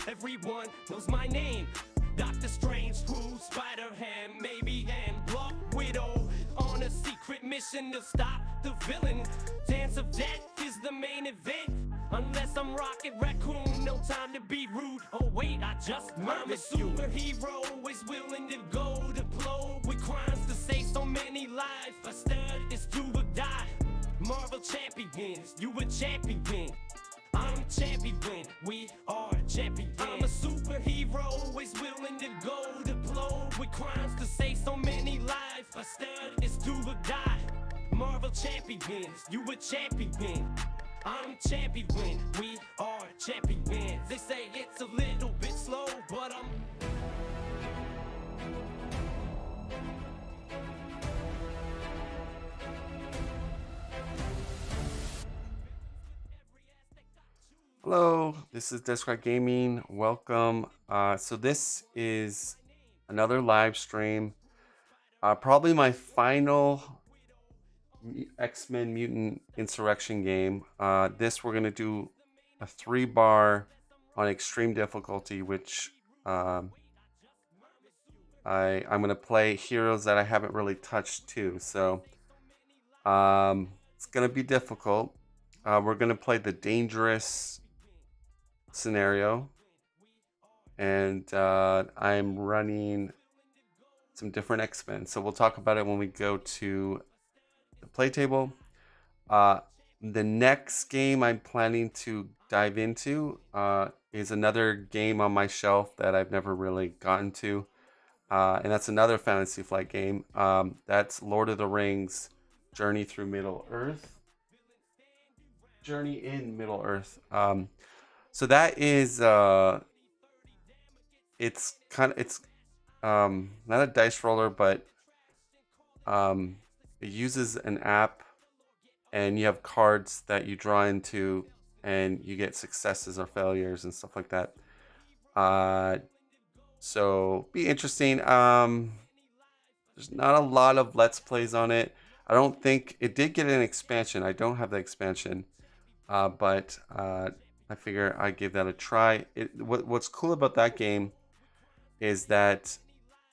Everyone knows my name. Doctor Strange, Screw, Spider-Ham, maybe, and Black Widow. On a secret mission to stop the villain. Dance of Death is the main event. Unless I'm Rocket Raccoon, no time to be rude. Oh wait, I just murmured you. I'm a superhero, is willing to go to blow with crimes to save so many lives. A stud is do or die. Marvel champions, you a champion. I'm champion, we are champions. I'm a superhero, is willing to go to blow with crimes to save so many lives. A stud is do or die. Marvel champions, you a champion. I'm champion, we are champions. They say it's a little bit slow, but I'm... Hello, this is Describe Gaming. Welcome. So this is another live stream. Probably my final X-Men Mutant Insurrection game. This we're gonna do a 3-bar on extreme difficulty, which I'm gonna play heroes that I haven't really touched too. So it's gonna be difficult. We're gonna play the dangerous scenario, and I'm running some different X-Men, so we'll talk about it when we go to the play table. The next game I'm planning to dive into is another game on my shelf that I've never really gotten to, and that's another Fantasy Flight game. That's Lord of the Rings Journey Through Middle Earth. Journey in Middle Earth. So that is it's not a dice roller, but it uses an app, and you have cards that you draw into, and you get successes or failures and stuff like that. So be interesting. There's not a lot of Let's Plays on it. I don't think it did get an expansion. I don't have the expansion, but I figure I'd give that a try. What's cool about that game is that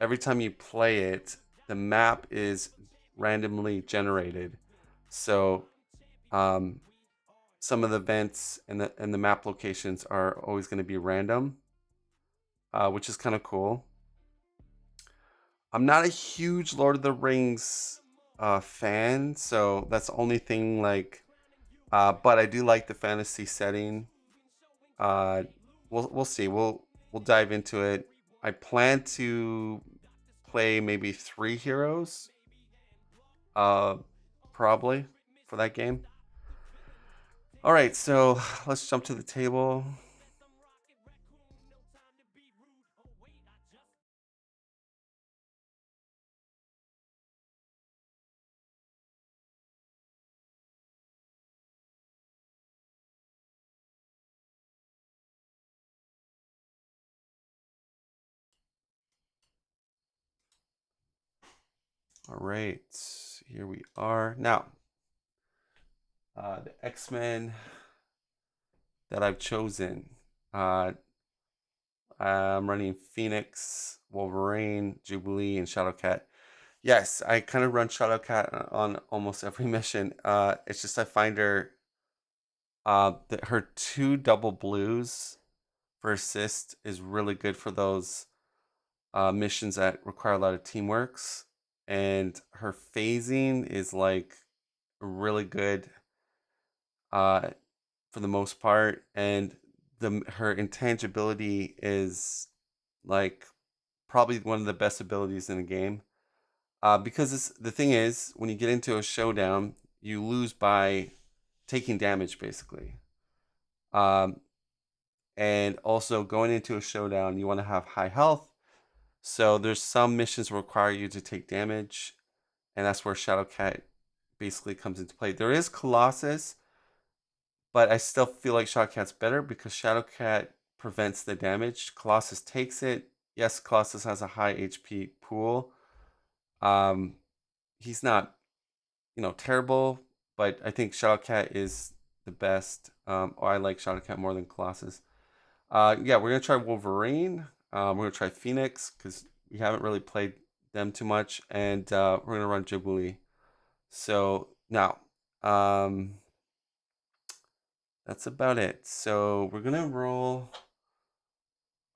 every time you play it, the map is randomly generated. So some of the events and the map locations are always going to be random, which is kind of cool. I'm not a huge Lord of the Rings fan, so that's the only thing. But I do like the fantasy setting. We'll see. We'll dive into it. I plan to play maybe 3 heroes, probably, for that game. All right, so let's jump to the table. All right, here we are. Now, the X-Men that I've chosen. I'm running Phoenix, Wolverine, Jubilee, and Shadowcat. Yes, I kind of run Shadowcat on almost every mission. It's just I find her, her 2 double blues for assist is really good for those missions that require a lot of teamworks. And her phasing is like really good for the most part, and her intangibility is like probably one of the best abilities in the game, because the thing is, when you get into a showdown, you lose by taking damage basically, and also going into a showdown you want to have high health. So there's some missions require you to take damage, and that's where Shadowcat basically comes into play. There is Colossus, but I still feel like Shadowcat's better because Shadowcat prevents the damage. Colossus takes it. Yes, Colossus has a high HP pool. He's not, terrible, but I think Shadowcat is the best. Or I like Shadowcat more than Colossus. Yeah, we're gonna try Wolverine. We're gonna try Phoenix because we haven't really played them too much, and we're gonna run Jubilee. So now, that's about it. So we're gonna roll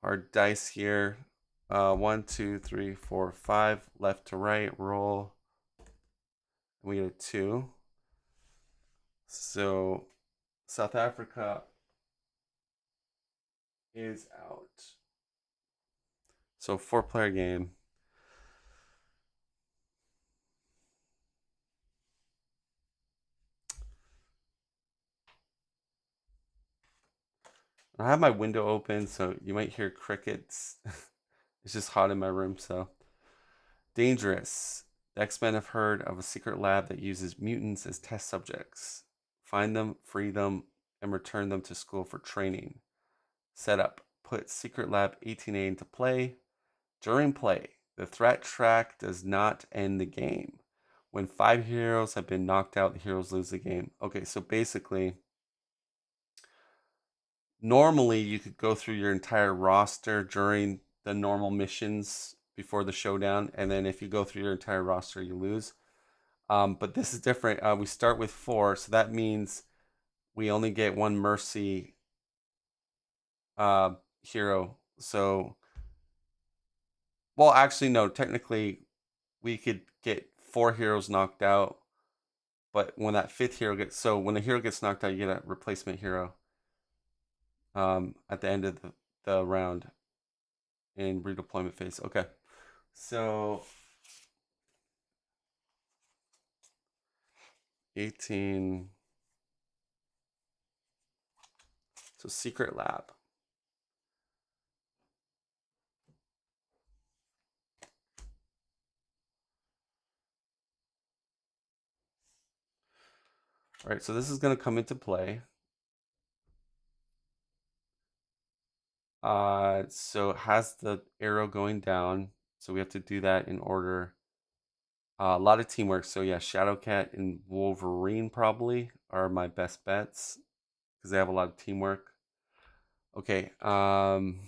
our dice here. 1, 2, 3, 4, 5, left to right. Roll. And we get a 2. So South Africa is out. So 4-player game. I have my window open, so you might hear crickets. It's just hot in my room, so. Dangerous. The X-Men have heard of a secret lab that uses mutants as test subjects. Find them, free them, and return them to school for training. Setup. Put Secret Lab 18A into play. During play, the threat track does not end the game. When 5 heroes have been knocked out, the heroes lose the game. Okay, so basically, normally you could go through your entire roster during the normal missions before the showdown, and then if you go through your entire roster, you lose. But this is different. We start with 4, so that means we only get one mercy hero. So, well, actually, no. Technically, we could get 4 heroes knocked out, but when that 5th hero gets, so when a hero gets knocked out, you get a replacement hero at the end of the round in redeployment phase. Okay, so 18. So Secret Lab. All right, so this is going to come into play. So it has the arrow going down, so we have to do that in order. A lot of teamwork. So yeah, Shadowcat and Wolverine probably are my best bets because they have a lot of teamwork. Okay. And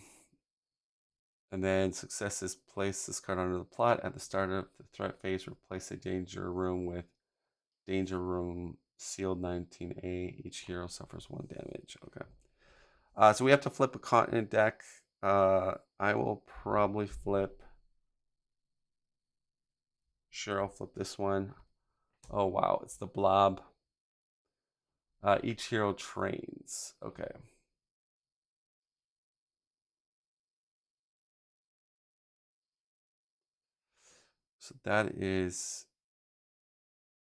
then success is place this card under the plot at the start of the threat phase. Replace a danger room with danger room sealed 19A. Each hero suffers 1 damage. Okay. So we have to flip a continent deck. I will probably flip. Sure, I'll flip this one. Oh wow, it's the blob. Each hero trains. Okay. So that is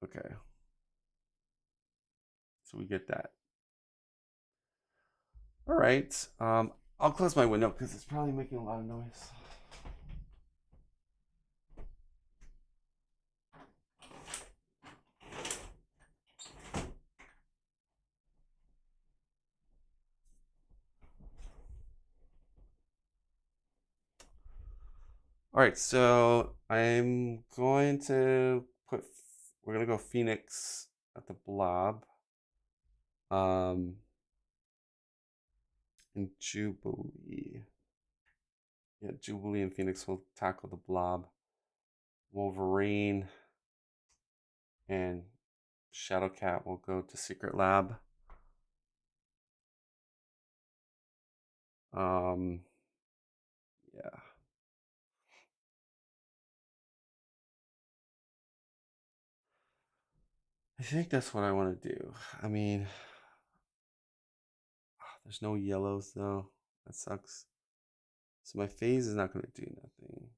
okay. So we get that. All right. I'll close my window because it's probably making a lot of noise. All right, so I'm going to put. We're gonna go Phoenix at the blob. And Jubilee. Yeah, Jubilee and Phoenix will tackle the blob. Wolverine and Shadowcat will go to Secret Lab. Yeah. I think that's what I want to do. I mean, there's no yellows though. That sucks. So my phase is not going to do nothing.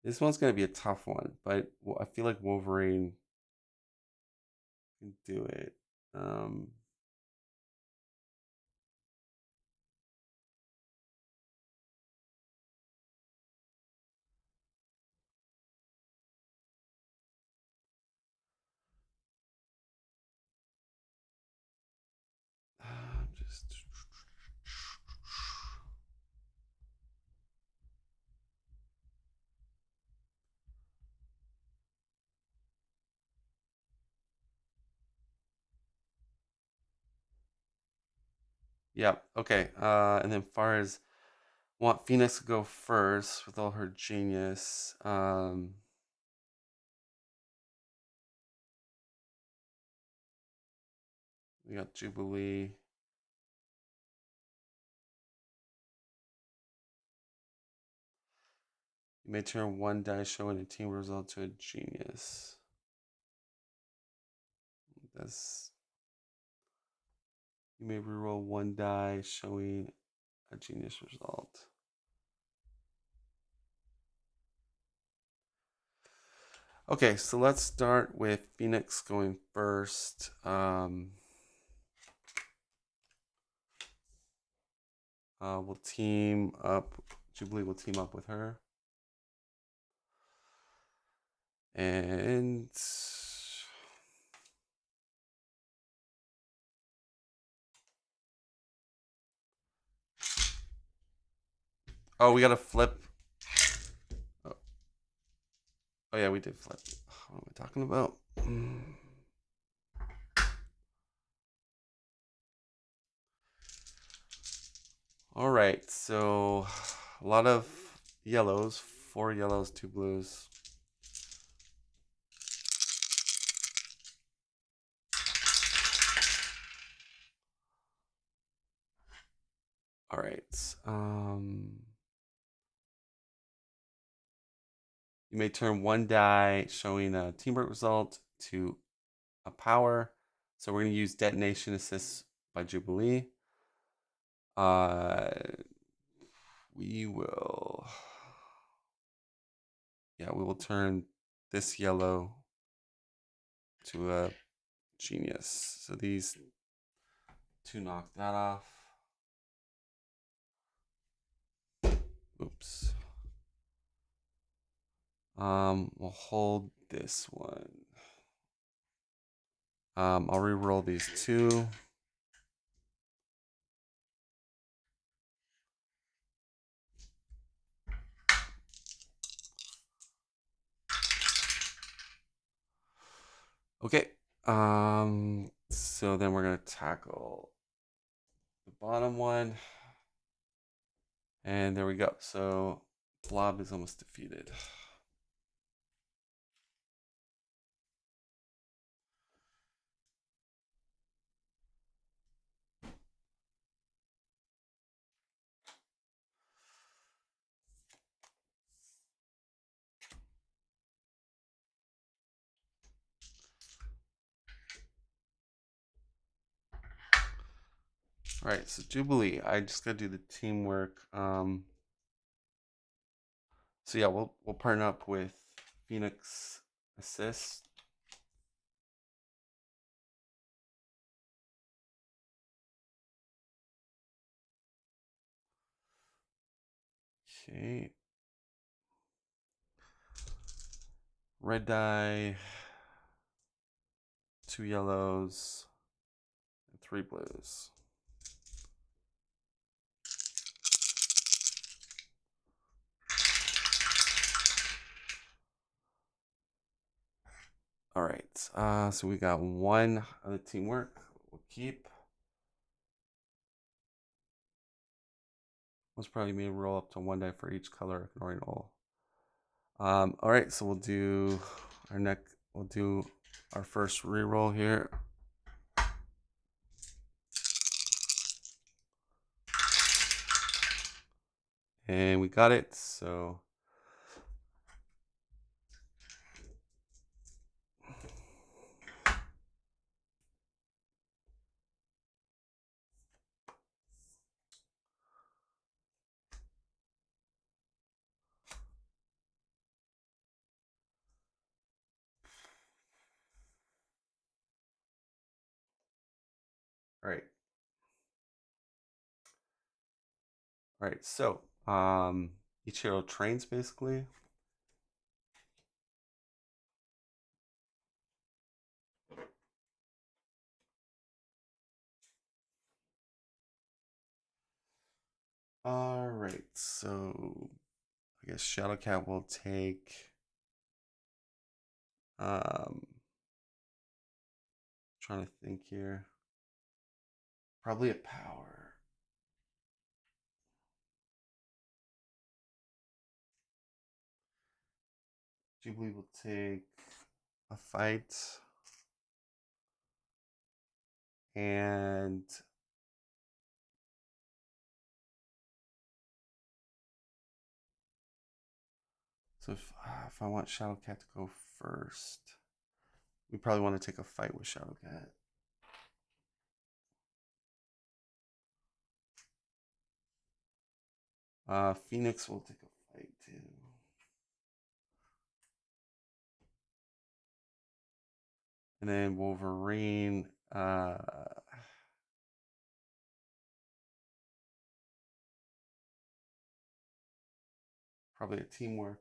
This one's going to be a tough one, but I feel like Wolverine can do it. Just Yep. Okay. And then far as want Phoenix to go first with all her genius. We got Jubilee. You may turn one die showing a team result to a genius. That's you may reroll one die showing a genius result. Okay, so let's start with Phoenix going first. We'll team up. Jubilee will team up with her. And oh, we gotta flip. Oh yeah, we did flip. What am I talking about? All right, so a lot of yellows, 4 yellows, 2 blues. All right. You may turn one die showing a teamwork result to a power. So we're going to use detonation assist by Jubilee. We will, yeah, we will turn this yellow to a genius. So these two knock that off. Oops. We'll hold this one. I'll re-roll these two. Okay. So then we're gonna tackle the bottom one. And there we go. So Blob is almost defeated. All right, so Jubilee, I just gotta do the teamwork. So yeah, we'll partner up with Phoenix Assist. Okay. Red die, 2 yellows, and 3 blues. All right, so we got 1 of the teamwork. We'll keep. Most probably may roll up to 1 die for each color, ignoring all. All right, so we'll do our first reroll here. And we got it, so all right. All right, so each hero trains basically. All right, so I guess Shadowcat will take trying to think here. Probably a power. Ghibli will take a fight. And so if I want Shadowcat to go first, we probably want to take a fight with Shadowcat. Phoenix will take a fight too. And then Wolverine, probably a teamwork.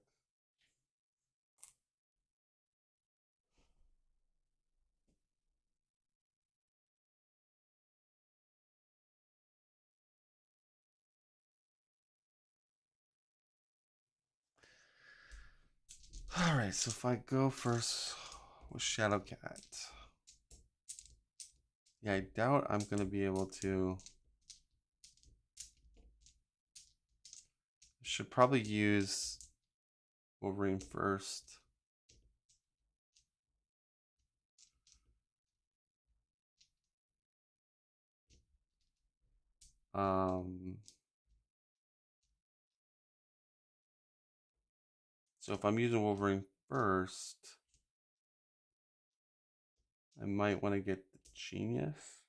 All right, so if I go first with Shadowcat, yeah, I doubt I'm gonna be able to. Should probably use Wolverine first. So if I'm using Wolverine first, I might want to get the Genius.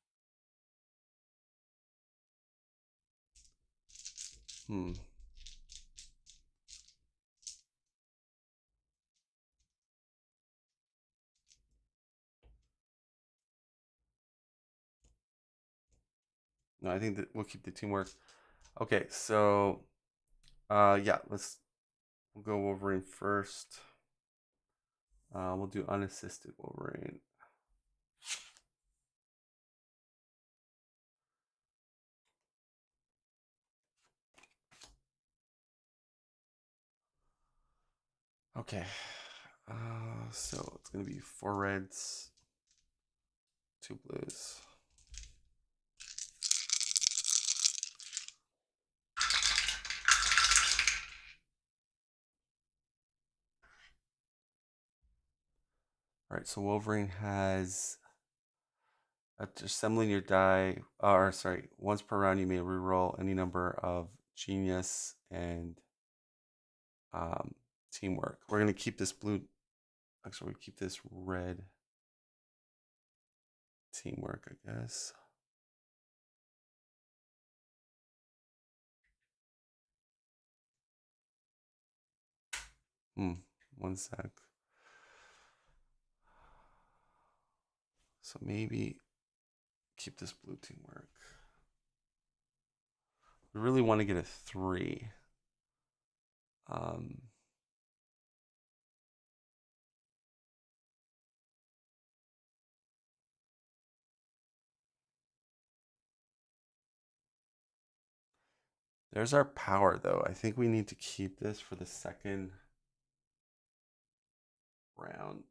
Hmm. No, I think that we'll keep the teamwork. Okay, so yeah, we'll go Wolverine first. We'll do unassisted Wolverine. Okay. So it's gonna be 4 reds, 2 blues. All right, so Wolverine has after assembling your die, or sorry, once per round you may reroll any number of genius and teamwork. We're gonna keep this blue. Actually, we keep this red teamwork, I guess. One sec. So maybe keep this blue teamwork. We really want to get a 3. There's our power, though. I think we need to keep this for the second round.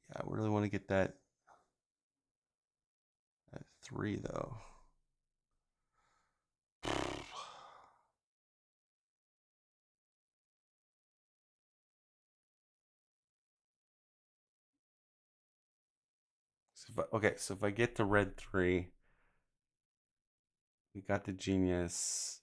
Yeah, I really want to get that 3, though. Okay, so if I get the red 3, we got the genius.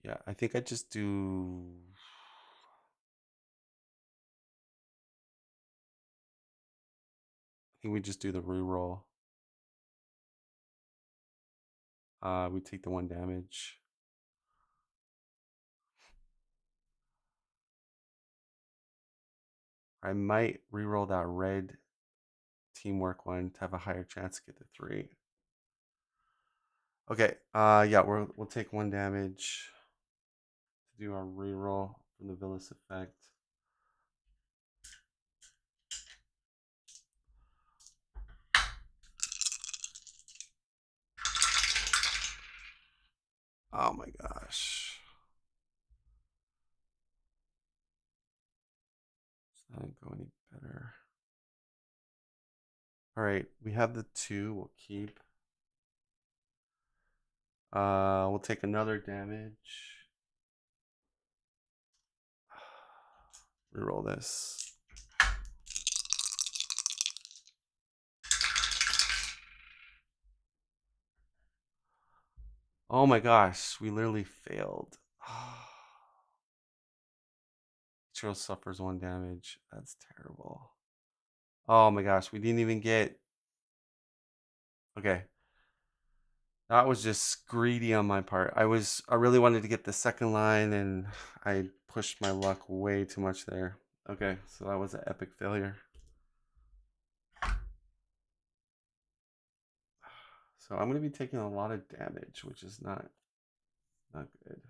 Yeah, I think I just do. I think we just do the reroll. We take the 1 damage. I might reroll that red teamwork one to have a higher chance to get the 3. Okay, yeah, we'll take 1 damage to do our reroll from the Villas effect. Oh my gosh. That didn't go any better. All right, we have the 2. We'll keep. We'll take another damage. Reroll this. Oh my gosh, we literally failed. Ichiro suffers 1 damage. That's terrible. Oh my gosh, we didn't even get... Okay. That was just greedy on my part. I really wanted to get the second line and I pushed my luck way too much there. Okay, so that was an epic failure. So I'm going to be taking a lot of damage, which is not good.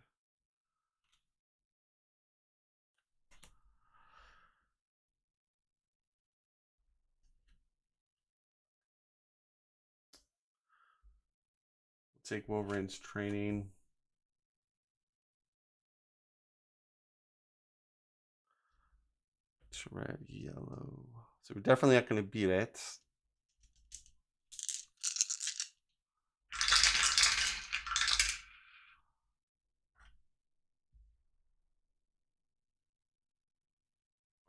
We'll take Wolverine's training. Red, yellow. So we're definitely not going to beat it.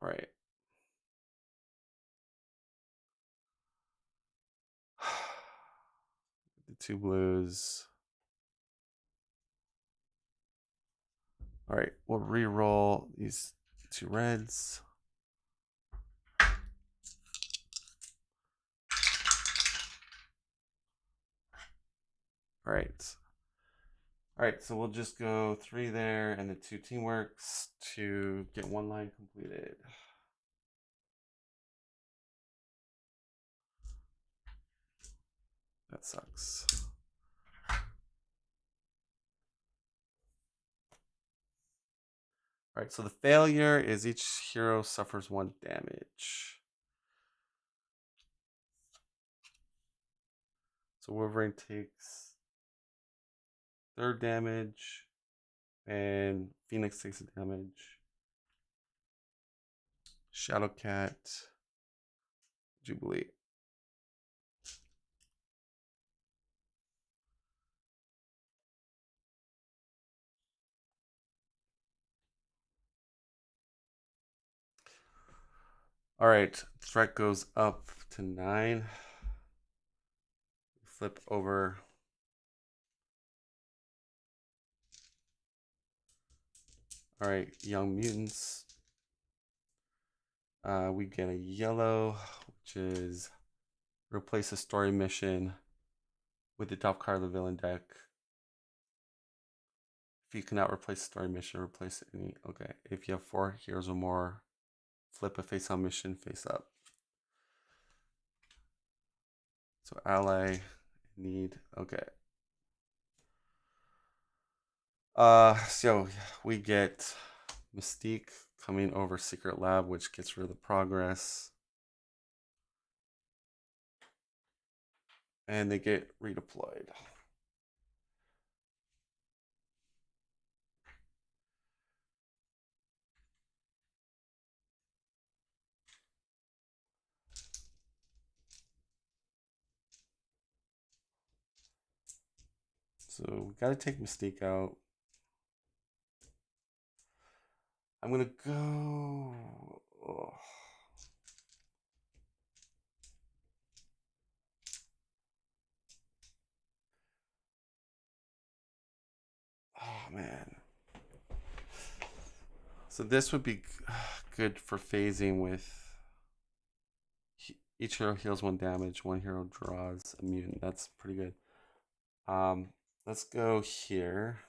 All right. The 2 blues. All right, we'll re-roll these 2 reds. All right. All right, so we'll just go 3 there and the 2 teamworks to get 1 line completed. That sucks. All right, so the failure is each hero suffers 1 damage. So Wolverine takes 3rd damage, and Phoenix takes a damage. Shadowcat, Jubilee. All right, threat goes up to 9. Flip over. All right, Young Mutants. We get a yellow, which is replace a story mission with the top card of the villain deck. If you cannot replace a story mission, replace any. Okay, if you have 4 heroes or more, flip a face-on mission face up. So ally, need, okay. So we get Mystique coming over Secret Lab, which gets rid of the progress. And they get redeployed. So we gotta take Mystique out. I'm gonna go. Oh. Oh man. So this would be good for phasing with each hero heals 1 damage, 1 hero draws a mutant. That's pretty good. Let's go here.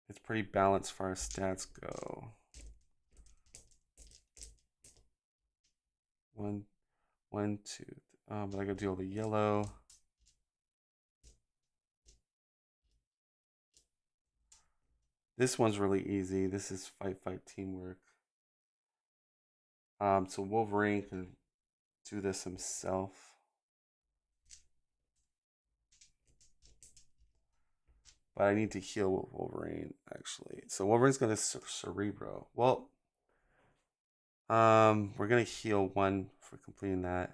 It's pretty balanced as far as stats go. 1, 1, 2. But I gotta do all the yellow. This one's really easy. This is fight teamwork. So Wolverine can do this himself. But I need to heal Wolverine, actually. So Wolverine's going to Cerebro. Well, we're going to heal one for completing that.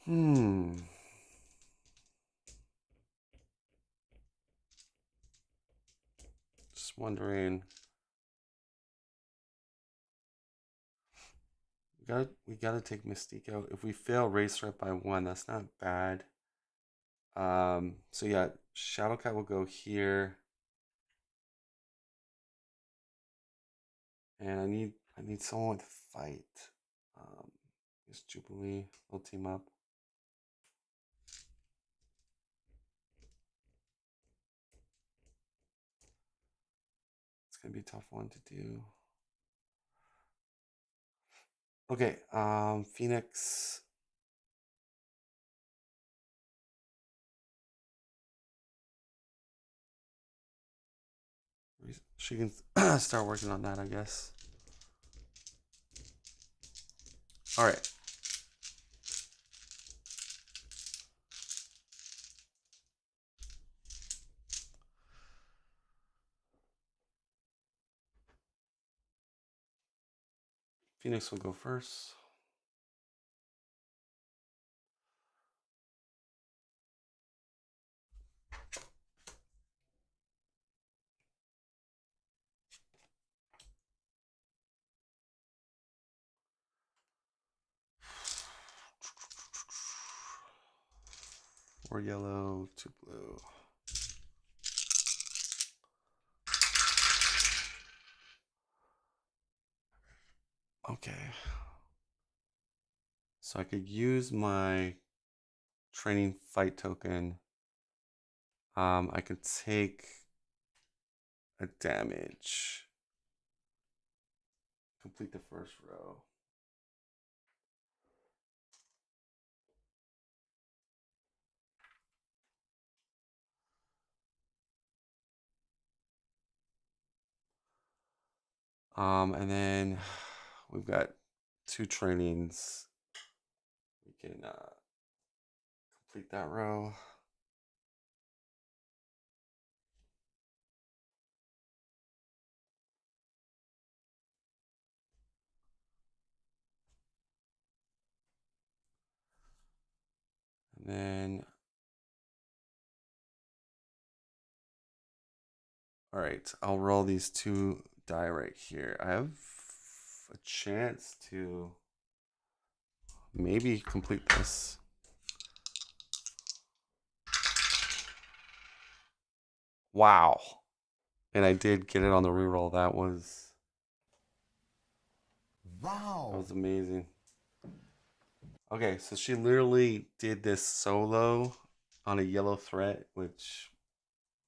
Hmm. Just wondering. We gotta take Mystique out. If we fail Racer up by one, that's not bad. So yeah, Shadowcat will go here. And I need someone with fight. Is Jubilee. We'll team up. It's gonna be a tough one to do. Okay, Phoenix. She can start working on that, I guess. All right. Phoenix will go first. Four yellow, two blue. Okay. So I could use my training fight token. I could take a damage. Complete the first row. And then we've got two trainings. We can complete that row. And then, all right, I'll roll these two die right here. I have a chance to maybe complete this. Wow. And I did get it on the reroll. That was amazing. Okay, so she literally did this solo on a yellow threat, which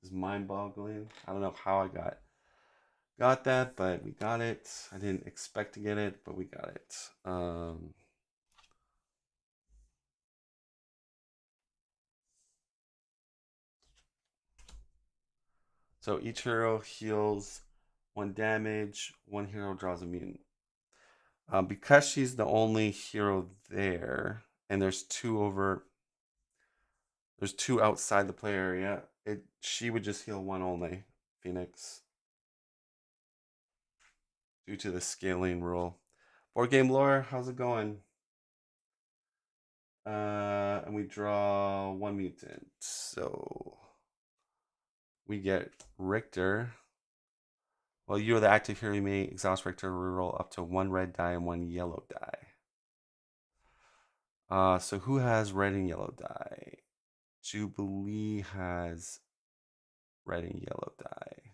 is mind-boggling. I don't know how I got that, but we got it. I didn't expect to get it, but we got it. So each hero heals one damage. One hero draws a mutant. Because she's the only hero there, and there's two outside the play area. She would just heal one only, Phoenix, due to the scaling rule. Board game lore, how's it going? And we draw one mutant, so we get Richter. Well, you're the active hero. You may exhaust Richter, reroll up to one red die and one yellow die. So who has red and yellow die? Jubilee has red and yellow die.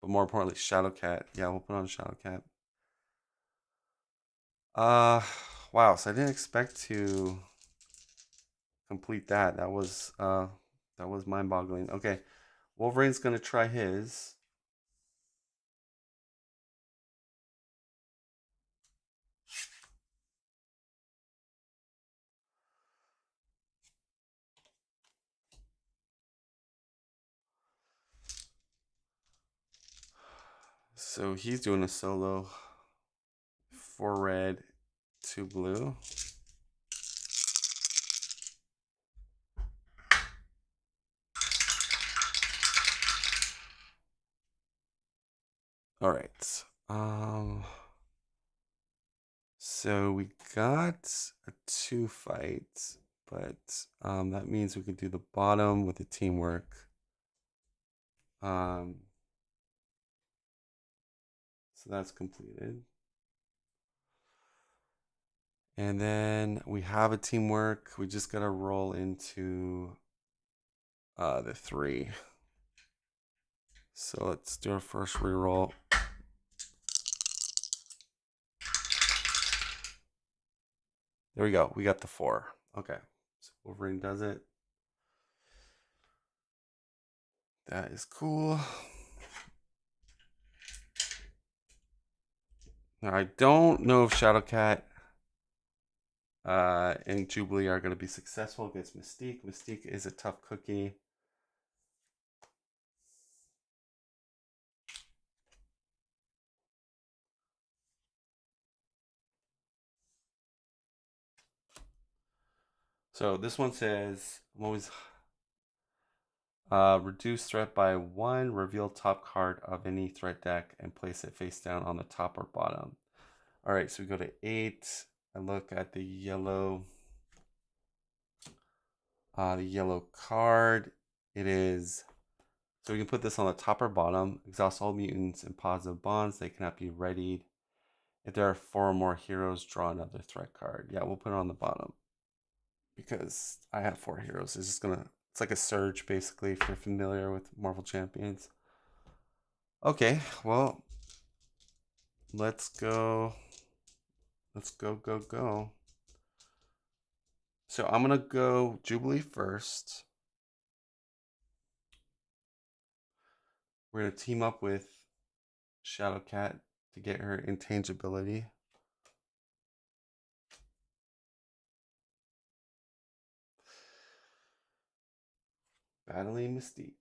But more importantly, Shadowcat. Yeah, we'll put on Shadowcat. Wow. So I didn't expect to complete that. That was mind-boggling. Okay, Wolverine's gonna try his. So he's doing a solo. 4 red, 2 blue. All right. So we got a 2 fight, but that means we could do the bottom with the teamwork. So that's completed. And then we have a teamwork. We just gotta roll into the 3. So let's do our first reroll. There we go. We got the 4. Okay. So Wolverine does it. That is cool. Now I don't know if Shadowcat and Jubilee are going to be successful against Mystique. Mystique is a tough cookie. So this one says, I'm always reduce threat by 1, reveal top card of any threat deck and place it face down on the top or bottom. All right, so we go to 8. I look at the yellow card. It is, so we can put this on the top or bottom. Exhaust all mutants and positive bonds. They cannot be readied. If there are 4 or more heroes, draw another threat card. Yeah, we'll put it on the bottom because I have 4 heroes. It's just gonna, it's like a surge basically if you're familiar with Marvel Champions. Okay, well, let's go. Let's go. So I'm gonna go Jubilee first. We're gonna team up with Shadowcat to get her intangibility. Battling Mystique.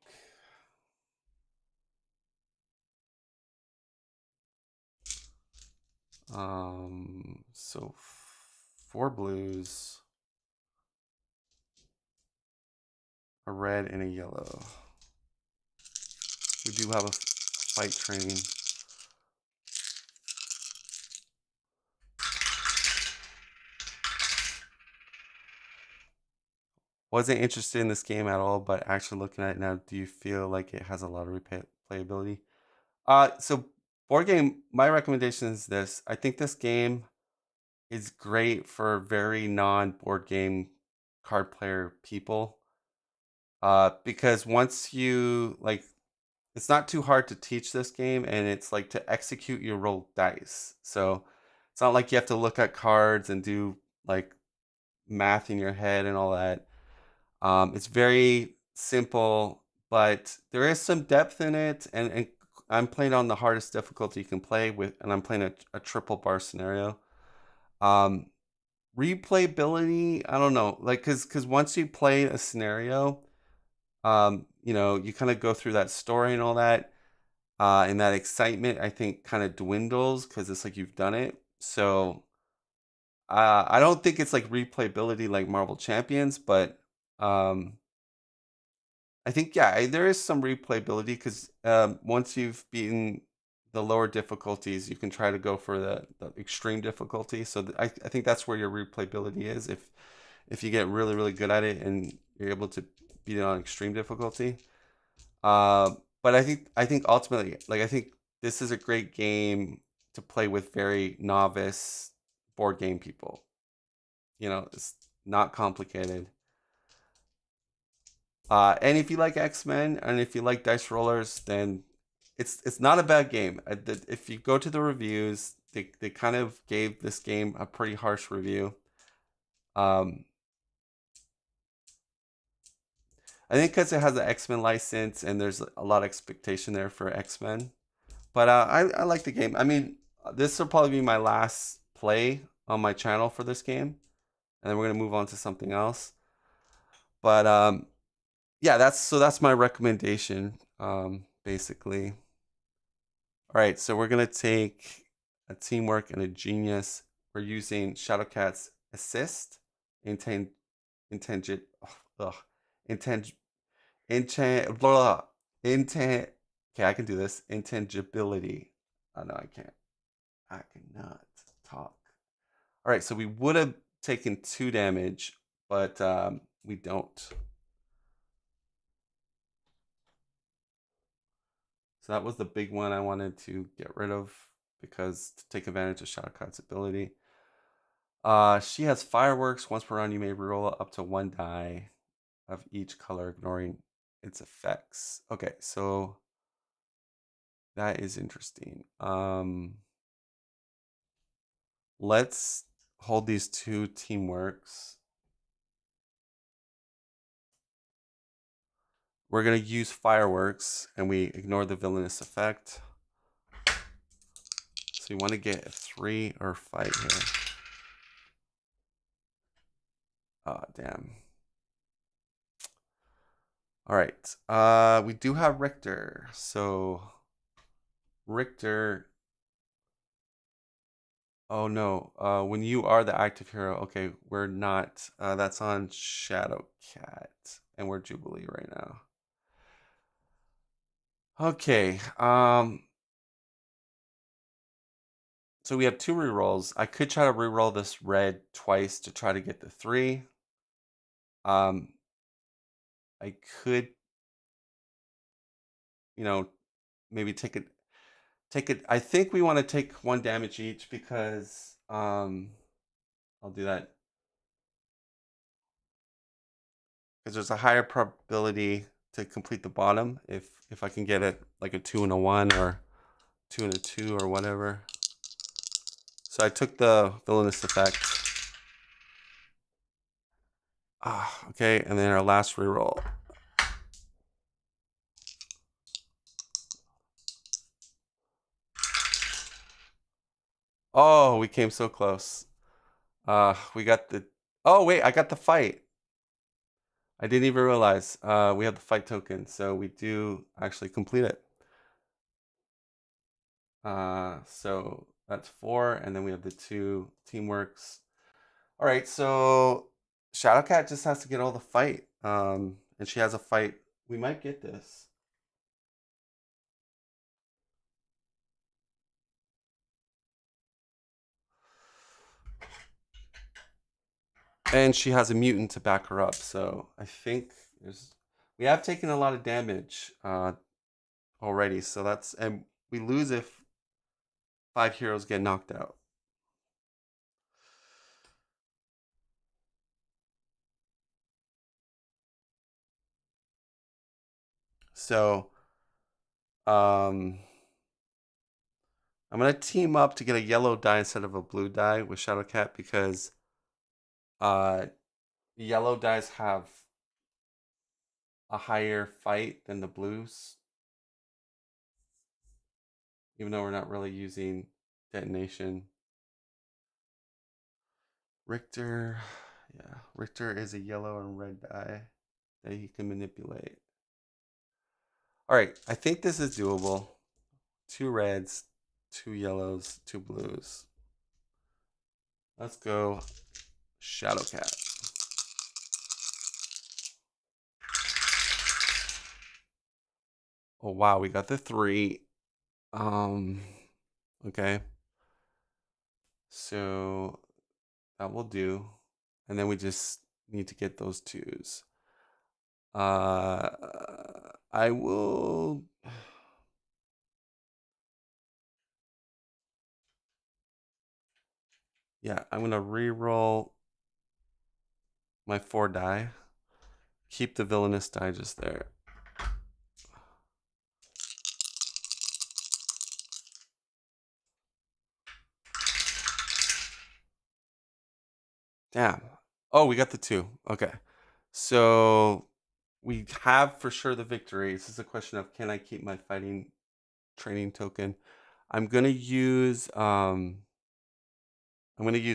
So 4 blues, a red, and a yellow. We do have a fight train. Wasn't interested in this game at all, but actually looking at it now, do you feel like it has a lot of replayability? So board game, my recommendation is this. I think this game is great for very non-board game card player people. Because once you like, it's not too hard to teach this game, and it's like to execute your roll dice. So it's not like you have to look at cards and do like math in your head and all that. It's very simple, but there is some depth in it, and I'm playing on the hardest difficulty you can play with, and I'm playing a triple bar scenario. Replayability, I don't know, like because once you play a scenario, you know, you kind of go through that story and all that, and that excitement I think kind of dwindles because it's like you've done it. So I don't think it's like replayability like Marvel Champions, but um, I think yeah, there is some replayability because once you've beaten the lower difficulties, you can try to go for the extreme difficulty. So I think that's where your replayability is. If you get really good at it and you're able to beat it on extreme difficulty. But I think ultimately, like I think this is a great game to play with very novice board game people. You know, it's not complicated. And if you like X-Men and if you like dice rollers, then it's not a bad game. If you go to the reviews, they kind of gave this game a pretty harsh review. Um, I think because it has an X-Men license and there's a lot of expectation there for X-Men. But I like the game. I mean, this will probably be my last play on my channel for this game, and then we're gonna move on to something else. But yeah, that's my recommendation, basically. All right, so we're gonna take a teamwork and a genius. We're using Shadowcat's assist, intent, intelligent, ugh, intent, intent, blah, intent. Okay, I can do this. Intangibility. Oh no, I can't. I cannot talk. All right, so we would have taken 2 damage, but we don't. So that was the big one I wanted to get rid of because to take advantage of Shadowcat's ability. She has fireworks. Once per round, you may roll up to 1 die of each color, ignoring its effects. Okay, so that is interesting. Let's hold these 2 teamworks. We're gonna use fireworks, and we ignore the villainous effect. So you want to get a 3 or fight here. Oh, damn. All right. We do have Richter. So Richter. Oh no. When you are the active hero, okay, we're not. That's on Shadowcat, and we're Jubilee right now. Okay. So we have 2 rerolls. I could try to reroll this red twice to try to get the 3. I could, maybe take it. I think we want to take 1 damage each because I'll do that because there's a higher probability to complete the bottom if I can get it like a 2 and a 1 or 2 and a 2 or whatever. So I took the villainous effect. Okay, and then our last reroll. Oh, we came so close. We got the. Oh wait, I got the fight. I didn't even realize we have the fight token, so we do actually complete it. So that's 4, and then we have the 2 teamworks. All right, so Shadowcat just has to get all the fight, and she has a fight. We might get this. And she has a mutant to back her up, so I think we have taken a lot of damage already. So and we lose if 5 heroes get knocked out. So I'm gonna team up to get a yellow die instead of a blue die with Shadowcat because yellow dies have a higher fight than the blues, even though we're not really using detonation. Richter, yeah, Richter is a yellow and red die that he can manipulate. All right, I think this is doable. 2 reds, 2 yellows, 2 blues. Let's go Shadowcat. Oh wow, we got the 3. Okay. So that will do. And then we just need to get those 2s. I will. Yeah, I'm gonna re-roll my 4 die. Keep the villainous die just there. Damn. Oh, we got the 2. Okay. So we have for sure the victory. This is a question of can I keep my fighting training token? I'm gonna use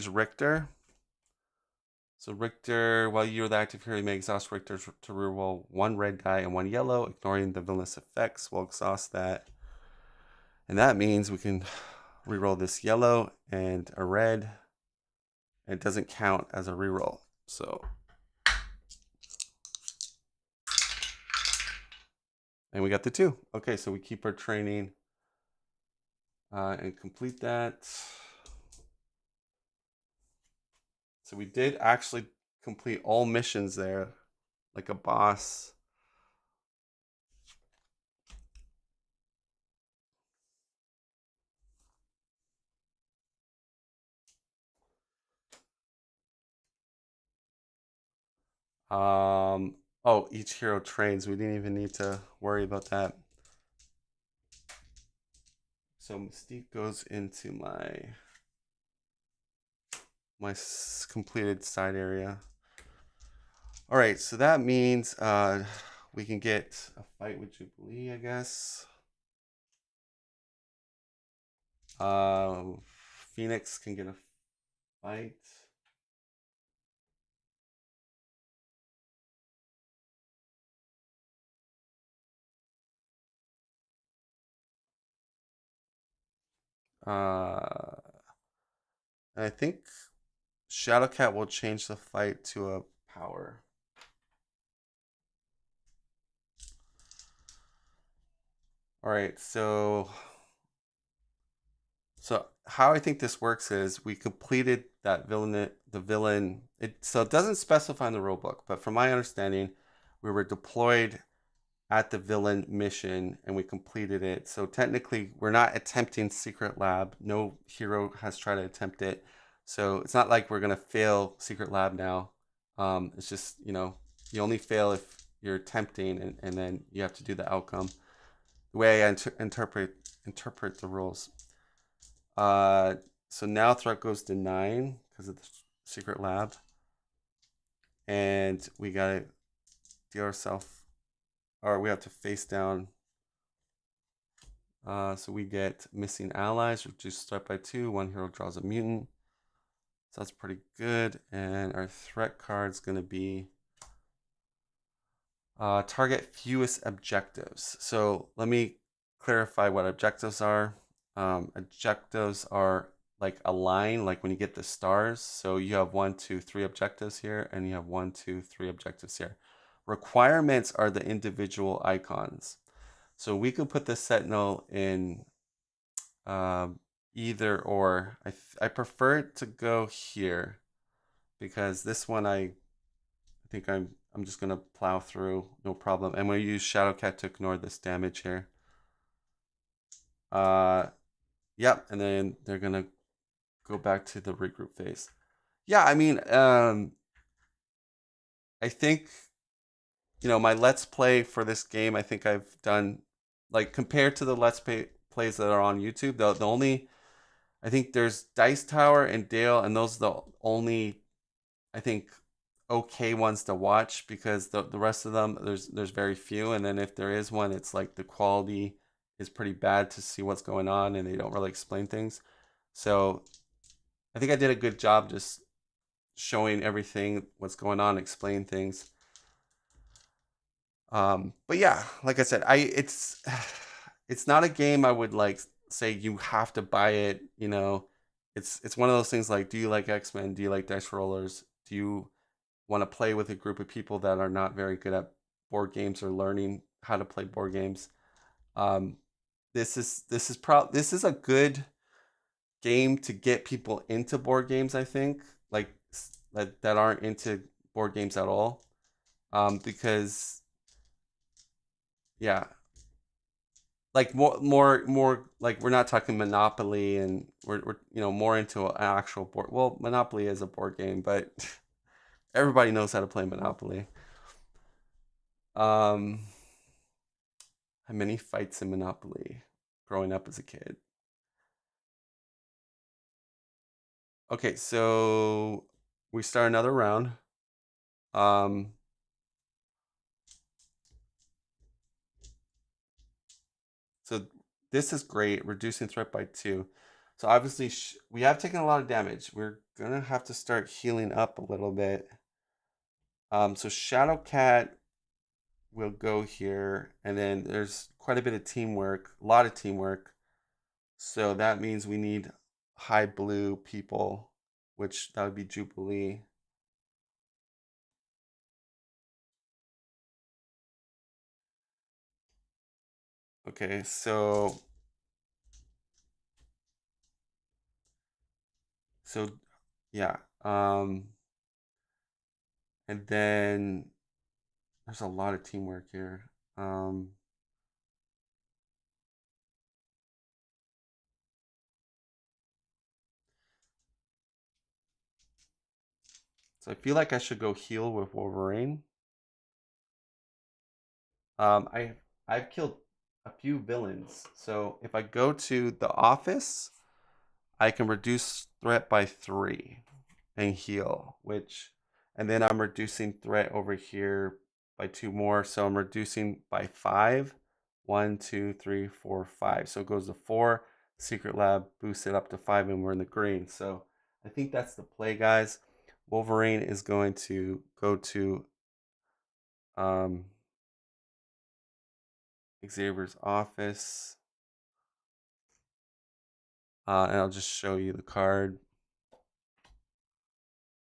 Richter. So Richter, while you're the active hero, you may exhaust Richter to reroll 1 red die and 1 yellow, ignoring the villainous effects. We'll exhaust that. And that means we can reroll this yellow and a red. And it doesn't count as a reroll. So, and we got the 2. Okay, so we keep our training and complete that. So we did actually complete all missions there, like a boss. Oh, each hero trains. We didn't even need to worry about that. So Mystique goes into my completed side area. All right, so that means we can get a fight with Jubilee, I guess. Phoenix can get a fight. I think Shadowcat will change the fight to a power. All right, so how I think this works is we completed that the villain. So it doesn't specify in the rulebook, but from my understanding, we were deployed at the villain mission and we completed it. So technically, we're not attempting Secret Lab. No hero has tried to attempt it. So it's not like we're gonna fail Secret Lab now. It's just, you only fail if you're attempting, and then you have to do the outcome. The way I interpret the rules. So now threat goes to 9 because of the Secret Lab, and we gotta deal ourselves, or we have to face down. So we get missing allies, reduced threat by 2. 1 hero draws a mutant. So that's pretty good. And our threat card's gonna be target fewest objectives. So let me clarify what objectives are. Objectives are like a line, like when you get the stars. So you have 1, 2, 3 objectives here, and you have 1, 2, 3 objectives here. Requirements are the individual icons. So we could put the Sentinel in either or. I prefer it to go here because this one I think I'm just gonna plow through, no problem. And we'll use Shadowcat to ignore this damage here. Yep, and then they're gonna go back to the regroup phase. Yeah, I mean, I think, my Let's Play for this game, I think I've done, like, compared to the Let's Plays that are on YouTube, the only, I think there's Dice Tower and Dale, and those are the only, I think, okay ones to watch, because the rest of them, there's very few, and then if there is one, it's like the quality is pretty bad to see what's going on, and they don't really explain things. So I think I did a good job just showing everything, what's going on, explain things. But yeah, like I said, it's not a game I would like say you have to buy it. It's one of those things like, do you like X-Men? Do you like dice rollers? Do you want to play with a group of people that are not very good at board games or learning how to play board games? This is a good game to get people into board games, I think, like that aren't into board games at all. Because yeah, like more like, we're not talking Monopoly, and we're more into an actual board. Well, Monopoly is a board game, but everybody knows how to play Monopoly. How many fights in Monopoly growing up as a kid? Okay, so we start another round. So this is great, reducing threat by 2. So obviously we have taken a lot of damage. We're gonna have to start healing up a little bit. So Shadowcat will go here, and then there's quite a bit of teamwork, a lot of teamwork. So that means we need high blue people, which that would be Jubilee. Okay, so yeah. And then there's a lot of teamwork here. So I feel like I should go heal with Wolverine. Um, I I've killed a few villains. So if I go to the office, I can reduce threat by 3 and heal, and then I'm reducing threat over here by 2 more. So I'm reducing by 5. 1, 2, 3, 4, 5. So it goes to 4. Secret Lab boosts it up to 5, and we're in the green. So I think that's the play, guys. Wolverine is going to go to um, Xavier's office. And I'll just show you the card.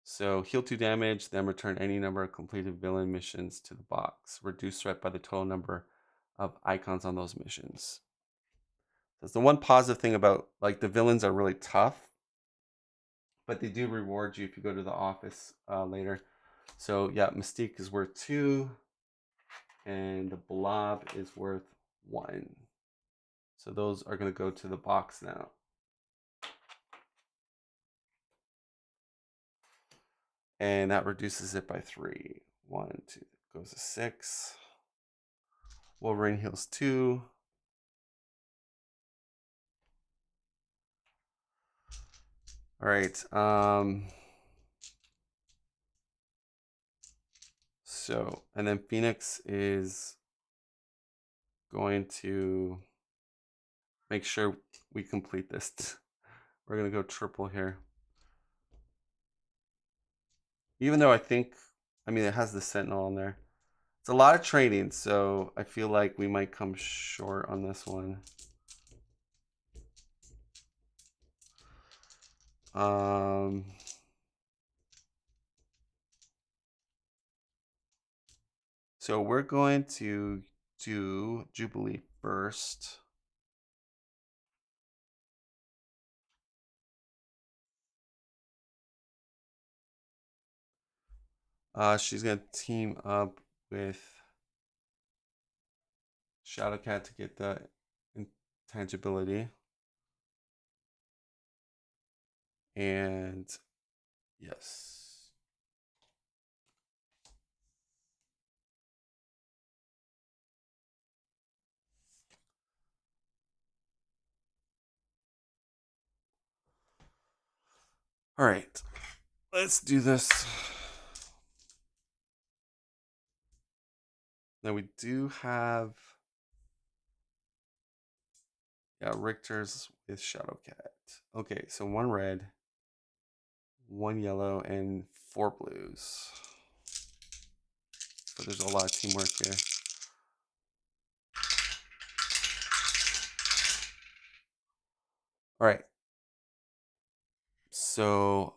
So heal 2 damage, then return any number of completed villain missions to the box. Reduce threat by the total number of icons on those missions. That's the one positive thing about, like, the villains are really tough, but they do reward you if you go to the office later. So yeah, Mystique is worth 2, and the Blob is worth 1. So those are going to go to the box now. And that reduces it by 3. 1, 2, goes to 6. Wolverine heals 2. All right. So, and then Phoenix is going to make sure we complete this. We're going to go triple here. Even though I mean, it has the Sentinel on there. It's a lot of training, so I feel like we might come short on this one. So we're going to do Jubilee first. She's going to team up with Shadowcat to get the intangibility. And yes. All right. Let's do this. Now we do have, yeah, Richter's with Shadowcat. Okay, so 1 red, 1 yellow, and 4 blues. But there's a lot of teamwork here. All right. So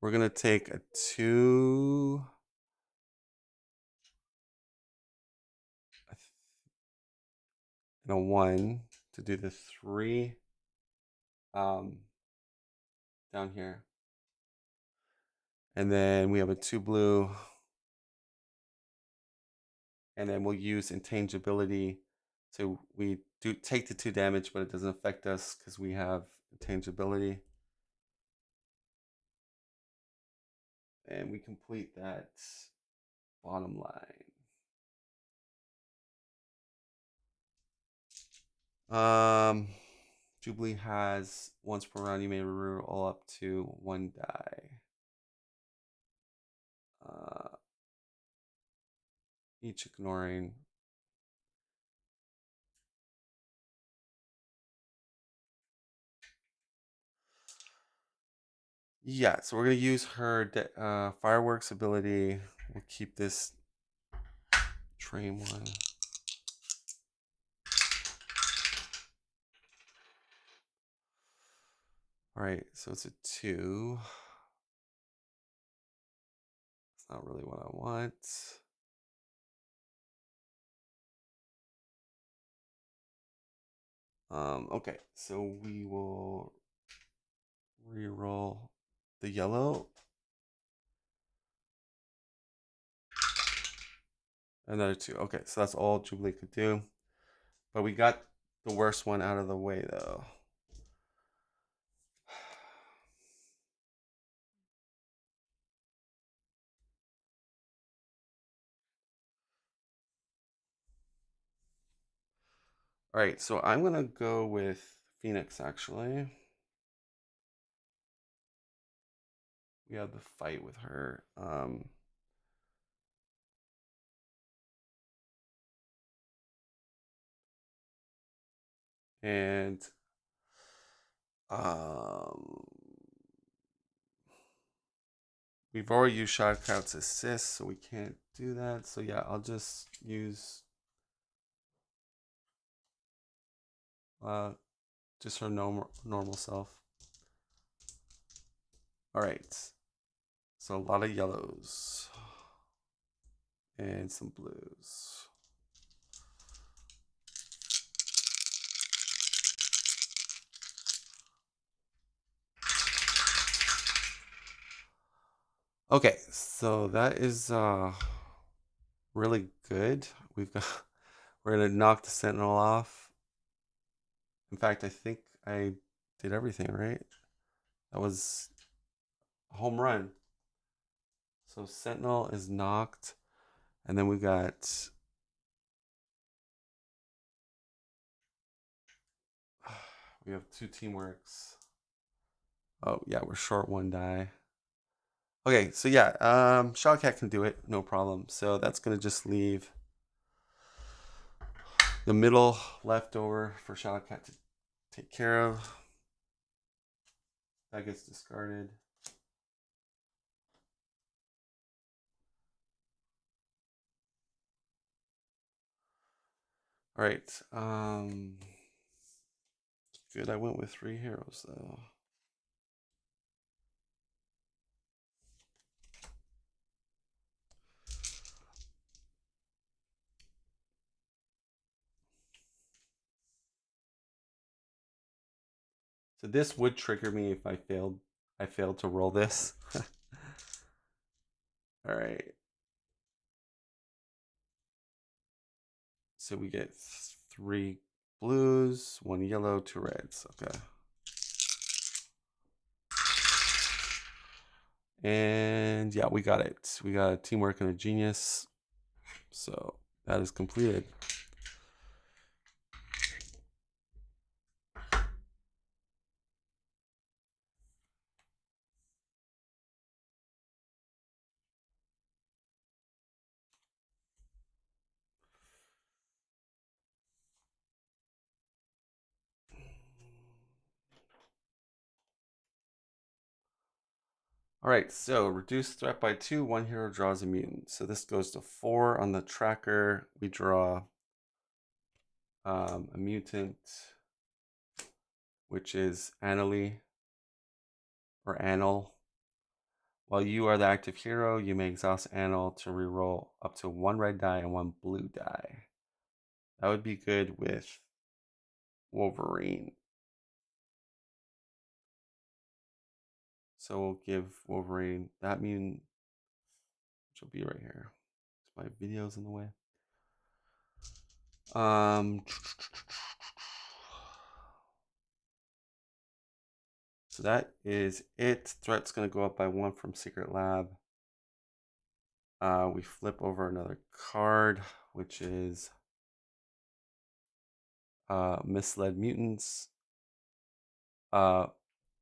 we're gonna take a 2. And a 1 to do the 3 down here. And then we have a 2 blue. And then we'll use intangibility. So we do take the 2 damage, but it doesn't affect us because we have intangibility. And we complete that bottom line. Jubilee has once per round you may reroll up to 1 die. Each ignoring. Yeah, so we're gonna use her fireworks ability. We'll keep this train one. All right, so it's a 2. It's not really what I want. Okay, so we will re-roll the yellow. Another 2. Okay, so that's all Jubilee could do. But we got the worst one out of the way, though. All right, so I'm going to go with Phoenix, actually. We had the fight with her. And we've already used Shotcat's assist, so we can't do that. So yeah, I'll just use just her normal self. All right, so a lot of yellows and some blues. Okay, so that is really good. We're gonna knock the Sentinel off. In fact, I think I did everything right. That was a home run. So Sentinel is knocked, and then we got we have 2 teamworks. Oh yeah, we're short 1 die. Okay, so yeah, Shotcat can do it, no problem. So that's gonna just leave the middle left over for Shotcat to take care of. That gets discarded. All right. Good. I went with 3 heroes though. So this would trigger me if I failed to roll this. All right. So we get 3 blues, 1 yellow, 2 reds. Okay. And yeah, we got it. We got a teamwork and a genius. So that is completed. All right, so reduce threat by 2, 1 hero draws a mutant. So this goes to 4 on the tracker. We draw a mutant, which is Annalie or Annal. While you are the active hero, you may exhaust Annal to reroll up to 1 red die and 1 blue die. That would be good with Wolverine. So we'll give Wolverine that mutant, which will be right here. My video's in the way. So that is it. Threat's gonna go up by 1 from Secret Lab. We flip over another card, which is Misled Mutants.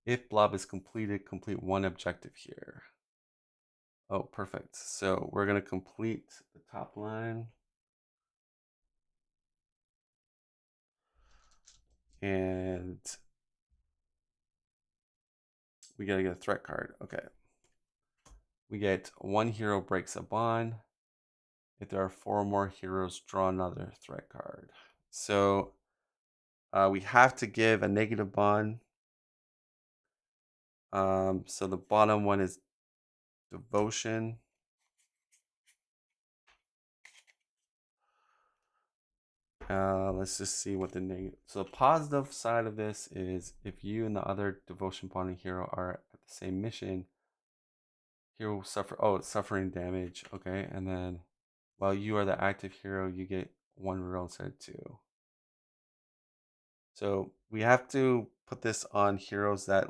If blob is completed, complete 1 objective here. Oh, perfect. So we're gonna complete the top line. And we gotta get a threat card. Okay. We get 1 hero breaks a bond. If there are 4 or more heroes, draw another threat card. So we have to give a negative bond So the bottom one is devotion. Let's just see what the negative. So the positive side of this is if you and the other devotion bonding hero are at the same mission, hero will suffer. Oh, it's suffering damage. Okay, and then while you are the active hero, you get 1 reroll instead of 2. So we have to put this on heroes that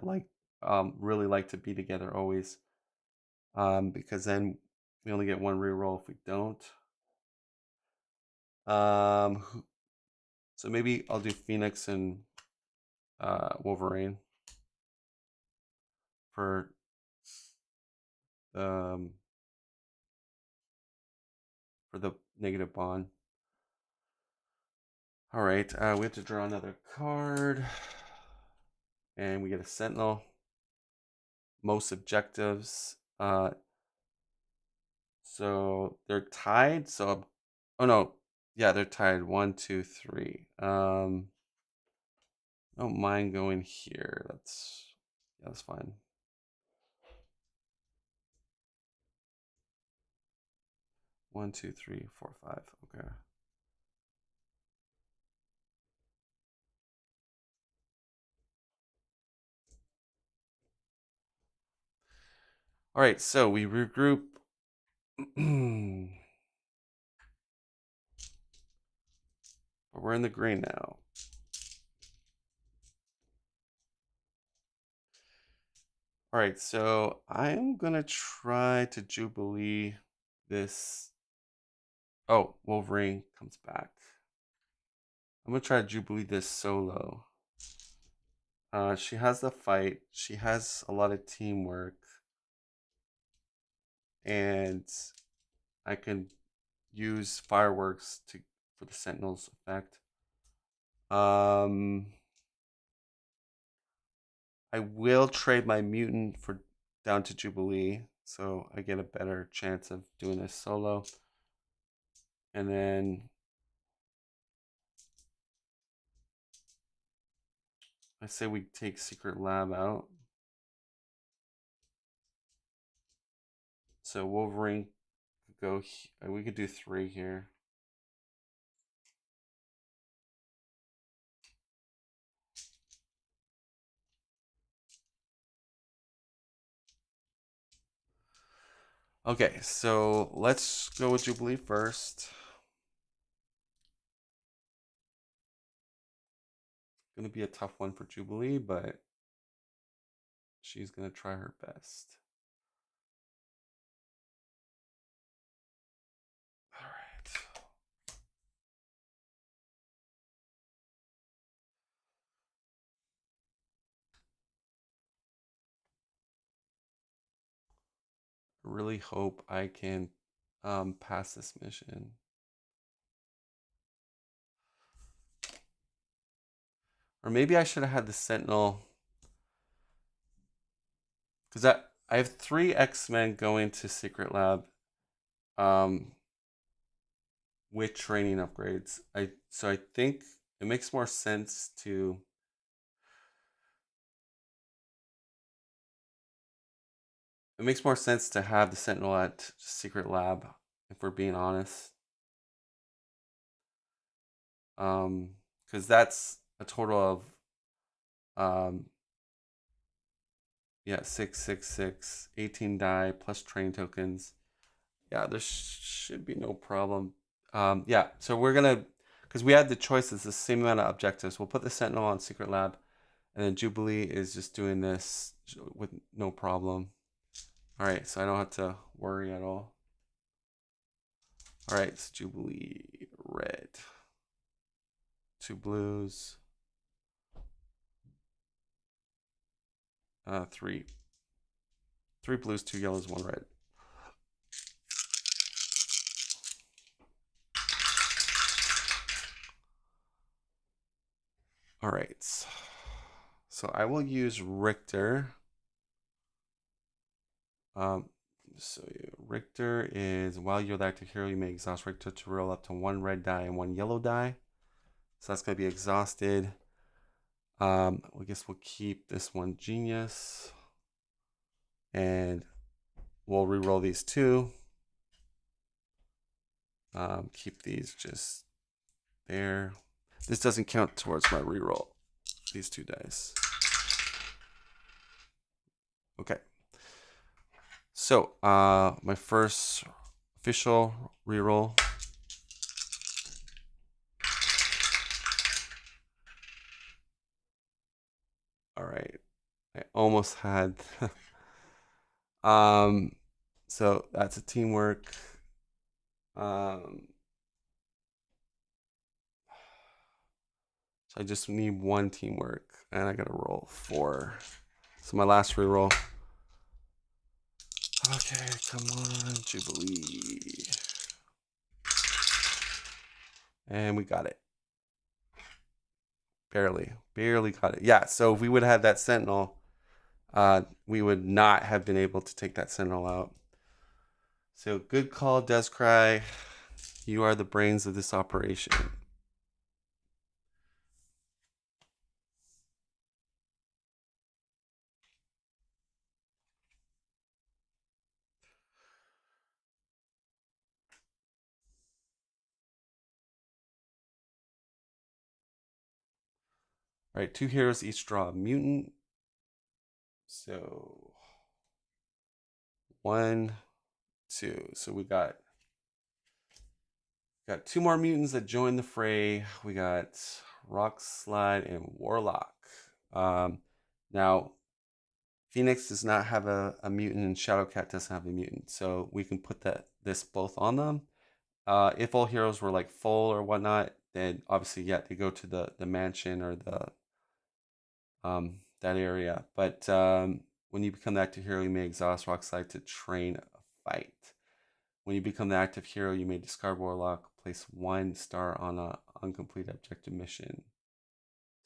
really like to be together always. Because then we only get 1 reroll if we don't. So maybe I'll do Phoenix and Wolverine for um for the negative bond. All right, we have to draw another card, and we get a Sentinel. Most objectives. So they're tied. So, oh no, yeah, they're tied. 1, 2, 3. I don't mind going here. That's fine. One, two, three, four, five. Okay. All right, so we regroup. But we're in the green now. All right, so I'm gonna try to Jubilee this. Oh, Wolverine comes back. I'm gonna try to Jubilee this solo. She has the fight. She has a lot of teamwork, and I can use fireworks for the Sentinel's effect. I will trade my mutant for down to Jubilee, so I get a better chance of doing this solo. And then I say we take Secret Lab out. So Wolverine could go. We could do 3 here. Okay, so let's go with Jubilee first. Gonna be a tough one for Jubilee, but she's gonna try her best. All right. I really hope I can pass this mission. Or maybe I should have had the Sentinel. Because I have 3 X-Men going to Secret Lab with training upgrades. So I think it makes more sense to have the Sentinel at Secret Lab, if we're being honest. Because that's a total of yeah, 6, 6, 6, 18 die plus training tokens. Yeah, there should be no problem. Yeah, so we're gonna, because we had the choices, the same amount of objectives. We'll put the Sentinel on Secret Lab, and then Jubilee is just doing this with no problem. All right, so I don't have to worry at all. All right, it's Jubilee red. 2 blues. 3. 3 blues, 2 yellows, 1 red. All right. So I will use Richter. So Richter is, while you're the active hero, you may exhaust Richter to roll up to 1 red die and 1 yellow die. So that's going to be exhausted. I guess we'll keep this one Genius. And we'll re-roll these two. Keep these just there. This doesn't count towards my re-roll. These two dice. Okay. So my first official re-roll. All right. I almost had so that's a teamwork. So I just need one teamwork, and I gotta roll 4. So my last reroll. Okay, come on, Jubilee. And we got it. Barely got it. Yeah, so if we would have had that Sentinel, we would not have been able to take that Sentinel out. So good call, Descry. You are the brains of this operation. All right, 2 heroes each draw a mutant. So 1, 2. So we got 2 more mutants that join the fray. We got Rock Slide and Warlock. Now, Phoenix does not have a mutant, and Shadowcat doesn't have a mutant, so we can put this both on them. If all heroes were like full or whatnot, then obviously, yeah, they go to the mansion or the that area. But when you become the active hero, you may exhaust Rock Slide to train a fight. When you become the active hero, you may discard Warlock, place 1 star on a uncompleted objective mission.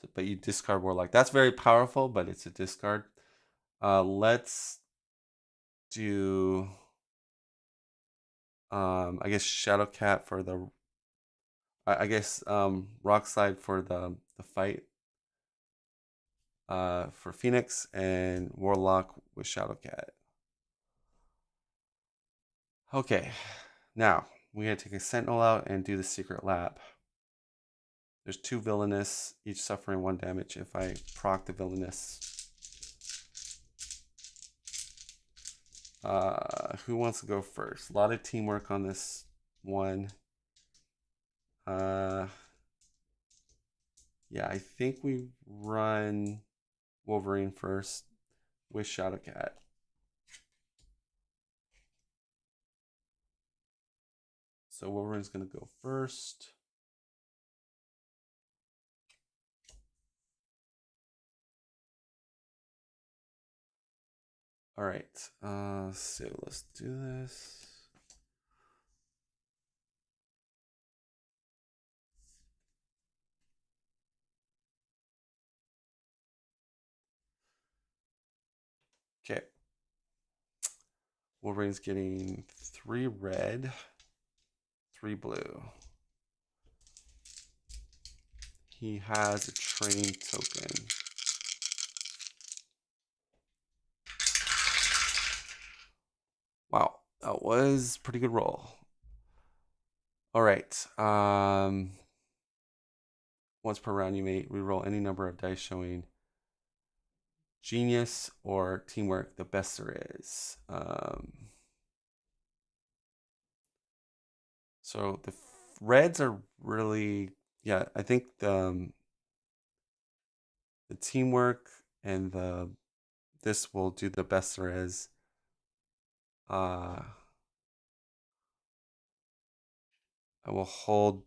So, but you discard Warlock. That's very powerful, but it's a discard. Let's do I guess Shadowcat for the I guess Rock Slide for the fight for Phoenix, and Warlock with Shadowcat. Okay, now we gotta take a Sentinel out and do the secret lab. There's 2 villainous, each suffering 1 damage if I proc the villainous. Who wants to go first? A lot of teamwork on this one. Yeah, I think we run Wolverine first with Shadowcat. So Wolverine's gonna go first. All right, so let's do this. Okay. Wolverine's getting 3 red, 3 blue. He has a training token. Wow, that was a pretty good roll. All right. Once per round, you may reroll any number of dice showing genius or teamwork, the best there is. So the reds are really, yeah, I think the teamwork and this will do the best there is. I will hold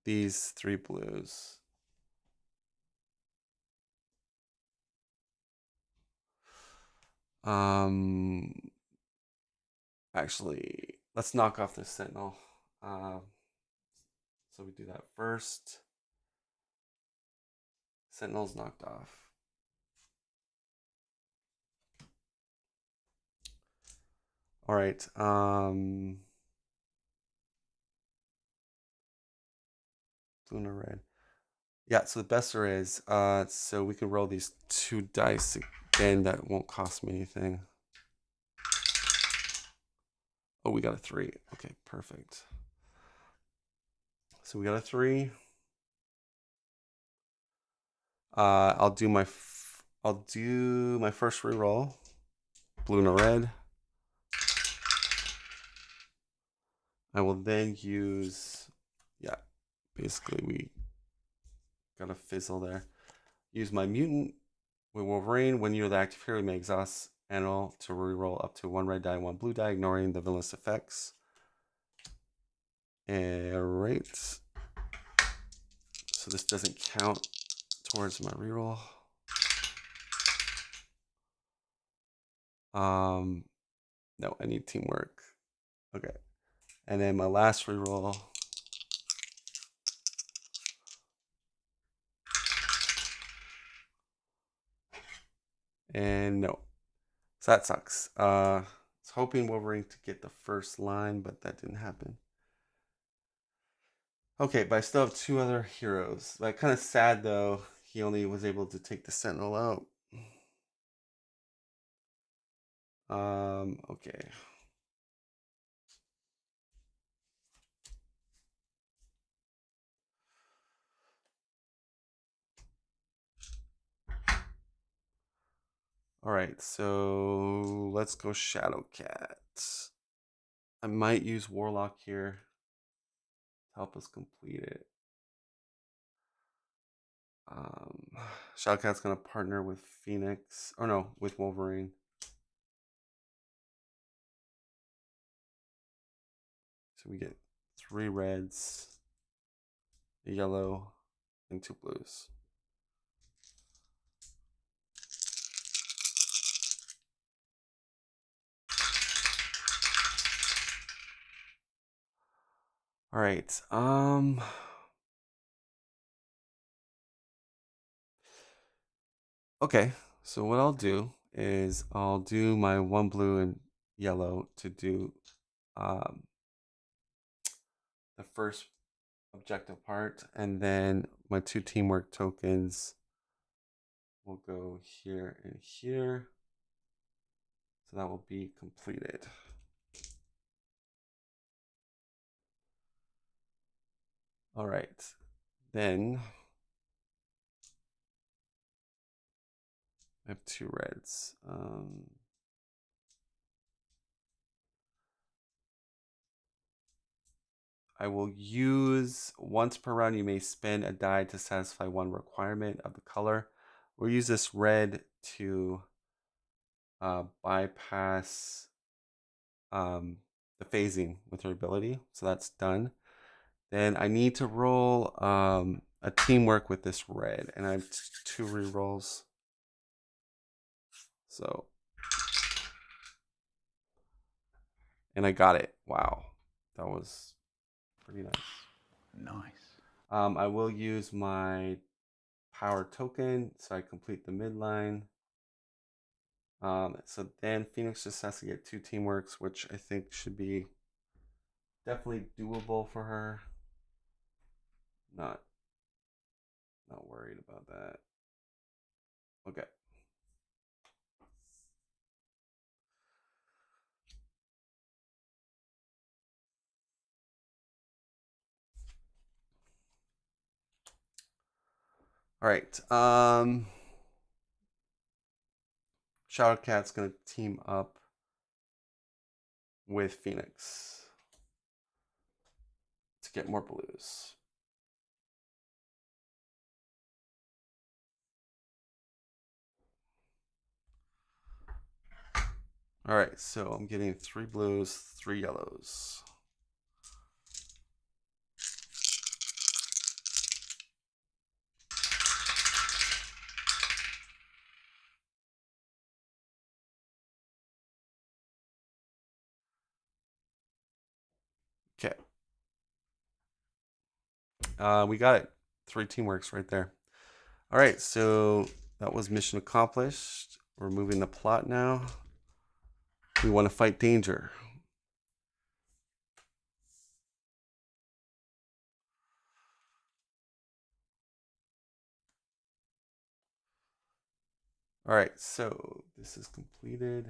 these 3 blues. Actually, let's knock off this Sentinel. So we do that first. Sentinel's knocked off. All right. Blue and red. Yeah, so the best there is, so we can roll these 2 dice again. That won't cost me anything. Oh, we got a 3. Okay, perfect. So we got a 3. I'll do my first reroll. Blue and a red. I will then use, yeah, basically we got a fizzle there. Use my mutant with Wolverine. When you're the active hero, you may exhaust animal to reroll up to 1 red die, 1 blue die, ignoring the villainous effects. Alright. So this doesn't count towards my reroll. No, I need teamwork. Okay. And then my last reroll. And no. So that sucks. I was hoping Wolverine to get the first line, but that didn't happen. Okay, but I still have 2 other heroes. Like, kind of sad though. He only was able to take the Sentinel out. Okay. All right, so let's go Shadowcat. I might use Warlock here to help us complete it. Shadowcat's gonna partner with Phoenix. Oh no, with Wolverine. So we get 3 reds, a yellow, and 2 blues. All right. Okay. So what I'll do is I'll do my 1 blue and yellow to do the first objective part, and then my 2 teamwork tokens will go here and here. So that will be completed. All right. Then I have 2 reds. I will use once per round, you may spend a die to satisfy 1 requirement of the color. We'll use this red to bypass the phasing with her ability. So that's done. Then I need to roll a teamwork with this red, and I have 2 rerolls. So, and I got it. Wow, that was pretty nice. Nice. I will use my power token so I complete the midline. So then Phoenix just has to get 2 teamworks, which I think should be definitely doable for her. Not worried about that. Okay. All right. Shadowcat's gonna team up with Phoenix to get more blues. All right, so I'm getting 3 blues, 3 yellows. Okay. We got it. 3 teamworks right there. All right, so that was mission accomplished. We're moving the plot now. We want to fight danger. All right, so this is completed.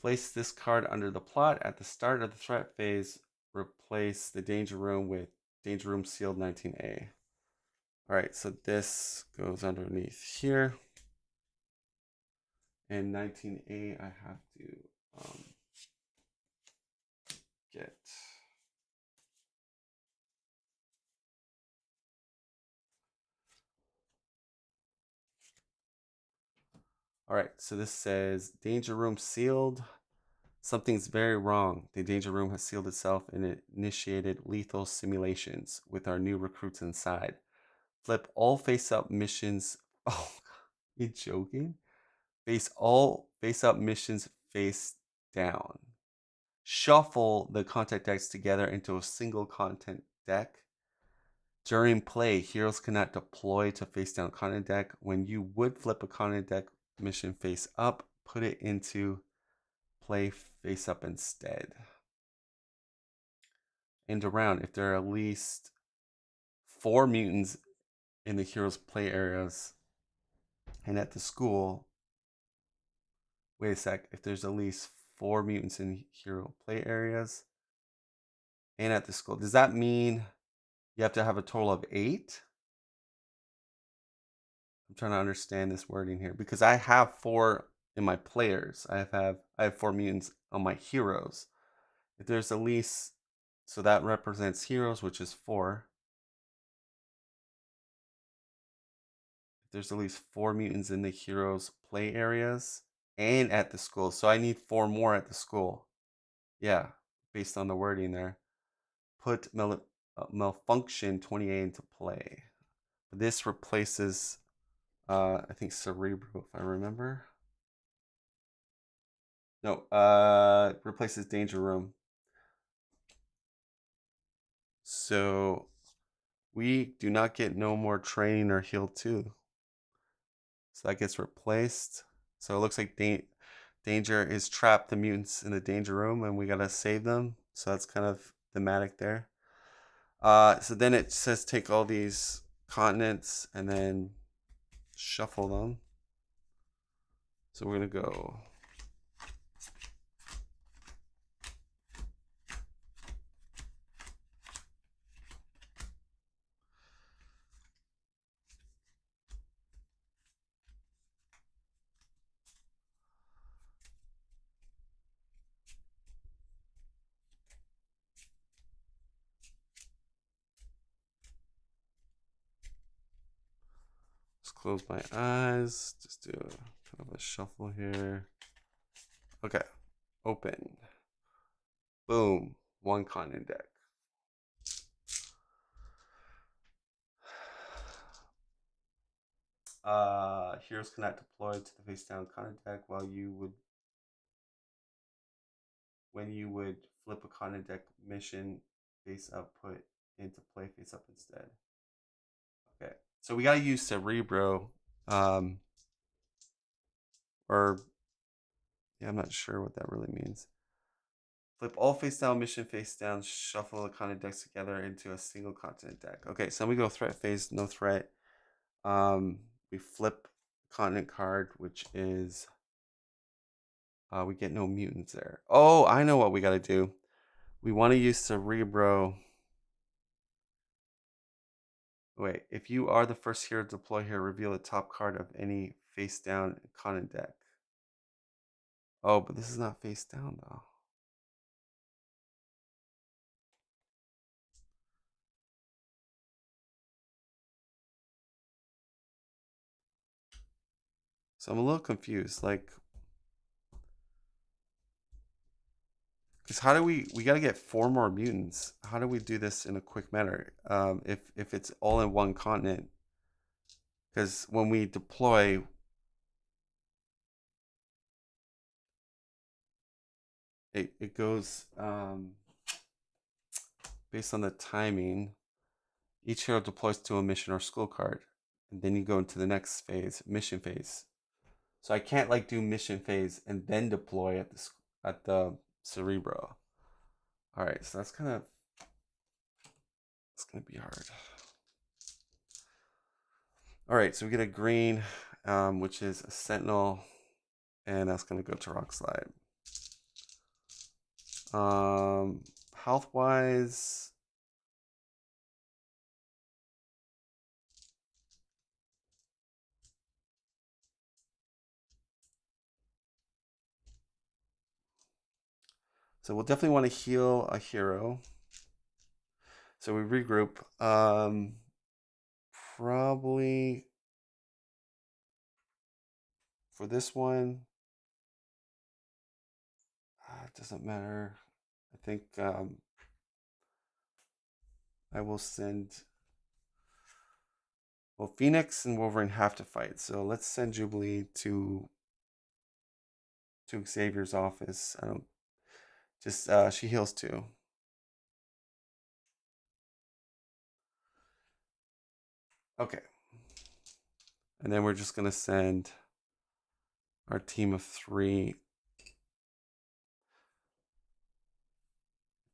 Place this card under the plot at the start of the threat phase. Replace the danger room with danger room sealed 19A. All right, so this goes underneath here. And 19A, I have to get. All right, so this says danger room sealed. Something's very wrong. The danger room has sealed itself and initiated lethal simulations with our new recruits inside. Flip all face-up missions. Oh, you joking? All face-up missions face down. Shuffle the content decks together into a single content deck. During play, heroes cannot deploy to face down content deck. When you would flip a content deck mission face up, put it into play face up instead. End around. If there are at least 4 mutants in the hero's play areas and at the school. Wait a sec. If there's at least 4 mutants in hero play areas and at the school, does that mean you have to have a total of 8? I'm trying to understand this wording here because I have 4 in my players. I have 4 mutants on my heroes. If there's at least, so that represents heroes, which is 4. If there's at least 4 mutants in the heroes play areas and at the school, so I need 4 more at the school. Yeah, based on the wording there. Put malfunction 28 into play. This replaces, I think Cerebro, if I remember. No, replaces Danger Room. So we do not get no more training or heal 2. So that gets replaced. So it looks like Danger is trapped the mutants in the Danger Room and we gotta save them. So that's kind of thematic there. So then it says take all these continents and then shuffle them. So we're gonna go just close my eyes, just do kind of a shuffle here. Okay, open. Boom, 1 continent deck. Heroes cannot deploy to the face down continent deck when you would flip a continent deck mission face up, put into play face up instead. Okay, so we gotta use Cerebro, or yeah, I'm not sure what that really means. Flip all face down, mission face down, shuffle the continent decks together into a single continent deck. Okay, so we go threat phase, no threat. We flip continent card, which is we get no mutants there. Oh, I know what we gotta do. We want to use Cerebro. Wait, if you are the first hero to deploy here, reveal the top card of any face down continent deck. Oh, but this is not face down though. So I'm a little confused. Like, because how do we got to get 4 more mutants? How do we do this in a quick manner? If it's all in 1 continent, because when we deploy, it goes based on the timing. Each hero deploys to a mission or school card, and then you go into the next phase, mission phase. So I can't like do mission phase and then deploy at the Cerebro. All right, so it's gonna be hard. All right, so we get a green, which is a Sentinel, and that's gonna go to Rock Slide. Health wise, so we'll definitely want to heal a hero. So we regroup. Probably for this one, it doesn't matter. I think I will send. Well, Phoenix and Wolverine have to fight, so let's send Jubilee to Xavier's office. I don't just she heals too. Okay, and then we're just gonna send our team of 3.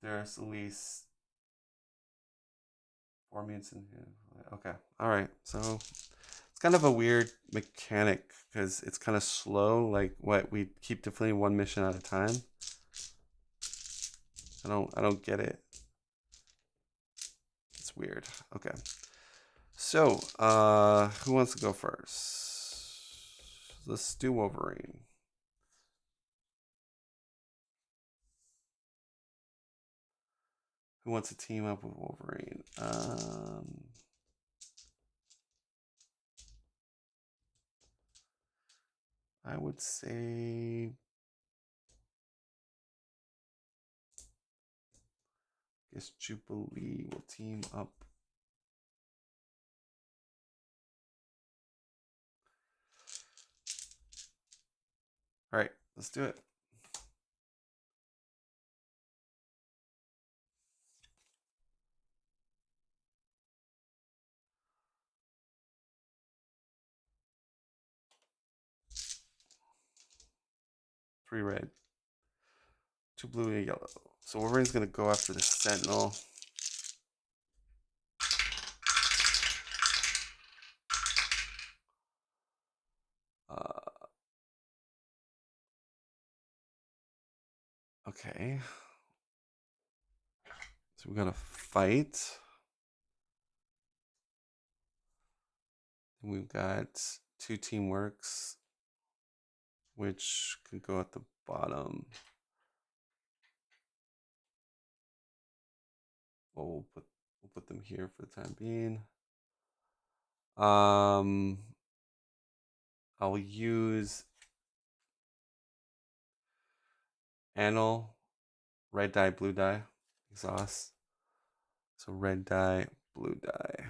There's at least 4 mutants in here. Okay, all right. So it's kind of a weird mechanic because it's kind of slow. Like what we keep defeating one mission at a time. I don't get it. It's weird. Okay. So, who wants to go first? Let's do Wolverine. Who wants to team up with Wolverine? I would say I guess Jubilee will team up. All right, let's do it. Three red, 2 blue, and a yellow. So Wolverine's gonna go after the Sentinel. Okay. So we got to fight. And we've got 2 teamworks, which could go at the bottom. Well, we'll put them here for the time being. I'll use Anil, red dye, blue dye, exhaust. So red dye, blue dye.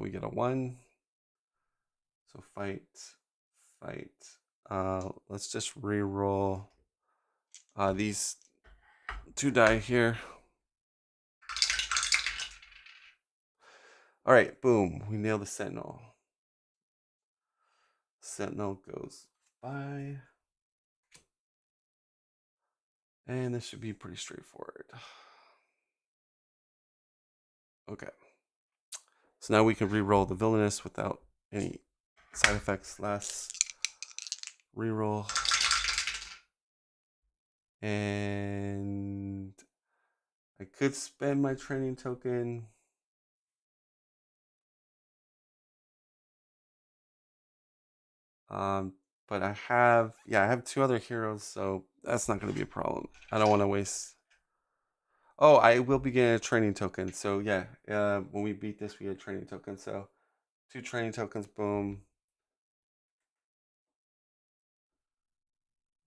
We get a 1. So fight. Let's just re-roll these 2 die here. All right, boom. We nailed the Sentinel. Sentinel goes by. And this should be pretty straightforward. Okay. So now we can re-roll the villainous without any side effects. Last re-roll. And I could spend my training token. But I have 2 other heroes, so that's not going to be a problem. I don't want to waste. Oh, I will be getting a training token. So yeah, when we beat this, we get a training token. So 2 training tokens, boom.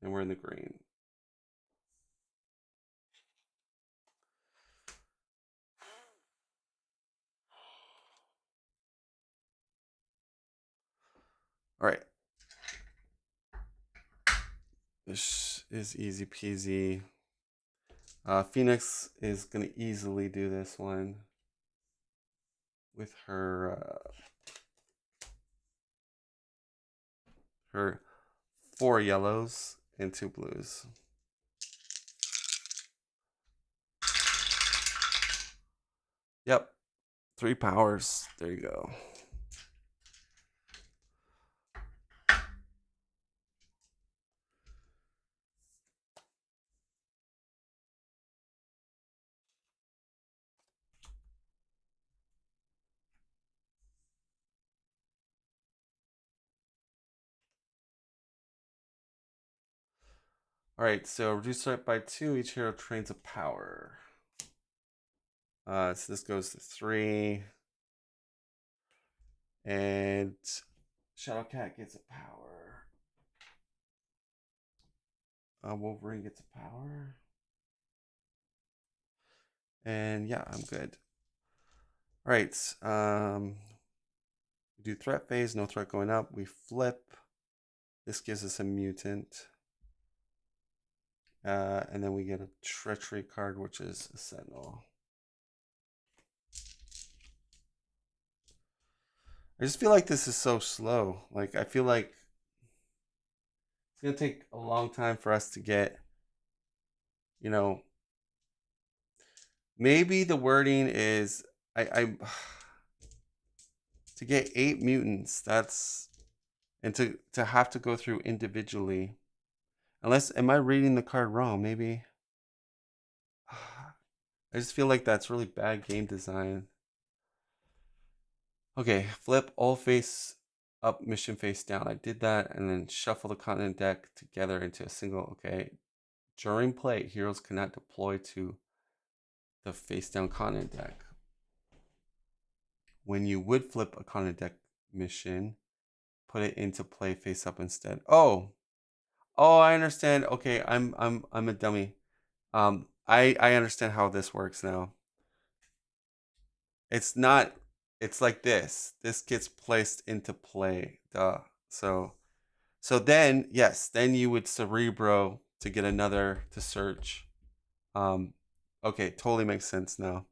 And we're in the green. All right. This is easy peasy. Phoenix is going to easily do this one with her 4 yellows and 2 blues. Yep. 3 powers. There you go. All right, so reduce threat by 2. Each hero trains a power. So this goes to 3. And Shadowcat gets a power. Wolverine gets a power. And yeah, I'm good. All right. We do threat phase, no threat going up. We flip. This gives us a mutant. And then we get a treachery card, which is a sentinel. I just feel like this is so slow. Like, I feel like it's going to take a long time for us to get, you know, maybe the wording is, I to get 8 mutants, that's, and to have to go through individually. Unless, am I reading the card wrong? Maybe. I just feel like that's really bad game design. Okay, flip all face up, mission face down. I did that, and then shuffle the continent deck together into a single. Okay, during play, heroes cannot deploy to the face down continent deck. When you would flip a continent deck mission, put it into play face up instead. Oh, I understand. Okay, I'm a dummy. I understand how this works now. It's not. It's like this. This gets placed into play. Duh. So then, yes, then you would Cerebro to get another to search. Okay, totally makes sense now.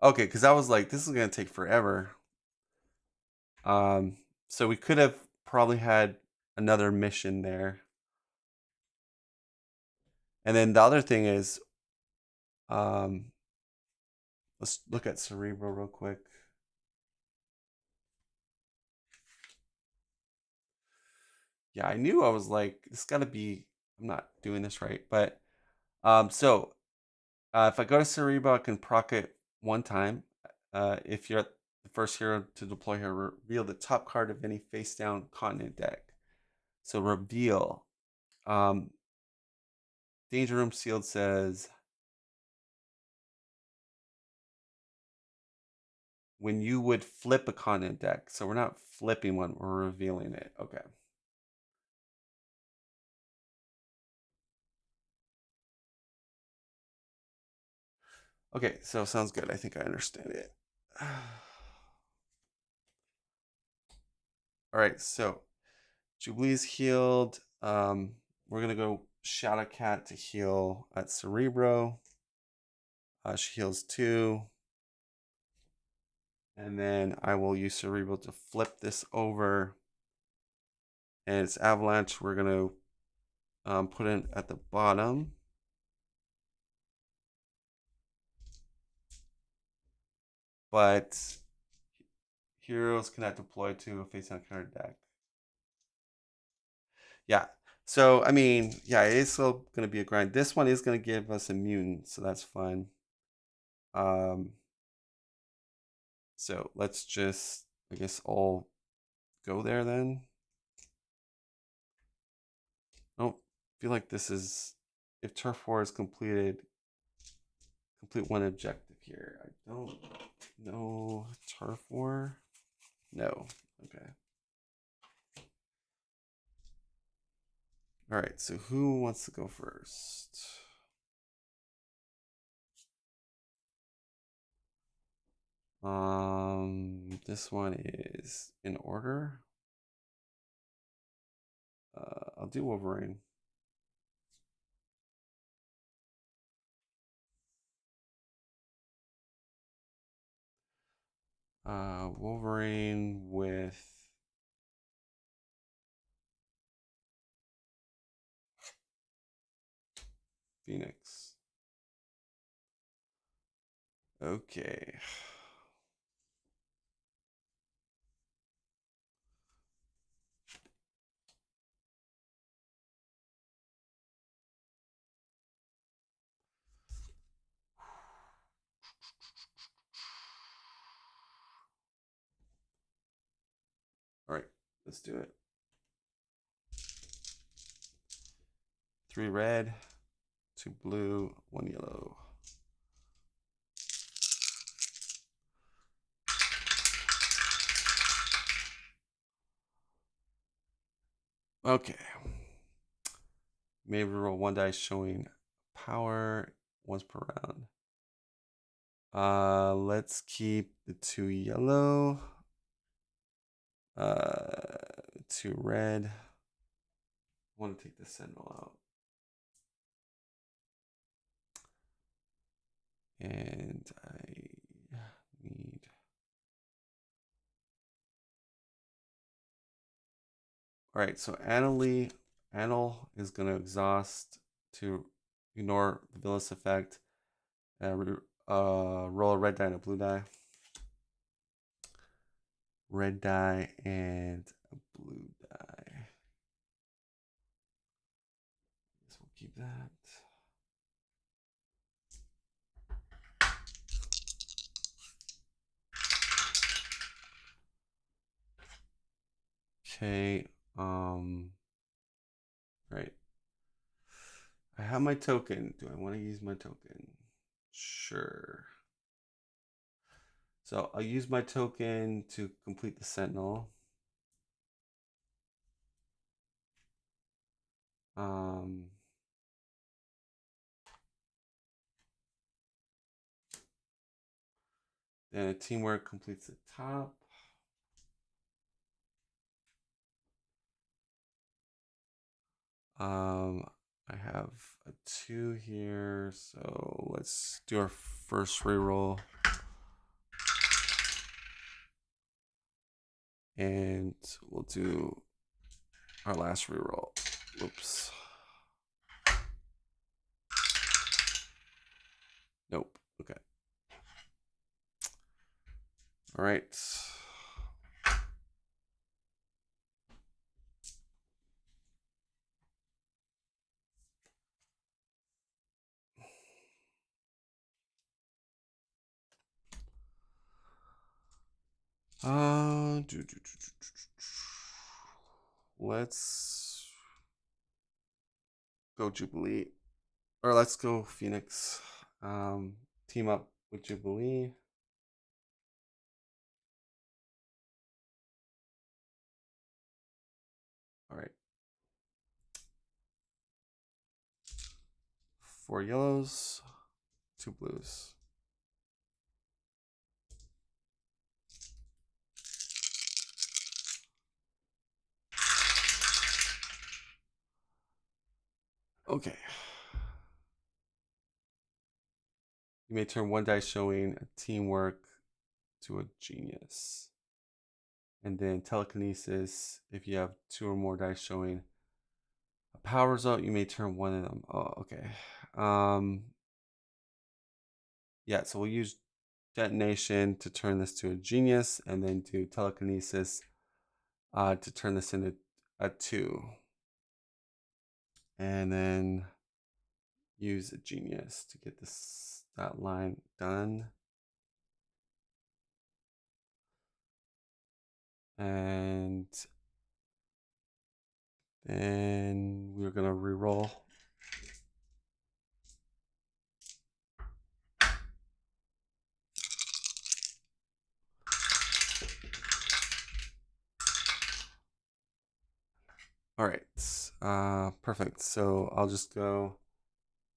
Okay, because I was like, this is gonna take forever. So we could have probably had another mission there. And then the other thing is, let's look at Cerebro real quick. Yeah, I knew I was like, this got to be, I'm not doing this right. But so if I go to Cerebro, I can proc it 1 time. If you're the first hero to deploy here, reveal the top card of any face down continent deck. So reveal. Danger Room Sealed says, when you would flip a continent deck. So we're not flipping one, we're revealing it. Okay. Okay, so sounds good. I think I understand it. All right, so Jubilee's healed. We're gonna go Shadowcat to heal at Cerebro. She heals 2. And then I will use Cerebro to flip this over. And it's Avalanche. We're gonna put it at the bottom. But heroes cannot deploy to a face down card deck. Yeah. So I mean, yeah, it is still gonna be a grind. This one is gonna give us a mutant, so that's fun. So let's just, I guess, all go there then. I don't feel like this is, if turf war is completed, complete 1 objective here. I don't know. Turf war? No. Okay. All right, so who wants to go first? This one is in order. I'll do Wolverine. Wolverine with Phoenix. Okay. All right, let's do it. 3 red, 2 blue, 1 yellow. Okay. May roll 1 dice showing power once per round. Let's keep the 2 yellow, 2 red. I want to take the sentinel out. And I need. All right, so Anil is going to exhaust to ignore the villainous effect. Roll a red die and a blue die. Red die and a blue die. Guess we'll keep that. Okay. Right. I have my token. Do I want to use my token? Sure. So I'll use my token to complete the sentinel. Then teamwork completes the top. I have a 2 here, so let's do our first reroll. And we'll do our last reroll. Whoops. Nope. Okay. All right. Let's go Jubilee, or let's go Phoenix. Team up with Jubilee. All right. 4 yellows, 2 blues. Okay. You may turn 1 dice showing a teamwork to a genius. And then telekinesis, if you have 2 or more dice showing a power result, you may turn 1 of them. Oh, okay. Yeah, so we'll use detonation to turn this to a genius, and then do telekinesis to turn this into a 2. And then use a genius to get that line done. And then we're gonna reroll. All right, perfect. So I'll just go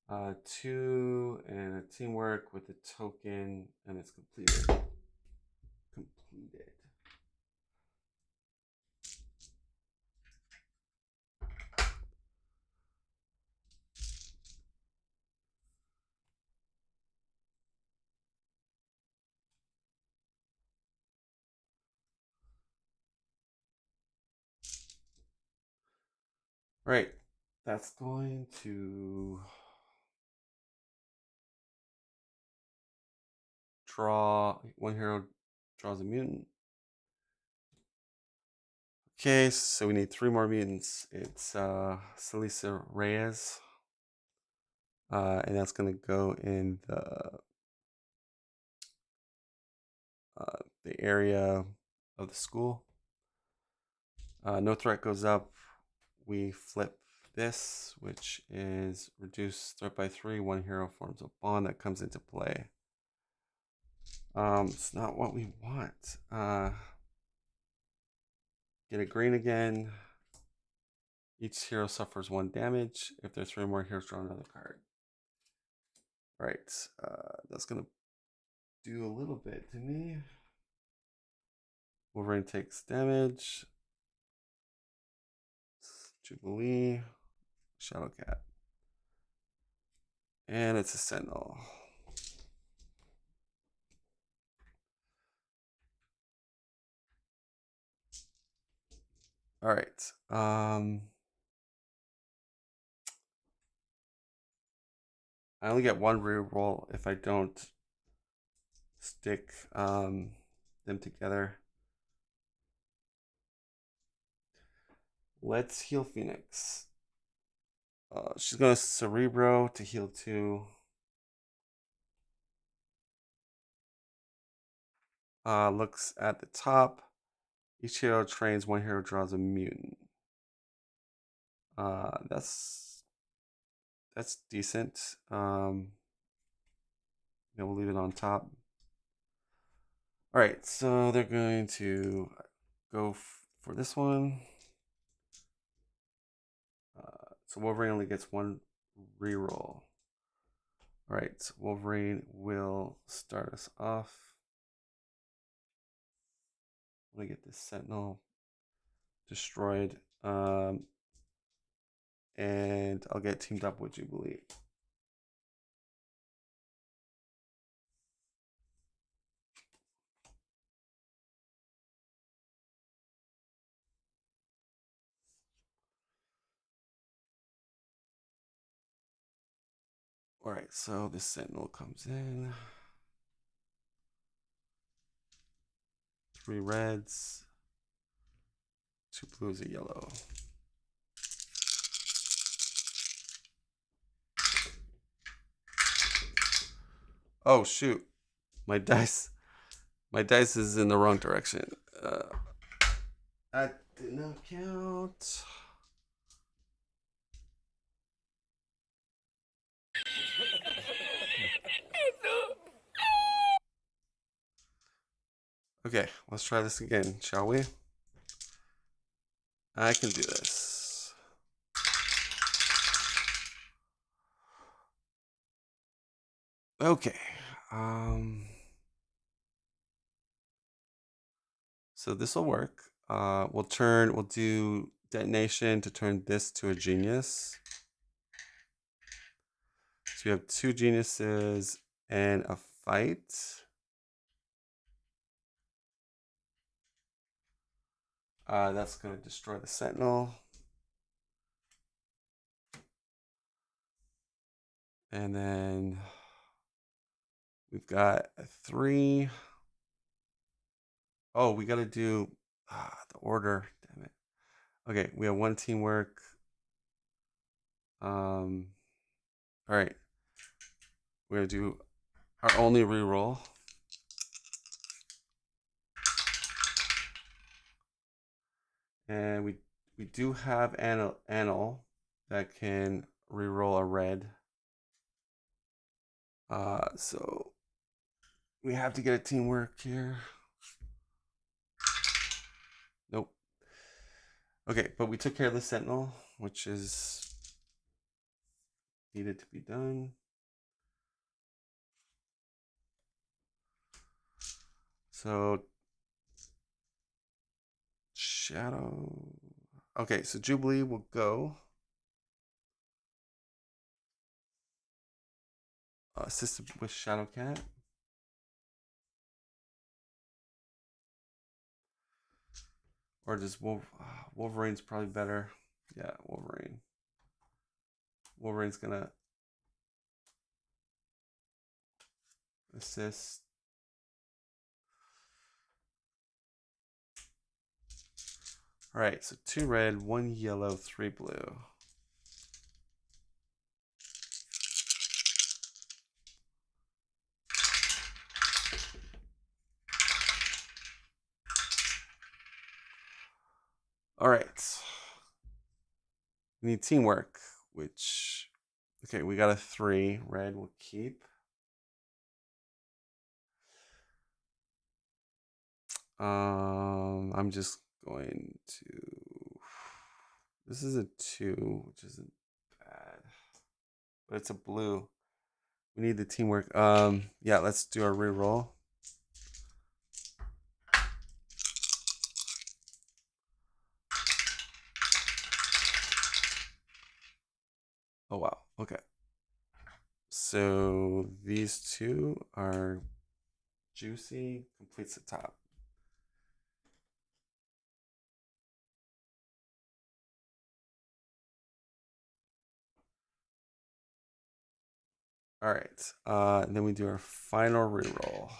2 and a teamwork with the token, and it's completed. Completed. Right, that's going to draw. 1 hero draws a mutant. Okay, so we need 3 more mutants. It's Celisa Reyes, and that's gonna go in the area of the school. No threat goes up. We flip this, which is reduce threat by 3. One hero forms a bond that comes into play. It's not what we want. Get a green again. Each hero suffers 1 damage. If there's 3 more heroes, draw another card. Right. That's gonna do a little bit to me. Wolverine takes damage. Jubilee. Shadowcat. And it's a Sentinel. All right. I only get 1 reroll if I don't stick them together. Let's heal Phoenix. She's going to Cerebro to heal 2. Looks at the top. Each hero trains 1 hero, draws a mutant. That's decent. We'll leave it on top. All right, so they're going to go for this one. So Wolverine only gets 1 reroll. All right, so Wolverine will start us off. Let me get this Sentinel destroyed. And I'll get teamed up with Jubilee. All right, so this Sentinel comes in. 3 reds, 2 blues, a yellow. Oh shoot, my dice is in the wrong direction. That did not count. Okay, let's try this again, shall we? I can do this. Okay. So this will work. We'll do detonation to turn this to a genius. So you have 2 geniuses and a fight. That's going to destroy the Sentinel. And then we've got a 3. Oh, we got to do the order. Damn it. Okay, we have 1 teamwork. All right. We're going to do our only reroll. And we do have Anil that can reroll a red. So we have to get a teamwork here. Nope. Okay, but we took care of the Sentinel, which is needed to be done. So Shadow. Okay, so Jubilee will go. Assisted with Shadowcat. Or does Wolverine's probably better. Yeah, Wolverine. Wolverine's gonna assist. All right, so 2 red, 1 yellow, 3 blue. All right. we need teamwork, which, okay, we got a 3. Red will keep. I'm just going to, this is a 2, which isn't bad, but it's a blue. We need the teamwork. Yeah, let's do our reroll. Oh wow, okay. So these 2 are juicy, completes the top. All right, and then we do our final reroll.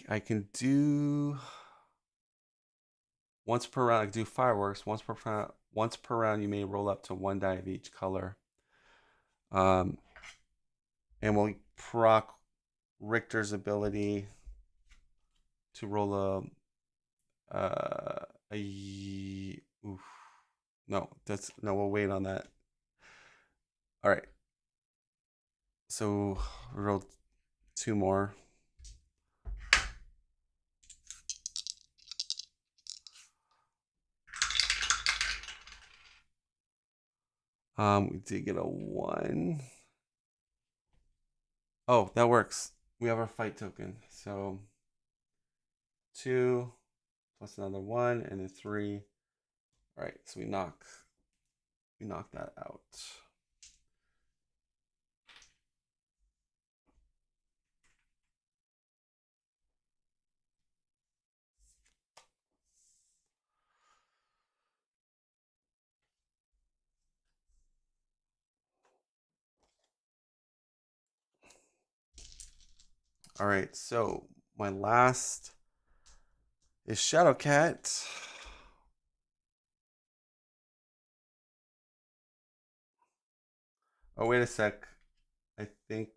I can do once per round. I can do fireworks once per round. Once per round, you may roll up to 1 die of each color. And we'll proc Richter's ability to roll oof. No, we'll wait on that. All right. So we rolled 2 more. We did get a 1. Oh, that works. We have our fight token. So 2 plus another 1 and a 3. All right, so we knock that out. All right, so my last is Shadowcat. Oh, wait a sec. I think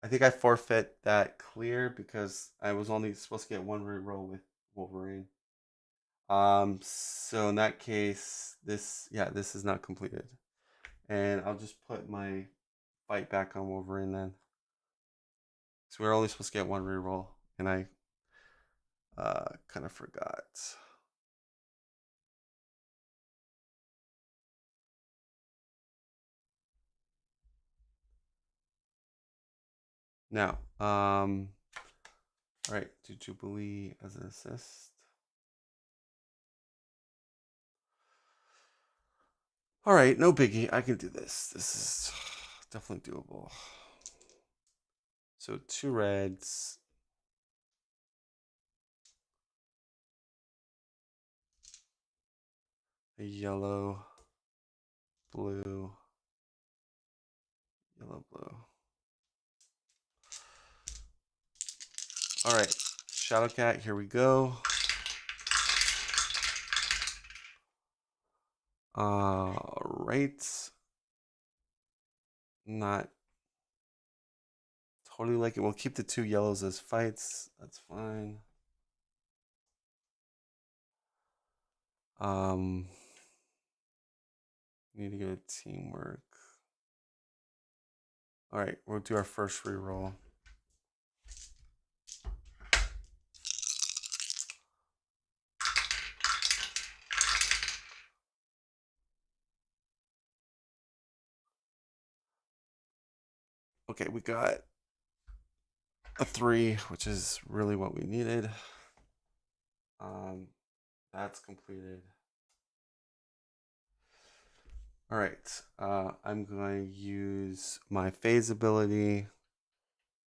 I forfeit that clear because I was only supposed to get 1 reroll with Wolverine. So in that case, this is not completed. And I'll just put my fight back on Wolverine then. So we're only supposed to get 1 reroll, and I kind of forgot. Now, all right, do Jubilee as an assist. All right, no biggie. I can do this. This is definitely doable. So 2 reds. A yellow, blue, yellow, blue. All right, Shadowcat, here we go. Right. Not totally like it. We'll keep the 2 yellows as fights. That's fine. Need to get a teamwork. All right, we'll do our first reroll. Okay, we got a 3, which is really what we needed. That's completed. All right, I'm going to use my phase ability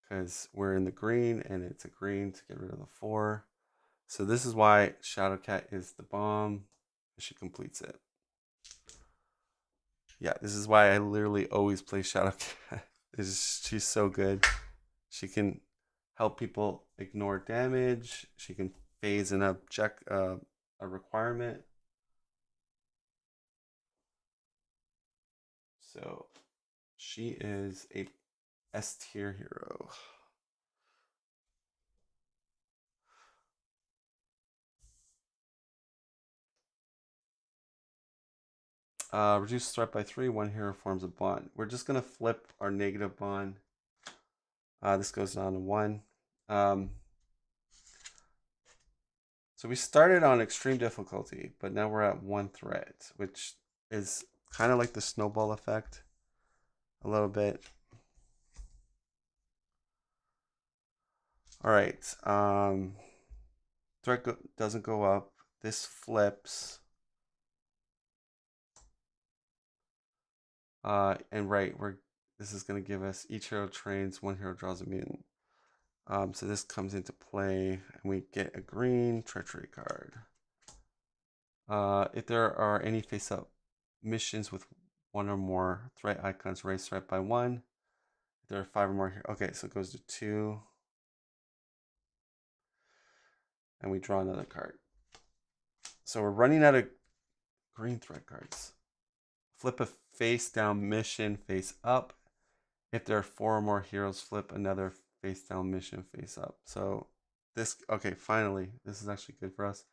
because we're in the green and it's a green to get rid of the 4. So this is why Shadowcat is the bomb. She completes it. Yeah, this is why I literally always play Shadowcat. She's so good. She can help people ignore damage. She can phase an object, a requirement. So she is a S tier hero. Reduce threat by 3. One hero forms a bond. We're just gonna flip our negative bond. This goes down to 1. So we started on extreme difficulty, but now we're at 1 threat, which is kind of like the snowball effect a little bit. All right. Threat doesn't go up. This flips. And right, this is going to give us each hero trains, 1 hero draws a mutant. So this comes into play, and we get a green treachery card. If there are any face-up missions with 1 or more threat icons, raise threat by 1. If there are 5 or more here, okay, so it goes to 2. And we draw another card. So we're running out of green threat cards. Flip a face down mission face up. If there are 4 or more heroes, flip another face down mission face up. So this, okay, finally, this is actually good for us.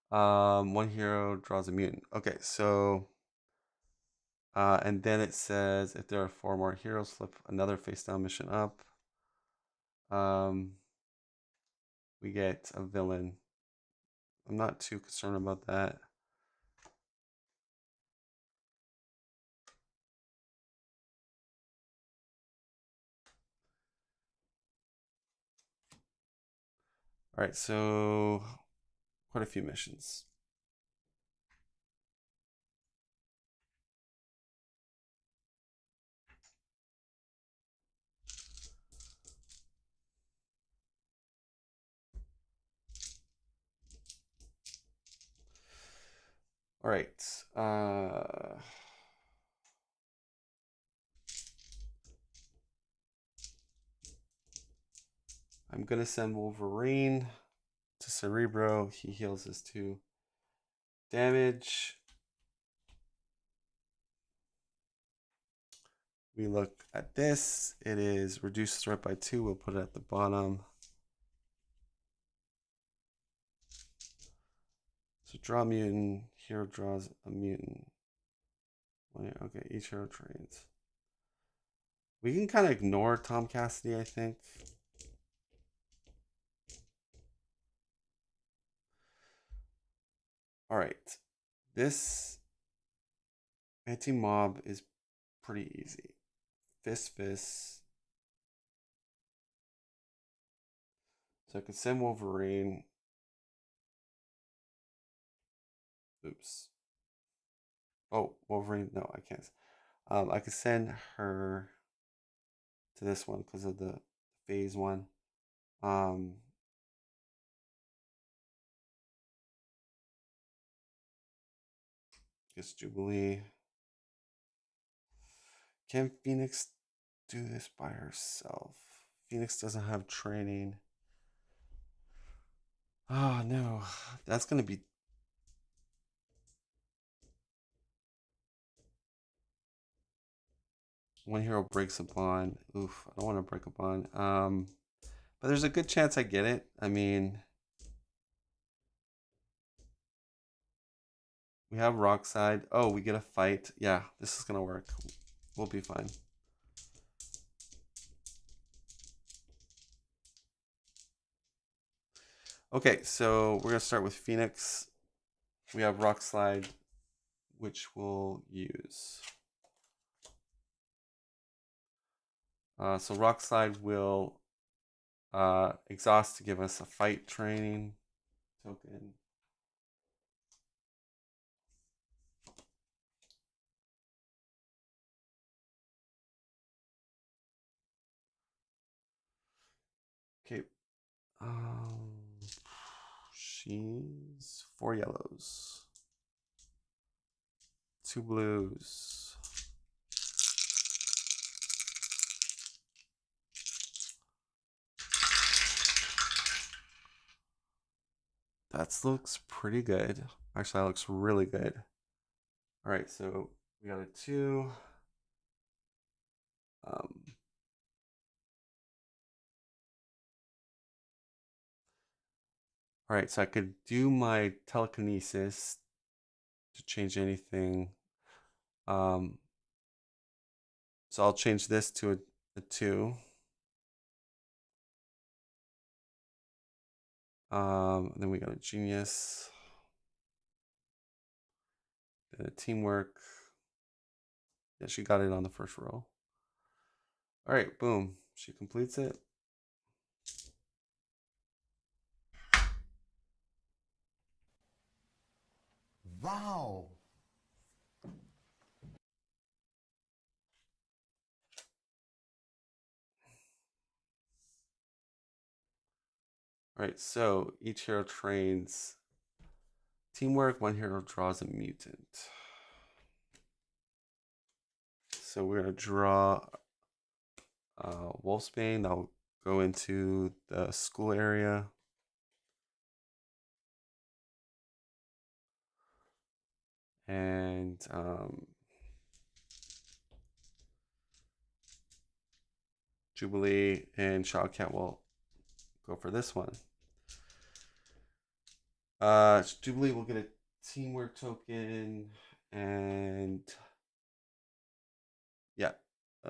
1 hero draws a mutant. Okay, so and then it says if there are 4 more heroes, flip another face down mission up. We get a villain. I'm not too concerned about that. All right, so quite a few missions. All right. I'm gonna send Wolverine to Cerebro. He heals his 2 damage. We look at this. It is reduced threat by 2. We'll put it at the bottom. So draw a mutant. Hero draws a mutant. Okay, each hero trains. We can kind of ignore Tom Cassidy, I think. All right. This anti-mob is pretty easy. Fist. So I could send Wolverine. Oops. Oh, Wolverine. No, I can't. I could send her to this one because of the phase 1. Guess Jubilee. Can Phoenix do this by herself? Phoenix doesn't have training. Oh no, that's gonna be. One hero breaks a bond. Oof, I don't want to break a bond. But there's a good chance I get it. I mean, we have Rockside. Oh, we get a fight. Yeah, this is gonna work. We'll be fine. Okay, so we're gonna start with Phoenix. We have Rockslide, which we'll use. So Rockslide will exhaust to give us a fight training token. Okay. She's 4 yellows. 2 blues. That looks pretty good. Actually, that looks really good. All right, so we got a 2. All right, so I could do my telekinesis to change anything. So I'll change this to a 2. Then we got a genius. Then a teamwork. Yeah, she got it on the first row. All right, boom. She completes it. Wow. All right, so each hero trains teamwork. One hero draws a mutant. So we're gonna draw Wolfsbane. That'll go into the school area. And Jubilee and Shadowcat will go for this one. Jubilee will get a teamwork token, and yeah, I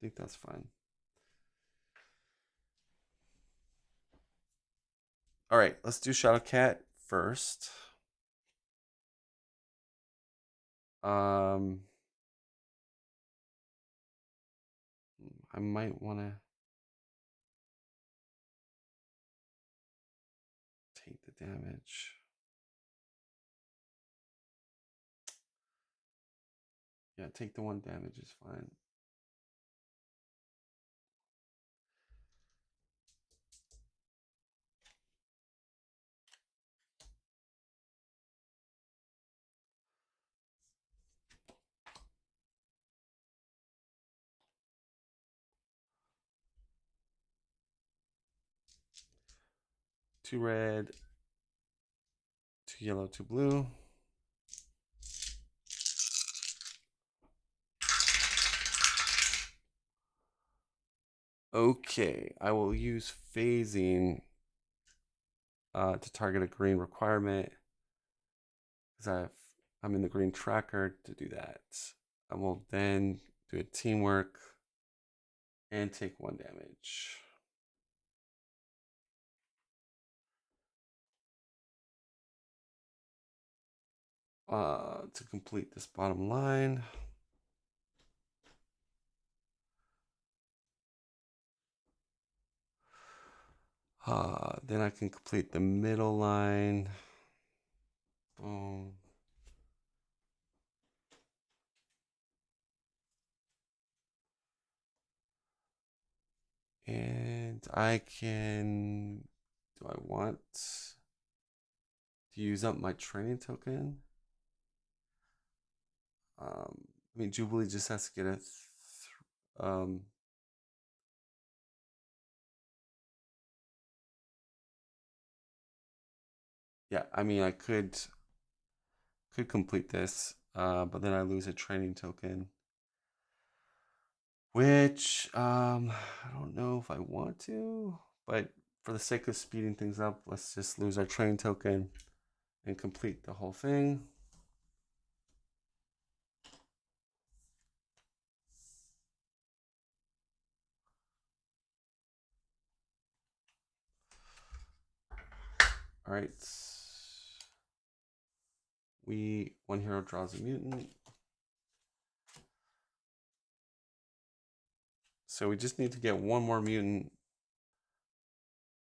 think that's fine. All right, let's do Shadowcat first. I might want to take the damage. Yeah, take the 1 damage is fine. Two red, 2 yellow, 2 blue. Okay, I will use phasing to target a green requirement because I'm in the green tracker to do that. I will then do a teamwork and take 1 damage. To complete this bottom line. Then I can complete the middle line. Boom. And I can, do I want to use up my training token? I mean, Jubilee just has to get a, yeah, I mean, I could complete this, but then I lose a training token, which I don't know if I want to, but for the sake of speeding things up, let's just lose our training token and complete the whole thing. All right. One hero draws a mutant. So we just need to get 1 more mutant.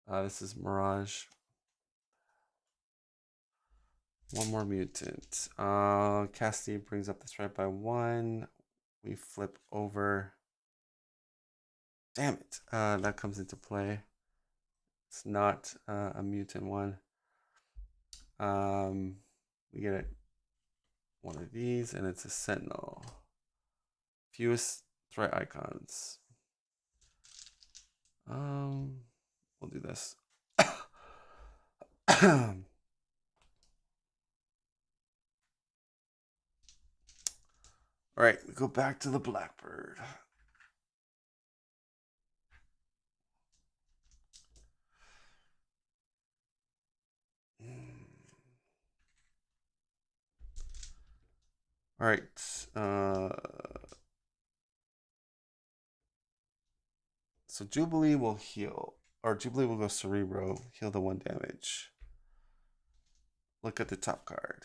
This is Mirage. 1 more mutant. Cassidy brings up this right by 1. We flip over. Damn it. That comes into play. It's not a mutant one. We get 1 of these, and it's a Sentinel. Fewest threat icons. We'll do this. All right, we go back to the Blackbird. All right. So Jubilee will heal, or Jubilee will go Cerebro, heal the 1 damage. Look at the top card.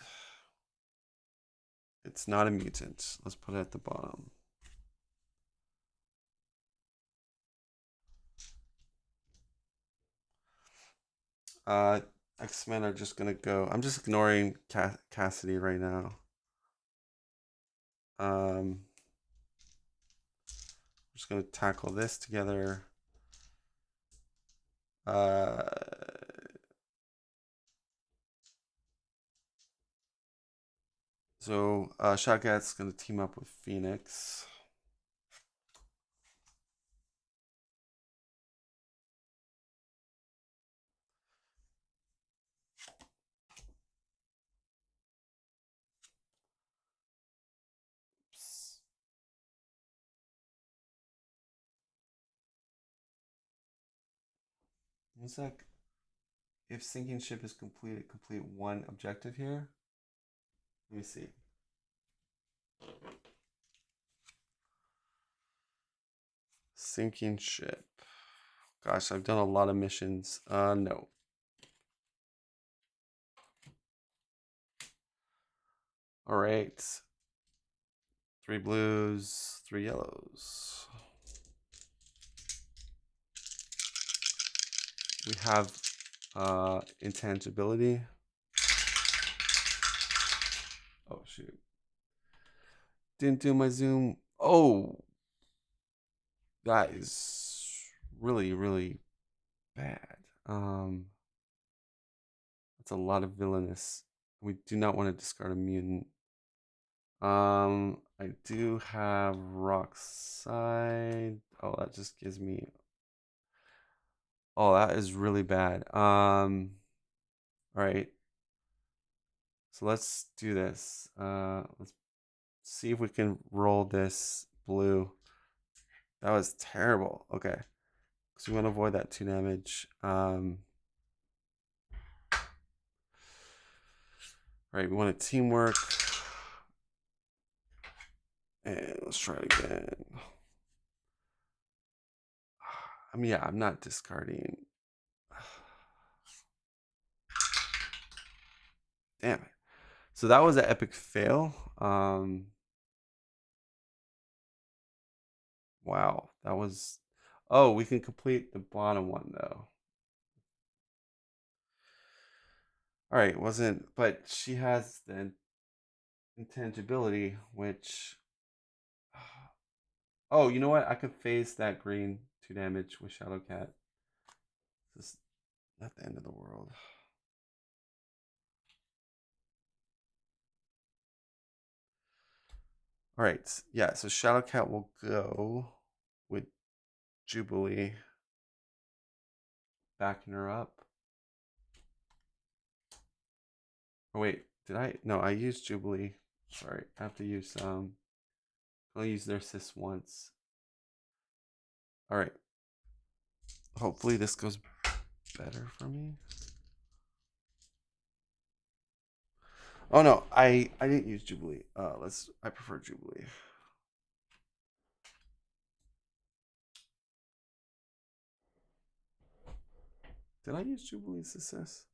It's not a mutant. Let's put it at the bottom. X-Men are just gonna go. I'm just ignoring Cassidy right now. I'm just gonna tackle this together. So Shotgun's gonna team up with Phoenix. One sec. If sinking ship is completed, complete 1 objective here. Let me see. Sinking ship. Gosh, I've done a lot of missions. No. All right. 3 blues, 3 yellows. We have intangibility. Oh shoot. Didn't do my zoom. Oh, that is really, really bad. That's a lot of villainous. We do not want to discard a mutant. I do have rock side. Oh, that just gives me. Oh, that is really bad. All right. So let's do this. Let's see if we can roll this blue. That was terrible. Okay. So we want to avoid that 2 damage. Right, we want a teamwork. And let's try it again. I mean, yeah, I'm not discarding. Damn it. So that was an epic fail. Wow, that was. Oh, we can complete the bottom one though. All right, wasn't, but she has the intangibility, which. Oh, you know what? I could phase that green 2 damage with Shadowcat. This is not the end of the world. All right, yeah. So Shadowcat will go with Jubilee, backing her up. Oh wait, did I? No, I used Jubilee. Sorry, I have to use I'll use their assist once. All right. Hopefully this goes better for me. Oh no, I didn't use Jubilee. I prefer Jubilee. Did I use Jubilee's assist?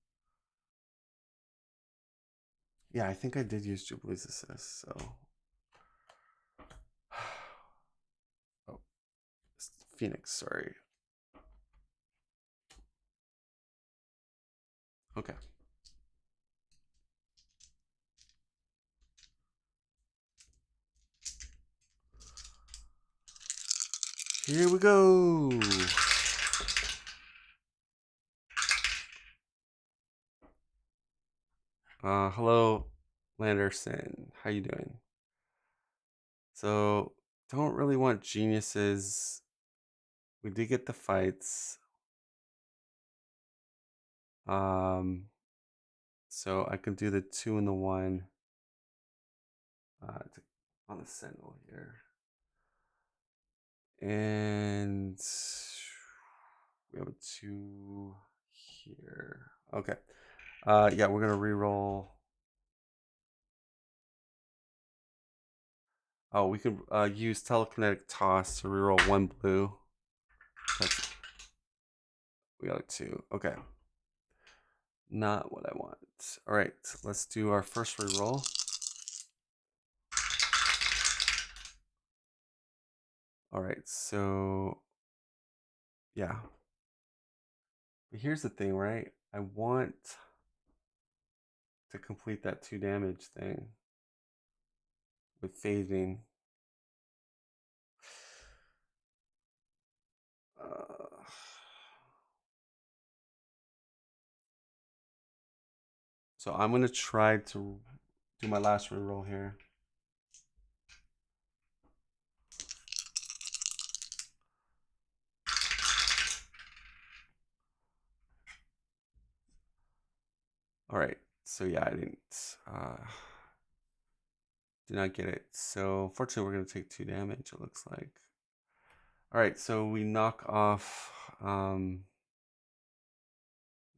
Yeah, I think I did use Jubilee's assist. So, oh, Phoenix. Sorry. Okay. Here we go. Hello, Landerson. How you doing? So, don't really want geniuses. We did get the fights. So I can do the 2 and the 1 on the Sentinel here. And we have a 2 here. Okay. Yeah, we're gonna re-roll. Oh, we can use telekinetic toss to reroll 1 blue. That's, we got a 2. Okay. Not what I want. All right, let's do our first reroll. All right, so yeah. But here's the thing, right? I want to complete that 2 damage thing with phasing. So I'm gonna try to do my last reroll here. All right, so yeah, I did not get it. So fortunately, we're gonna take 2 damage. It looks like. All right, so we knock off the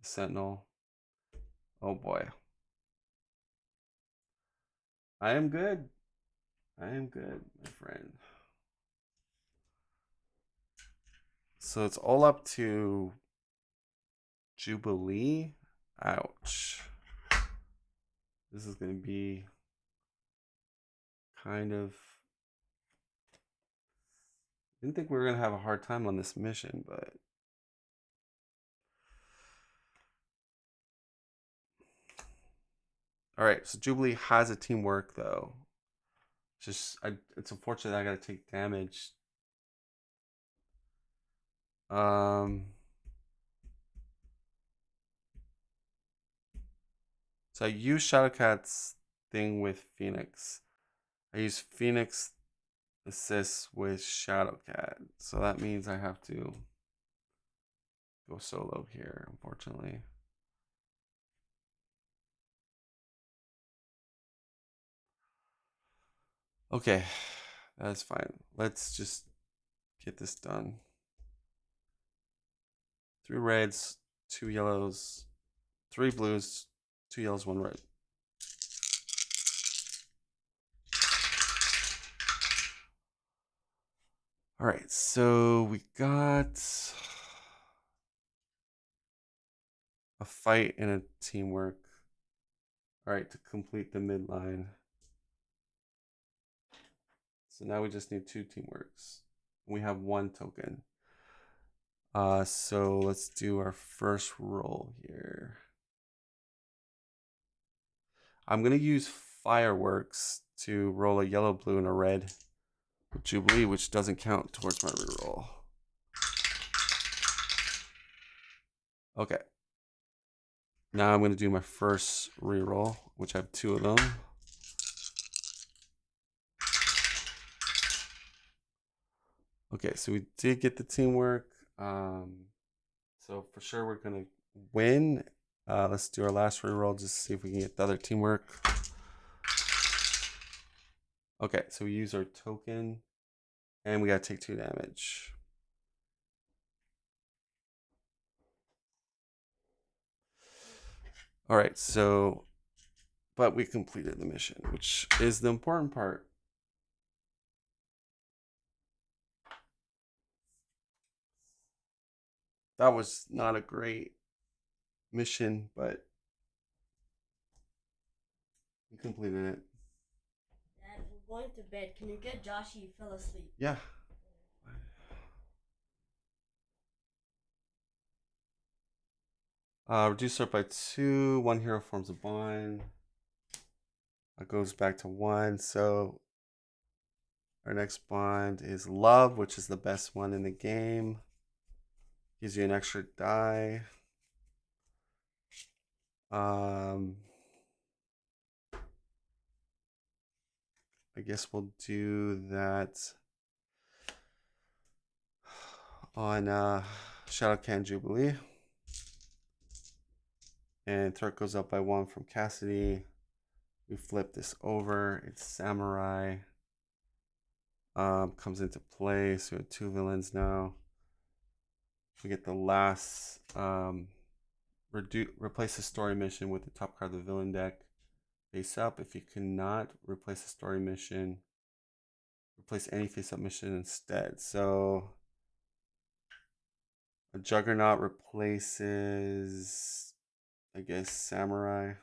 Sentinel. Oh boy, I am good. I am good, my friend. So it's all up to Jubilee. Ouch. This is gonna be kind of. Didn't think we were gonna have a hard time on this mission, but all right. So Jubilee has a teamwork though. It's unfortunate that I gotta take damage. So I use Shadowcat's thing with Phoenix. I use Phoenix assist with Shadowcat. So that means I have to go solo here, unfortunately. Okay, that's fine. Let's just get this done. 3 reds, 2 yellows, 3 blues, 2 yellows, 1 red. All right, so we got a fight and a teamwork. All right, to complete the midline. So now we just need 2 teamworks. We have 1 token. So let's do our first roll here. I'm gonna use fireworks to roll a yellow, blue, and a red with Jubilee, which doesn't count towards my reroll. Okay. Now I'm gonna do my first reroll, which I have 2 of them. Okay, so we did get the teamwork. So for sure we're gonna win. Let's do our last reroll just to see if we can get the other teamwork. Okay, so we use our token, and we gotta take 2 damage. All right, so, but we completed the mission, which is the important part. That was not a great mission, but we completed it. Dad, we're going to bed. Can you get Josh? He fell asleep. Yeah. Reduce threat by 2. 1 hero forms a bond. It goes back to 1. So our next bond is love, which is the best one in the game. Gives you an extra die. I guess we'll do that on Shadowcan Jubilee. And threat goes up by 1 from Cassidy. We flip this over. It's Samurai. Comes into play. So we have 2 villains now. We get the last replace the story mission with the top card of the villain deck face up. If you cannot replace the story mission, replace any face-up mission instead. So a Juggernaut replaces, I guess, Samurai.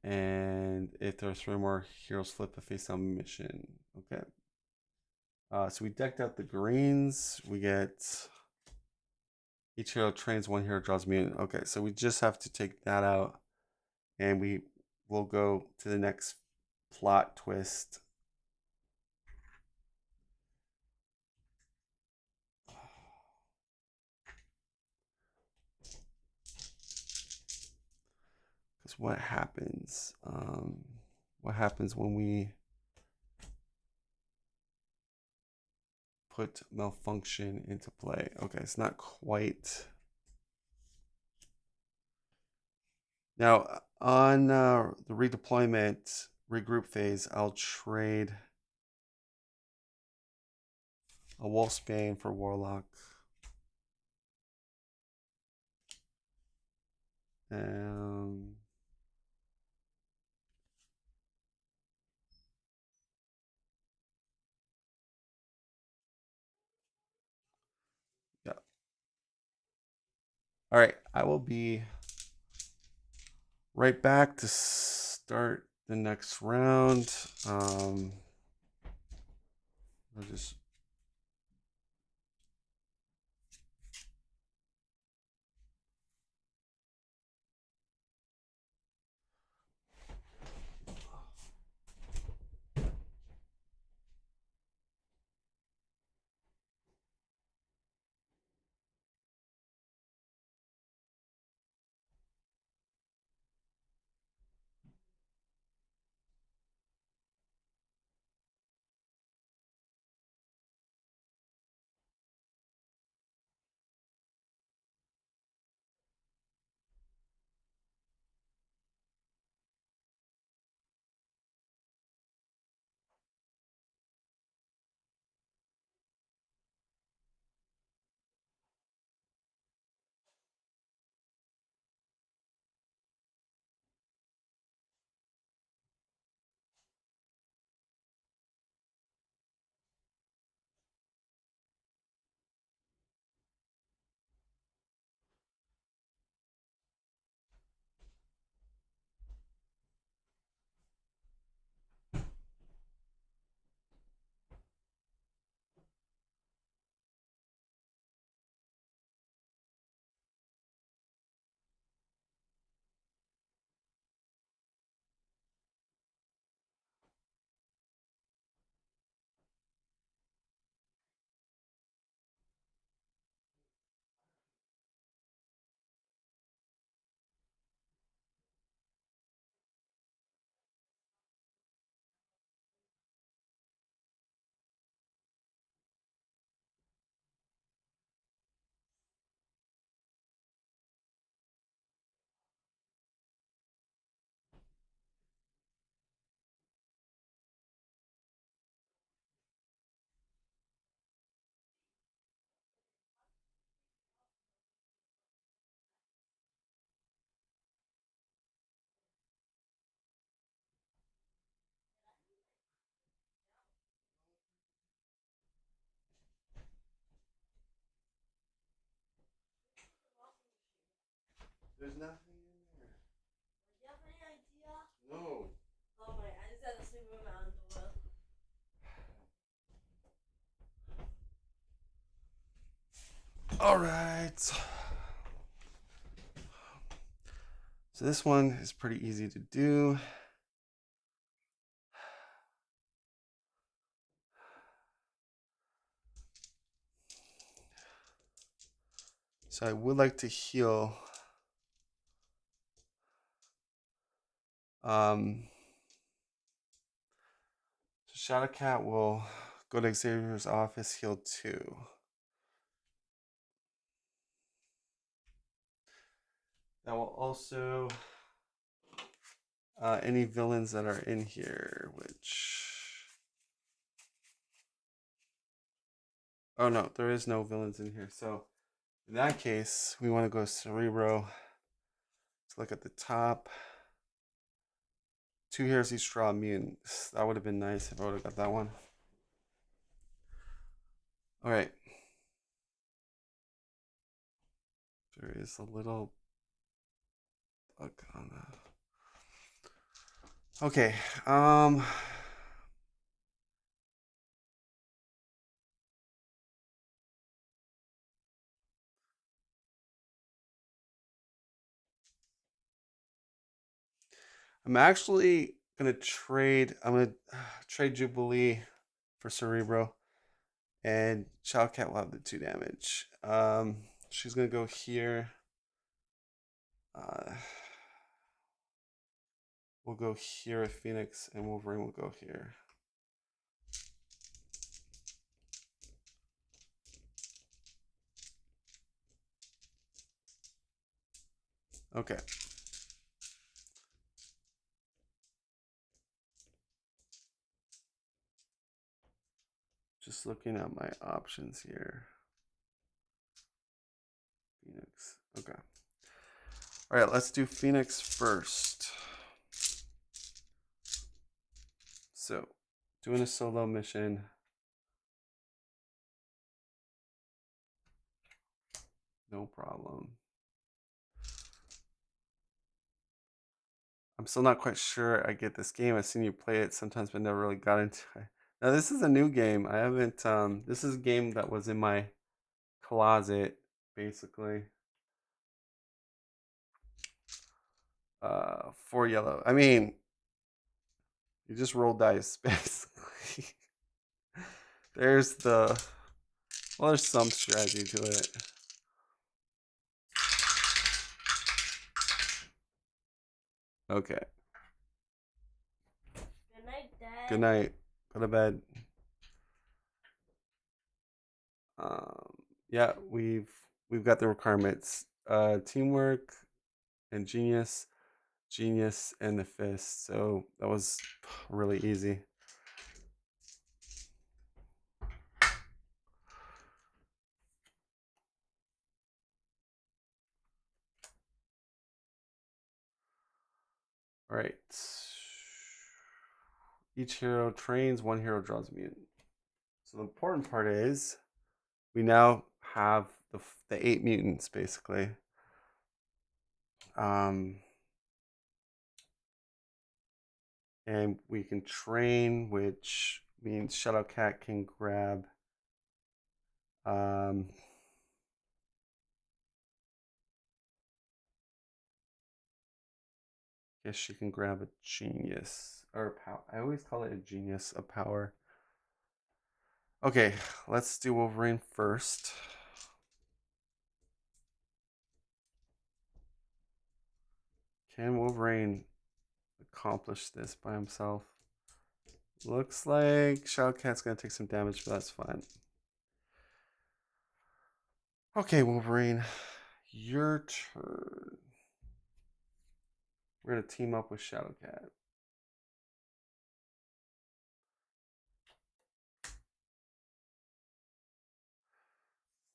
And if there are 3 more heroes, flip a face-up mission. Okay. So we decked out the greens. We get each hero trains 1 hero, draws mutant. Okay, so we just have to take that out, and we will go to the next plot twist. Because what happens? What happens when we put malfunction into play? Okay, it's not quite. Now, on the redeployment regroup phase, I'll trade a Wolfsbane for Warlock. Yeah. All right, I will be right back to start the next round. I'll just There's nothing in there. Do you have any idea? No. Oh my, I just had to sleep with my underwear. All right. So this one is pretty easy to do. So I would like to heal so Shadowcat will go to Xavier's office, heal 2. That will also any villains that are in here, which oh no, there is no villains in here. So in that case, we want to go Cerebro. Let's look at the top. 2 heroes each draw a mutant. That would have been nice if I would have got that one. All right. There is a little bug on that. Okay. I'm actually gonna trade. I'm gonna trade Jubilee for Cerebro, and Shadowcat will have the 2 damage. She's gonna go here. We'll go here with Phoenix, and Wolverine will go here. Okay. Just looking at my options here. Phoenix. Okay. All right, let's do Phoenix first. So, doing a solo mission. No problem. I'm still not quite sure I get this game. I've seen you play it sometimes, but never really got into it. Now, this is a new game. I haven't, this is a game that was in my closet, basically. 4 yellow. I mean, you just roll dice, basically. There's the, well, there's some strategy to it. Okay. Good night, Dad. Good night. Go to bed. Yeah, we've got the requirements. Teamwork and genius, and the fist. So that was really easy. All right. Each hero trains, 1 hero draws a mutant. So the important part is we now have the 8 mutants basically. And we can train, which means Shadowcat can grab guess she can grab a genius or a power. I always call it a genius, a power. Okay, let's do Wolverine first. Can Wolverine accomplish this by himself? Looks like Shadowcat's gonna take some damage, but that's fine. Okay, Wolverine, your turn. We're gonna team up with Shadowcat.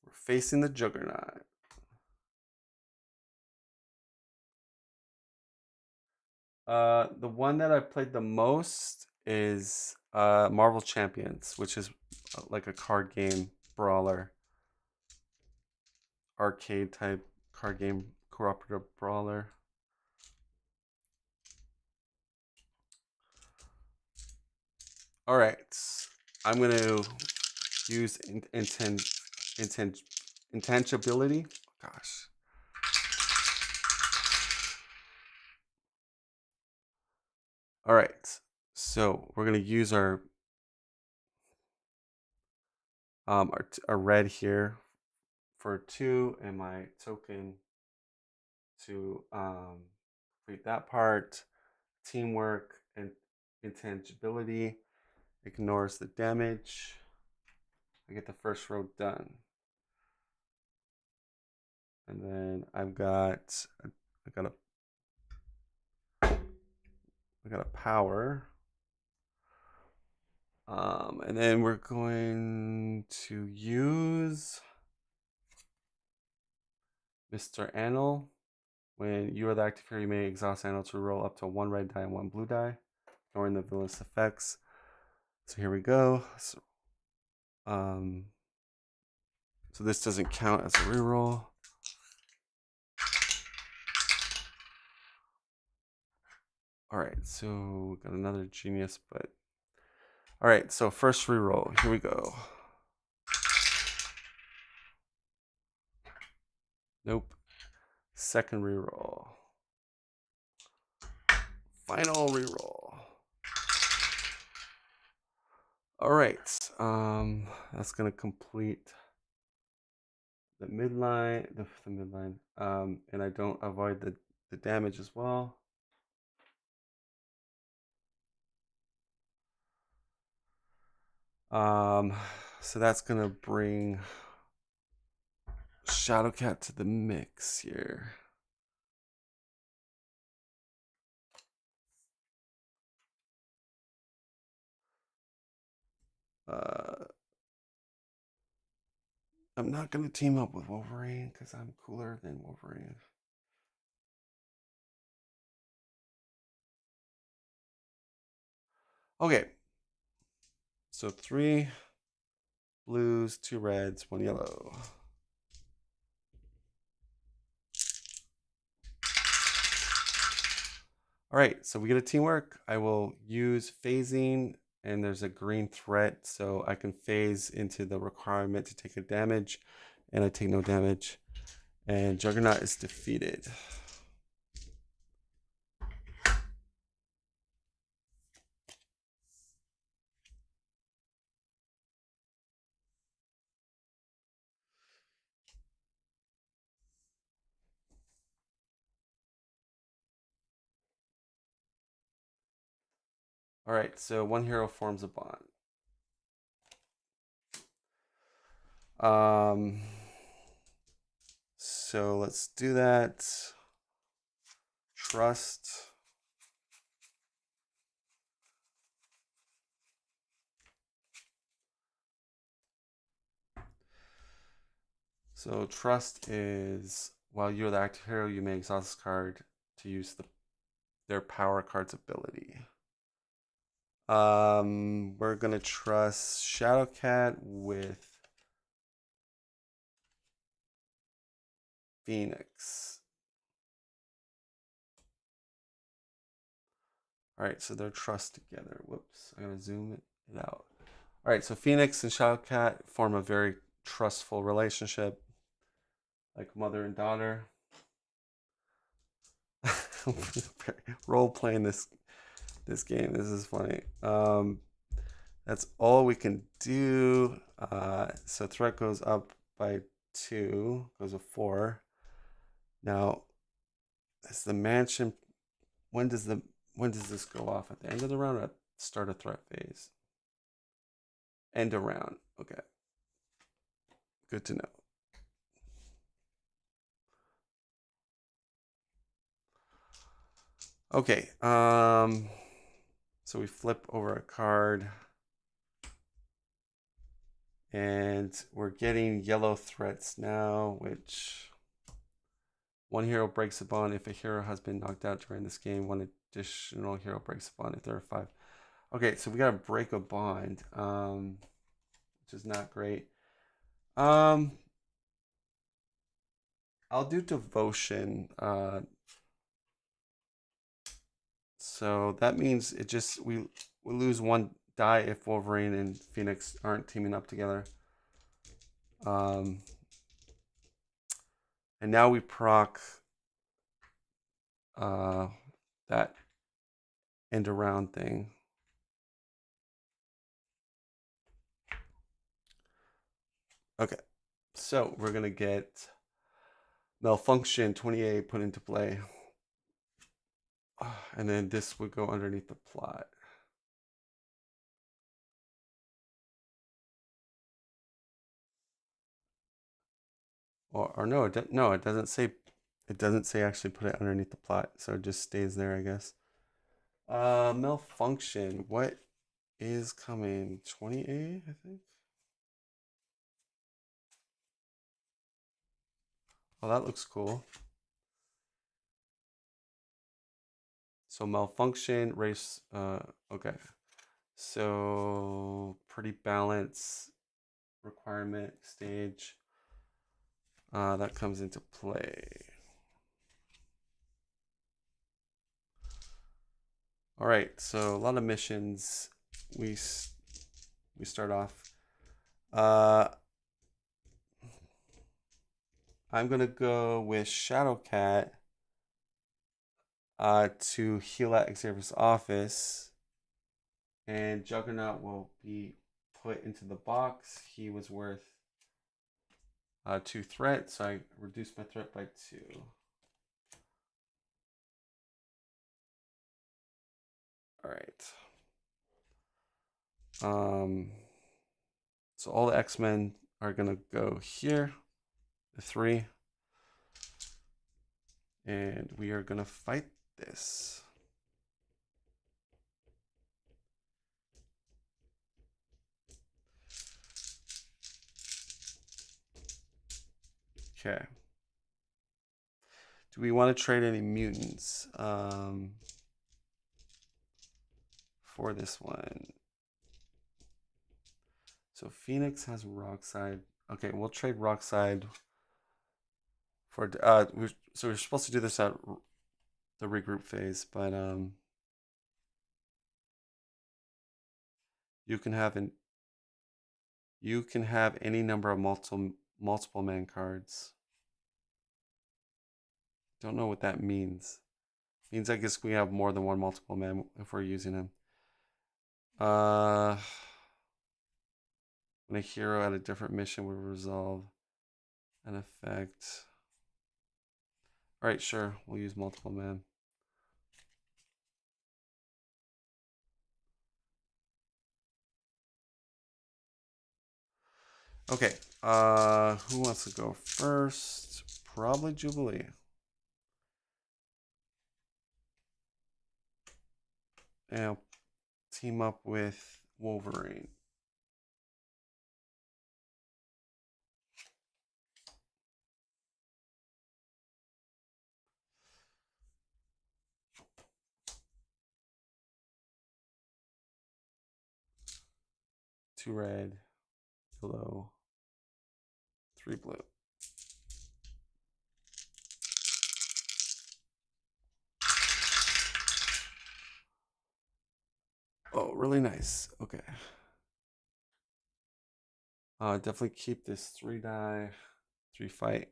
We're facing the Juggernaut. The one that I played the most is Marvel Champions, which is like a card game brawler, arcade type card game cooperative brawler. All right, I'm gonna use intangibility. Gosh. All right, so we're gonna use our red here for 2 and my token to complete that part. Teamwork and intangibility ignores the damage. I get the first row done. And then I got a power. And then we're going to use Mr. Anil. When you are the active hero, you may exhaust Anil to roll up to 1 red die and 1 blue die. ignoring the villainous effects. So here we go. So this doesn't count as a reroll. All right, so we got another genius, but all right, so first reroll. Here we go. Nope. Second reroll. Final reroll. All right, that's gonna complete the midline, the midline, and I don't avoid the damage as well. So that's gonna bring Shadowcat to the mix here. I'm not gonna team up with Wolverine because I'm cooler than Wolverine. Okay. So 3 blues, 2 reds, 1 yellow. All right, so we get a teamwork. I will use phasing, and there's a green threat, so I can phase into the requirement to take a damage, and I take no damage. And Juggernaut is defeated. All right, so 1 hero forms a bond. So let's do that. Trust. So trust is while you're the active hero, you may exhaust this card to use their power card's ability. We're gonna trust Shadowcat with Phoenix. All right, so they're trust together. Whoops, I gotta zoom it out. All right, so Phoenix and Shadowcat form a very trustful relationship, like mother and daughter. Role playing this game. This is funny. That's all we can do. So threat goes up by 2, goes to 4. Now, it's the mansion. When does this go off? At the end of the round or at the start of threat phase? End of round. Okay. Good to know. Okay. So we flip over a card. And we're getting yellow threats now, which 1 hero breaks a bond if a hero has been knocked out during this game. 1 additional hero breaks a bond if there are 5. Okay, so we gotta break a bond, which is not great. I'll do devotion. So that means it just we lose 1 die if Wolverine and Phoenix aren't teaming up together. And now we proc that end around thing. Okay, so we're gonna get Malfunction 28 put into play. And then this would go underneath the plot. Or no, it doesn't say. It doesn't say actually put it underneath the plot, so it just stays there, I guess. Malfunction. What is coming? 28, I think. Oh, that looks cool. So malfunction, race, okay. So pretty balance requirement stage. That comes into play. All right, so a lot of missions. We start off. I'm gonna go with Shadowcat to heal at Xavier's office, and Juggernaut will be put into the box. He was worth 2 threat, so I reduced my threat by 2. All right. So all the X-Men are gonna go here, the 3, and we are gonna fight this. Okay. Do we want to trade any mutants for this one? So Phoenix has Rockside. Okay, we'll trade Rockside for so we're supposed to do this at the regroup phase, but you can have any number of multiple man cards. Don't know what that means. Means I guess we have more than one multiple man if we're using him. When a hero at a different mission will resolve an effect. All right, sure. We'll use multiple man. Okay. Who wants to go first? Probably Jubilee. And I'll team up with Wolverine. Two red, yellow, 3 blue. Oh, really nice. Okay. Definitely keep this 3 die, 3 fight.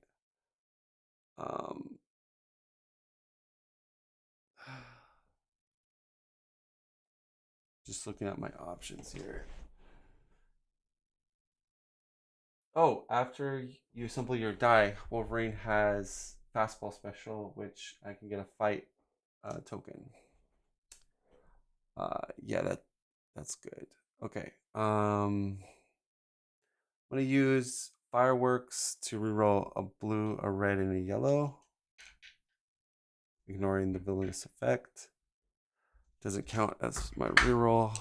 Just looking at my options here. Oh, after you assemble your die, Wolverine has fastball special, which I can get a fight token. Yeah, that's good. Okay. I'm gonna use fireworks to reroll a blue, a red, and a yellow, ignoring the villainous effect. Doesn't count as my reroll.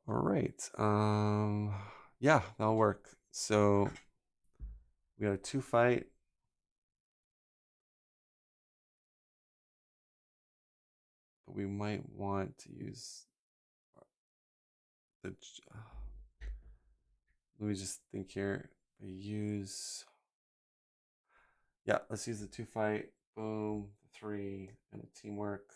All right. Yeah, that'll work. So we got a 2 fight. But we might want to use the. Let me just think here. Yeah, let's use the 2 fight. Boom, 3, and a teamwork.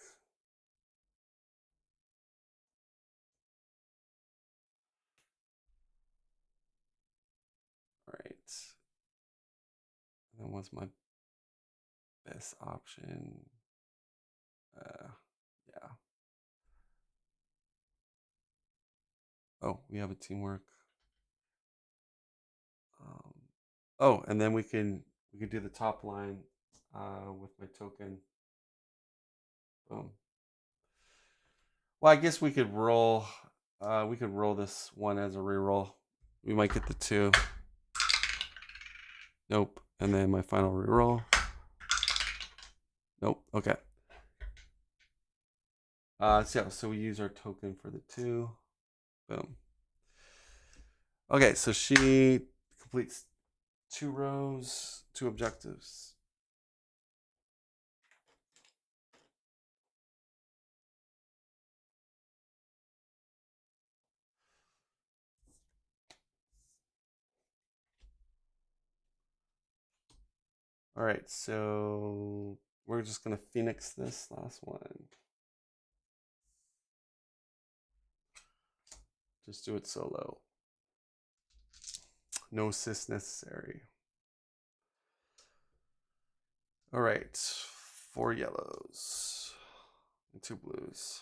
All right. And then what's my best option? Yeah. Oh, we have a teamwork. Oh, and then we could do the top line with my token. Boom. Well, I guess we could roll. We could roll this one as a reroll. We might get the 2. Nope. And then my final reroll. Nope. Okay. So we use our token for the 2. Boom. Okay, so she completes 2 rows, 2 objectives. All right, so we're just gonna Phoenix this last one. Just do it solo. No assist necessary. All right, 4 yellows and 2 blues.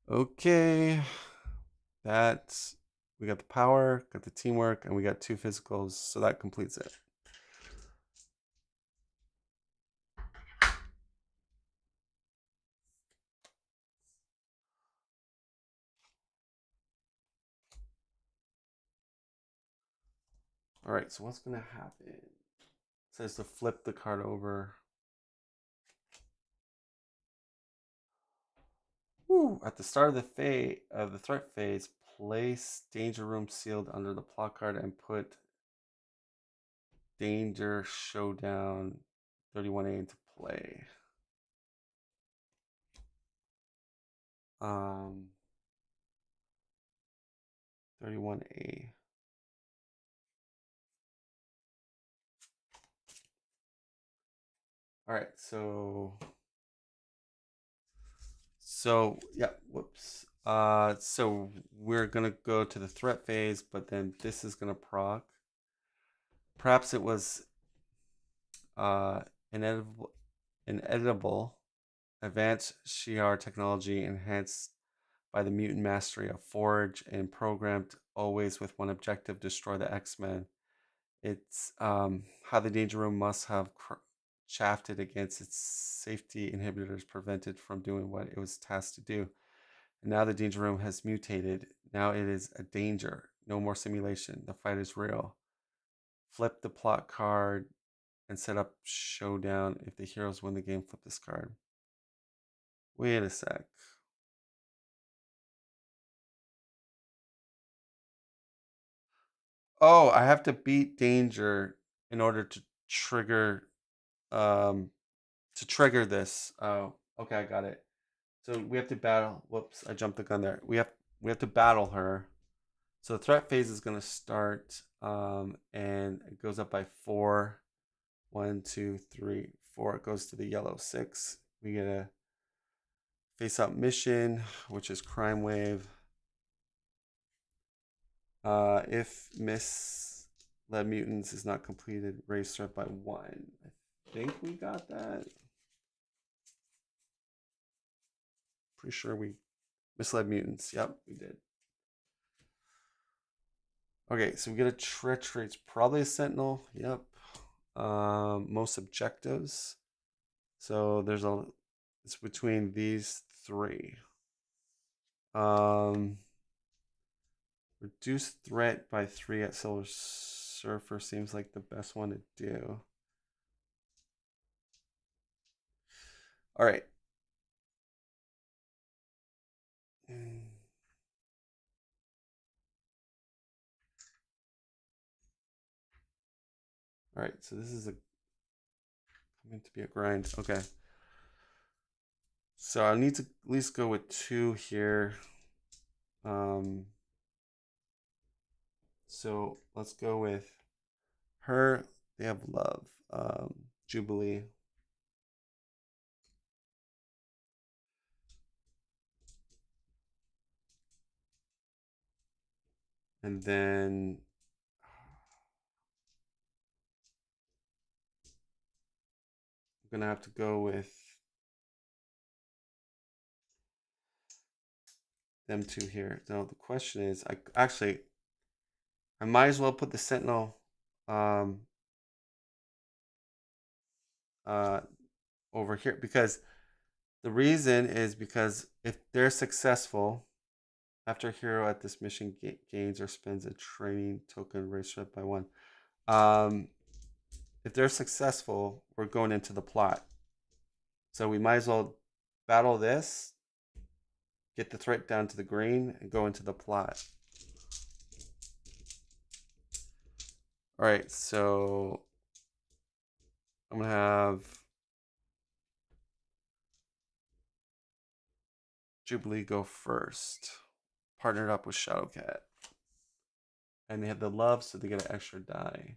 Okay, we got the power, got the teamwork, and we got 2 physicals, so that completes it. All right, so what's gonna happen? It says to flip the card over. Woo! At the start of the threat phase, place Danger Room sealed under the plot card and put Danger Showdown 31A into play. 31A. All right, so yeah, whoops. So we're gonna go to the threat phase, but then this is gonna proc. Perhaps it was inedible advanced Shi'ar technology enhanced by the mutant mastery of Forge and programmed always with one objective: destroy the X-Men. It's how the Danger Room must have shafted against its safety inhibitors, prevented from doing what it was tasked to do. And now the Danger Room has mutated. Now it is a danger. No more simulation. The fight is real. Flip the plot card and set up showdown. If the heroes win the game, flip this card. Wait a sec. Oh, I have to beat danger in order to trigger this. Oh, okay, I got it. So we have to battle. Whoops, I jumped the gun there. We have to battle her. So the threat phase is going to start, and it goes up by 4. 1, 2, 3, 4. It goes to the yellow 6. We get a face up mission, which is Crime Wave. If misled mutants is not completed, raise threat by 1. I think we got that. Pretty sure we misled mutants. Yep, we did. Okay, so we get a treachery. It's probably a sentinel. Yep. Most objectives. So it's between these 3. Reduce threat by 3 at Silver Surfer seems like the best one to do. All right. All right, so this is going to be a grind. Okay. So I need to at least go with 2 here. So let's go with her. They have love. Jubilee. And then I'm gonna have to go with them 2 here. Now the question is, I might as well put the Sentinel over here, because the reason is because if they're successful, after a hero at this mission gains or spends a training token, raise threat by 1. If they're successful, we're going into the plot. So we might as well battle this, get the threat down to the green, and go into the plot. All right, so I'm gonna have Jubilee go first. Partnered up with Shadowcat. And they have the love, so they get an extra die.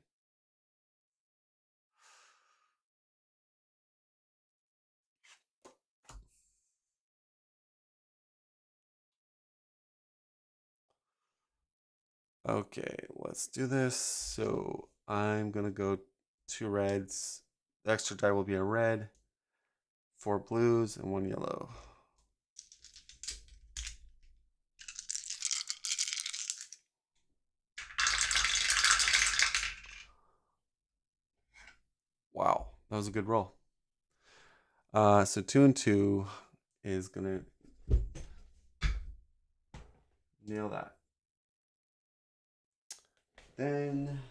Okay, let's do this. So I'm gonna go 2 reds. The extra die will be a red, 4 blues, and 1 yellow. Wow, that was a good roll. So 2 and 2 is gonna nail that. Then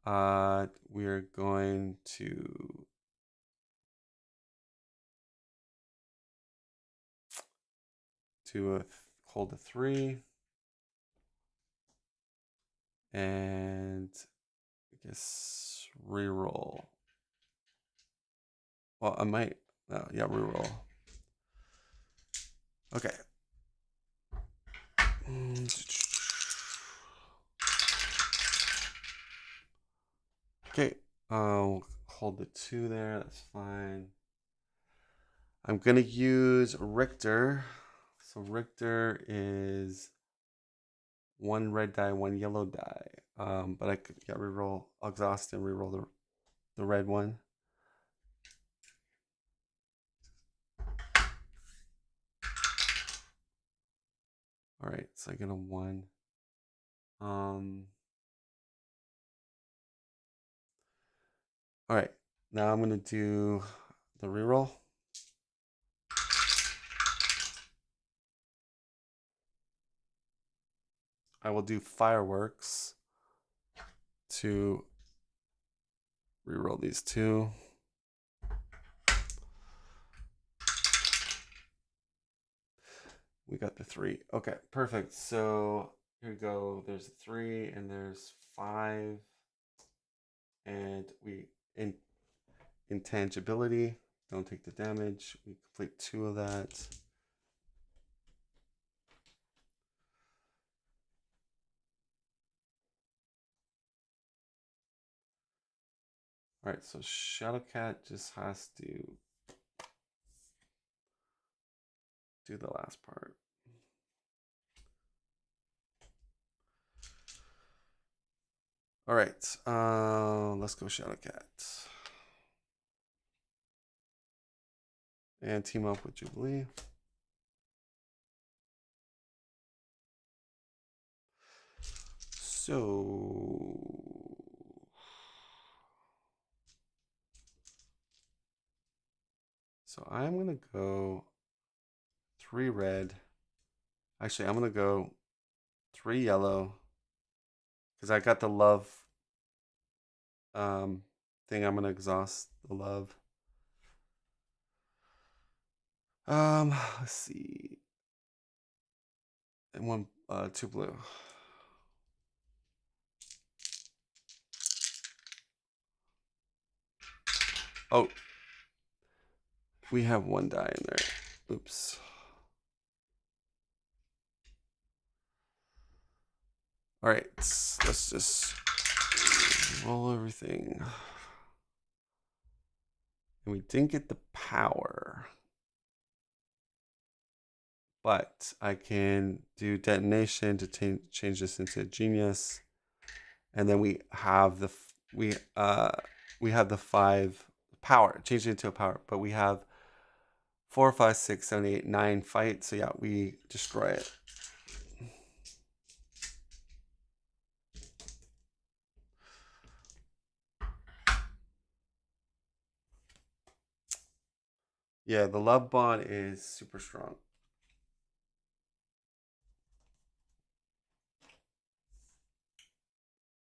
we're going to hold a 3 and I guess reroll. Well, I might. Yeah, reroll. Okay. Okay. I'll hold the 2 there. That's fine. I'm gonna use Richter. So Richter is 1 red die, 1 yellow die. But I could reroll. I'll exhaust and reroll the red one. All right, so I get a 1. All right, now I'm gonna do the reroll. I will do fireworks to reroll these 2. We got the 3. Okay, perfect. So here we go. There's a 3 and there's 5. And we intangibility. Don't take the damage. We complete 2 of that. All right, so Shadowcat just has to do the last part. All right, let's go Shadowcat. And team up with Jubilee. So I'm gonna go 3 red. Actually, I'm gonna go 3 yellow because I got the love thing. I'm gonna exhaust the love. Let's see. And 1 2 blue. Oh, we have 1 die in there. Oops. All right, let's just roll everything. And we didn't get the power. But I can do detonation to change this into a genius. And then we have the 5 power, change it into a power, but we have 4, 5, 6, 7, 8, 9 fight. So yeah, we destroy it. Yeah, the love bond is super strong.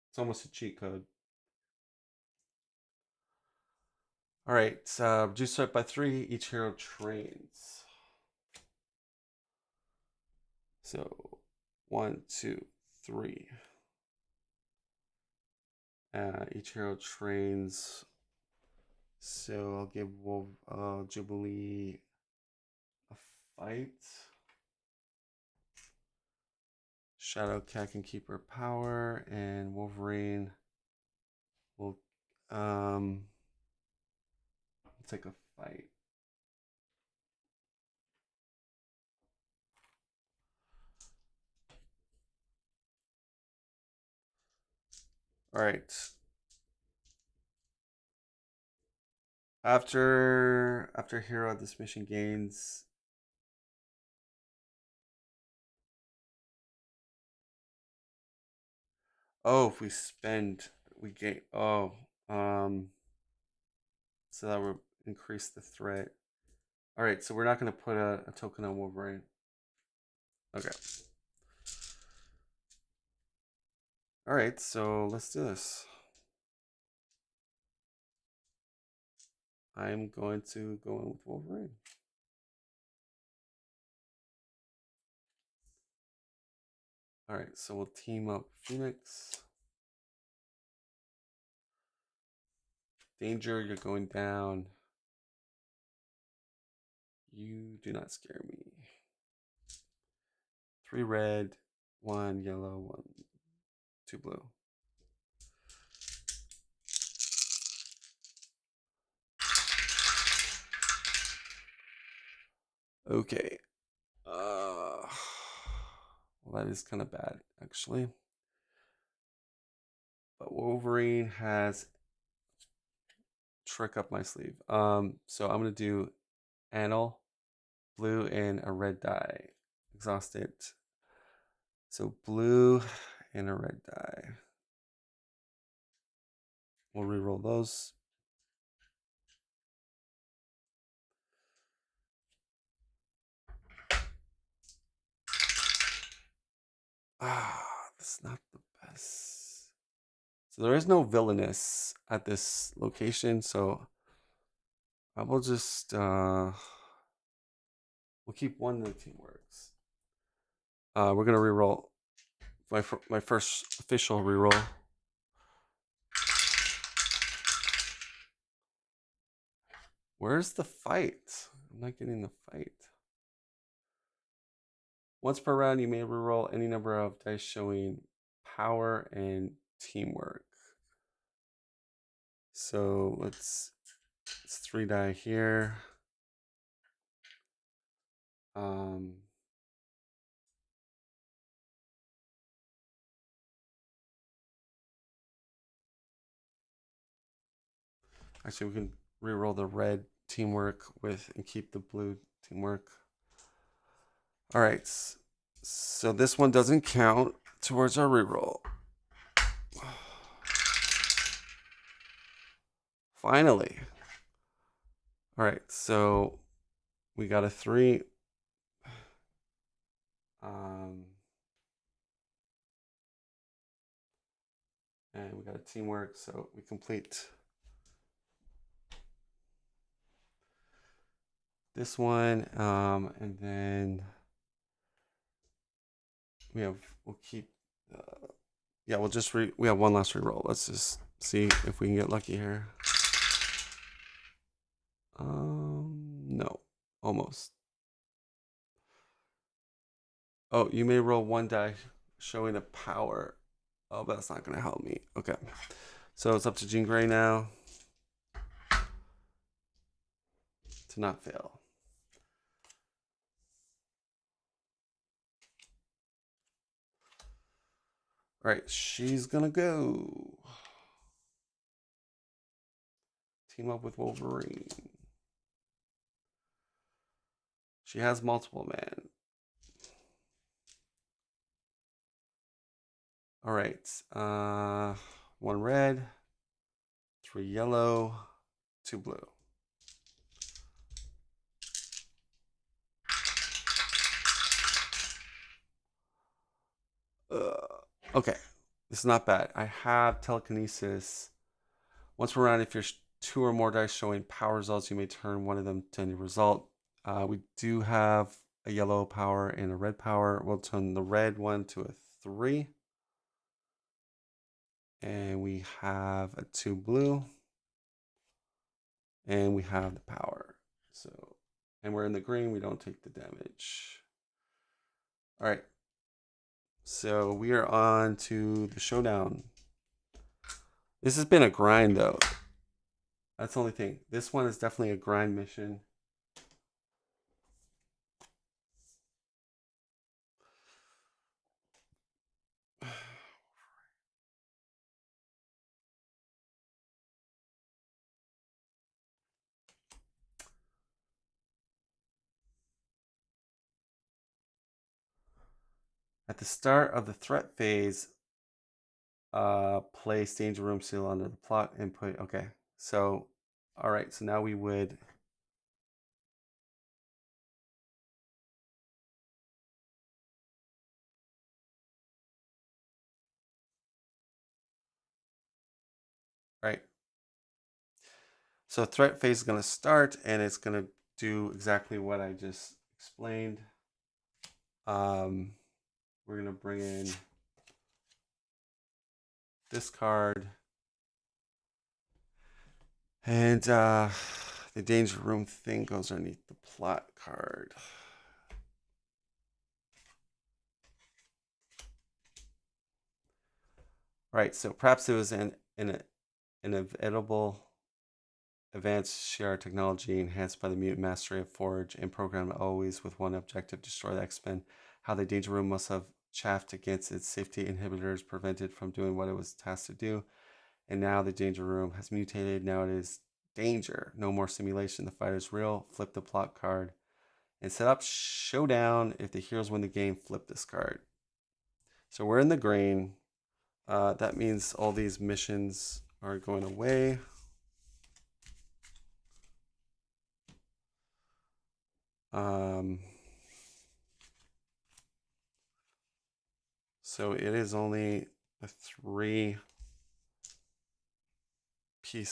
It's almost a cheat code. All right, reduce threat by 3. Each hero trains. So 1, 2, 3. Each hero trains. So I'll give Jubilee fight. Shadow Cat can keep her power, and Wolverine will take a fight. All right. After hero, this mission gains if we spend we gain so that will increase the threat. All right, so we're not going to put a token on Wolverine. Okay. All right, so let's do this. I'm going to go in with Wolverine. All right, so we'll team up Phoenix. Danger, you're going down. You do not scare me. 3 red, 1 yellow, 1, 2 blue. Okay. Well, that is kind of bad, actually. But Wolverine has trick up my sleeve. So I'm gonna do Anil, blue, and a red die. Exhaust it. So blue and a red die. We'll reroll those. That's not the best. So there is no villainous at this location, so I will just we'll keep one that team works. We're gonna reroll my first official reroll. Where's the fight? I'm not getting the fight. Once per round, you may reroll any number of dice showing power and teamwork. So it's 3 die here. Actually, we can reroll the red teamwork with and keep the blue teamwork. All right, so this one doesn't count towards our reroll. Finally. All right, so we got a 3. And we got a teamwork, so we complete this one, and then we'll keep, yeah, we have one last reroll. Let's just see if we can get lucky here. No, almost. Oh, you may roll 1 die showing a power. Oh, but that's not gonna help me. Okay, so it's up to Jean Grey now to not fail. All right, she's gonna go team up with Wolverine. She has multiple man. All right, 1 red, 3 yellow, 2 blue. Okay, this is not bad. I have telekinesis. Once per round, if you're 2 or more dice showing power results, you may turn one of them to any result. We do have a yellow power and a red power. We'll turn the red one to a 3. And we have a 2 blue. And we have the power. So and we're in the green, we don't take the damage. All right. So we are on to the showdown. This has been a grind though. That's the only thing. This one is definitely a grind mission. At the start of the threat phase, place danger room seal under the plot input. Okay, so all right, so now we would right. So threat phase is going to start, and it's going to do exactly what I just explained. We're going to bring in this card, and the danger room thing goes underneath the plot card. Right, so perhaps it was an inevitable advanced share technology enhanced by the mutant mastery of Forge and programmed always with one objective: destroy the X-Men. How the danger room must have chafed against its safety inhibitors, prevented from doing what it was tasked to do. And now the danger room has mutated. Now it is danger. No more simulation. The fight is real. Flip the plot card and set up showdown. If the heroes win the game, flip this card. So we're in the green. That means all these missions are going away. So it is only a 3-piece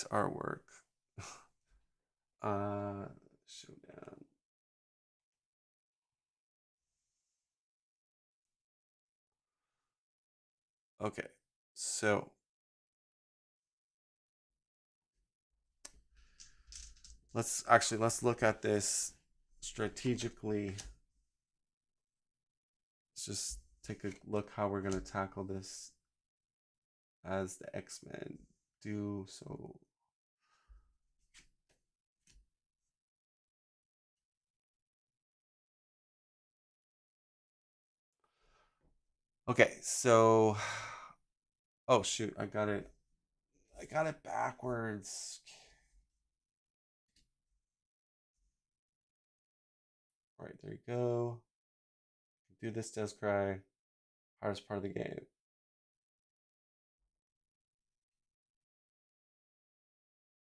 artwork. Showdown. Okay, so let's look at this strategically. Let's just take a look how we're going to tackle this as the X-Men do. So okay, so oh shoot, I got it backwards. All right, there you go. Do this, does cry. Hardest part of the game.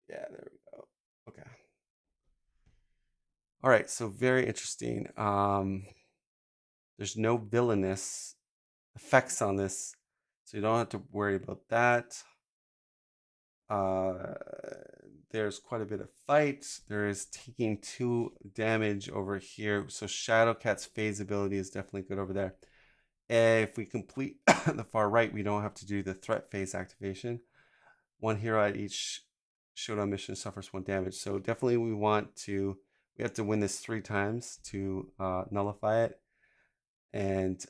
Yeah, there we go. Okay. All right, so very interesting. There's no villainous effects on this, so you don't have to worry about that. There's quite a bit of fight. There is taking 2 damage over here, so Shadowcat's phase ability is definitely good over there. If we complete the far right, we don't have to do the threat phase activation. One hero at each showdown mission suffers 1 damage. So definitely we have to win this 3 times to nullify it. And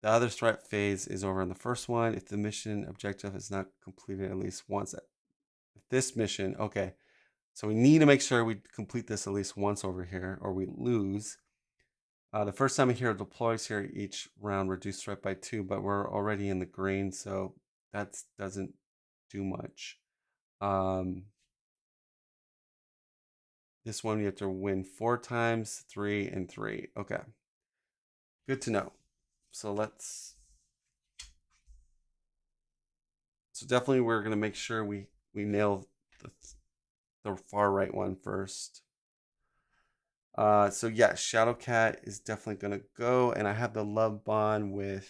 the other threat phase is over in the first one. If the mission objective is not completed at least once. This mission, okay. So we need to make sure we complete this at least once over here or we lose. The first time a hero deploys here, each round reduce threat by 2, but we're already in the green, so that doesn't do much. This one you have to win 4 times, 3 and 3. Okay, good to know. So definitely we're gonna make sure we nail the far right one first. So yeah, Shadowcat is definitely gonna go, and I have the love bond with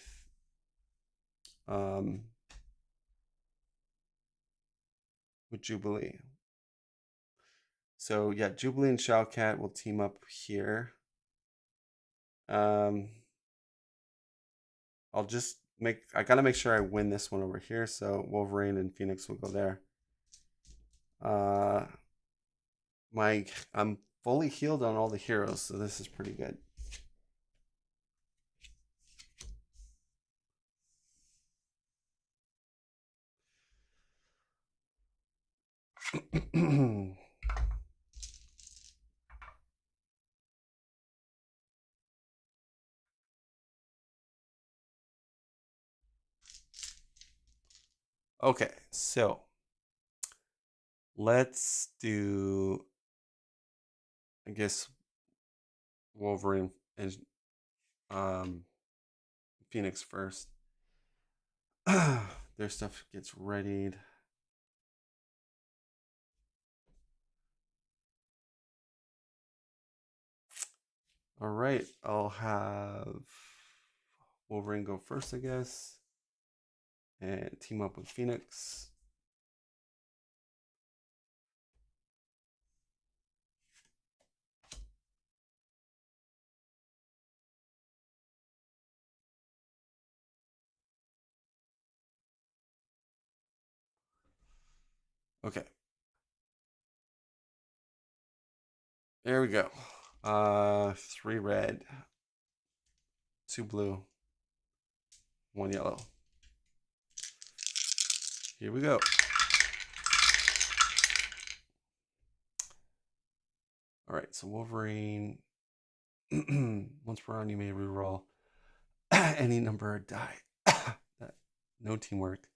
Jubilee. So yeah, Jubilee and Shadowcat will team up here. I gotta make sure I win this one over here, so Wolverine and Phoenix will go there. I'm fully healed on all the heroes, so this is pretty good. Okay, so let's do, I guess, Wolverine and Phoenix first. Their stuff gets readied. All right, I'll have Wolverine go first, I guess, and team up with Phoenix. Okay. There we go. 3 red, 2 blue, 1 yellow. Here we go. All right, so Wolverine. Once per round, you may reroll any number of die. No teamwork.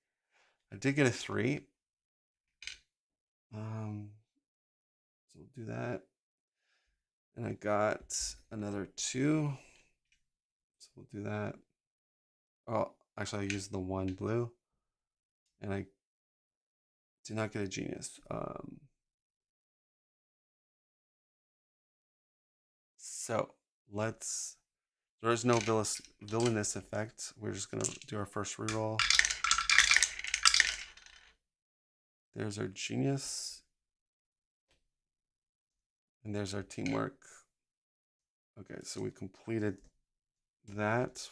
I did get a 3. So we'll do that. And I got another 2. So we'll do that. Oh, actually, I used the 1 blue. And I did not get a genius. So let's. There is no villainous effect. We're just going to do our first reroll. There's our genius. And there's our teamwork. Okay, so we completed that.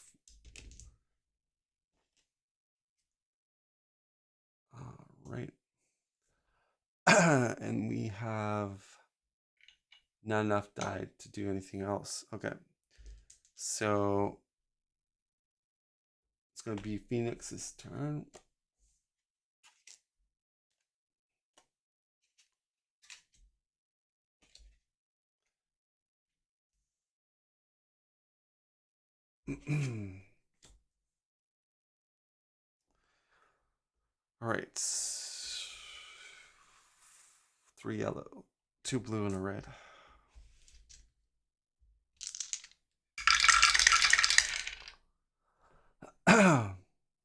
All right. And we have not enough die to do anything else. Okay. So it's going to be Phoenix's turn. All right. 3 yellow, 2 blue, and a red.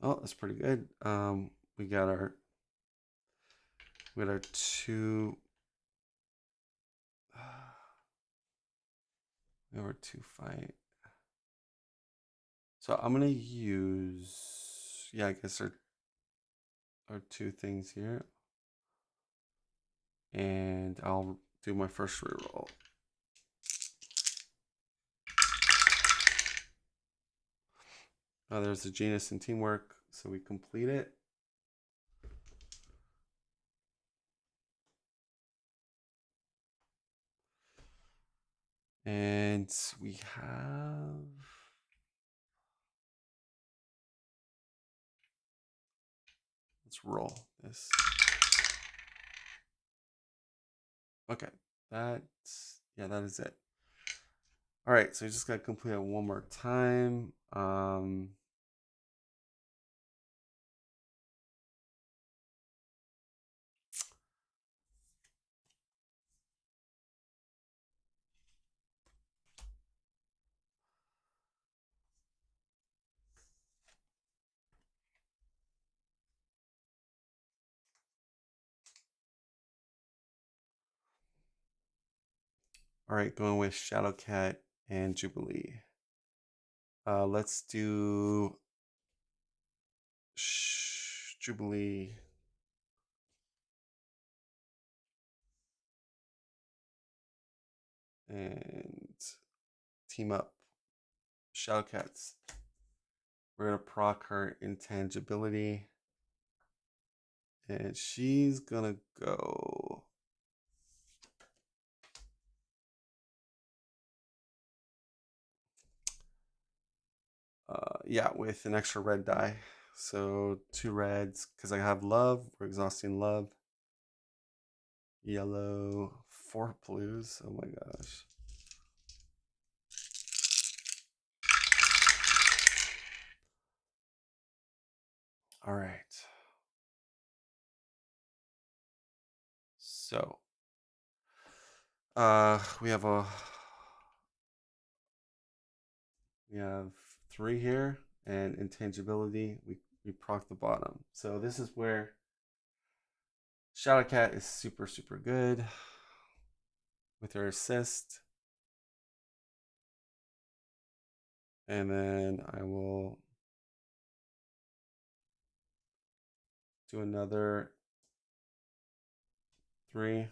Oh, that's pretty good. We got our 2. We have our 2 fight. So I'm gonna use, yeah, I guess our 2 things here, and I'll do my first reroll. There's the genius and teamwork, so we complete it. And we have, let's roll this. Okay, that is it. All right, so we just got to complete it one more time. All right, going with Shadowcat and Jubilee. Let's do Jubilee. And team up Shadowcats. We're gonna proc her intangibility. And she's gonna go yeah, with an extra red die. So 2 reds, because I have love. We're exhausting love. Yellow, 4 blues. Oh my gosh. All right. So we have 3 here, and intangibility. We proc the bottom. So this is where Shadowcat is super good with her assist. And then I will do another 3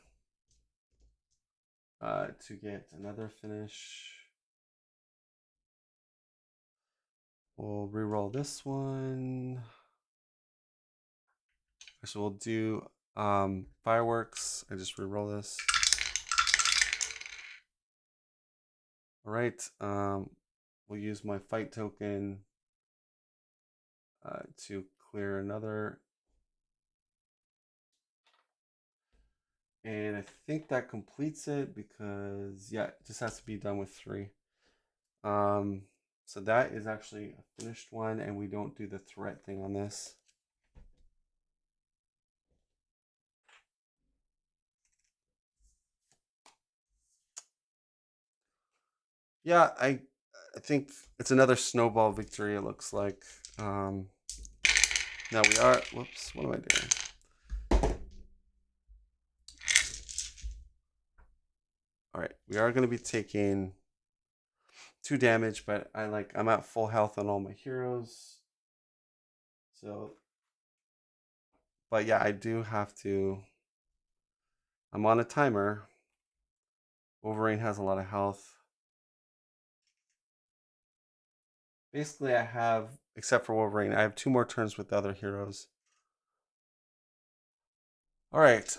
to get another finish. We'll reroll this one. Actually, we'll do fireworks. I just reroll this. All right. We'll use my fight token to clear another. And I think that completes it because, yeah, it just has to be done with 3. So that is actually a finished one, and we don't do the threat thing on this. Yeah, I think it's another snowball victory, it looks like. Now we are, whoops, what am I doing? All right, we are going to be taking 2 damage, but I'm at full health on all my heroes. So, but yeah, I do have to, I'm on a timer. Wolverine has a lot of health. Basically, I have, except for Wolverine, I have 2 more turns with the other heroes. All right,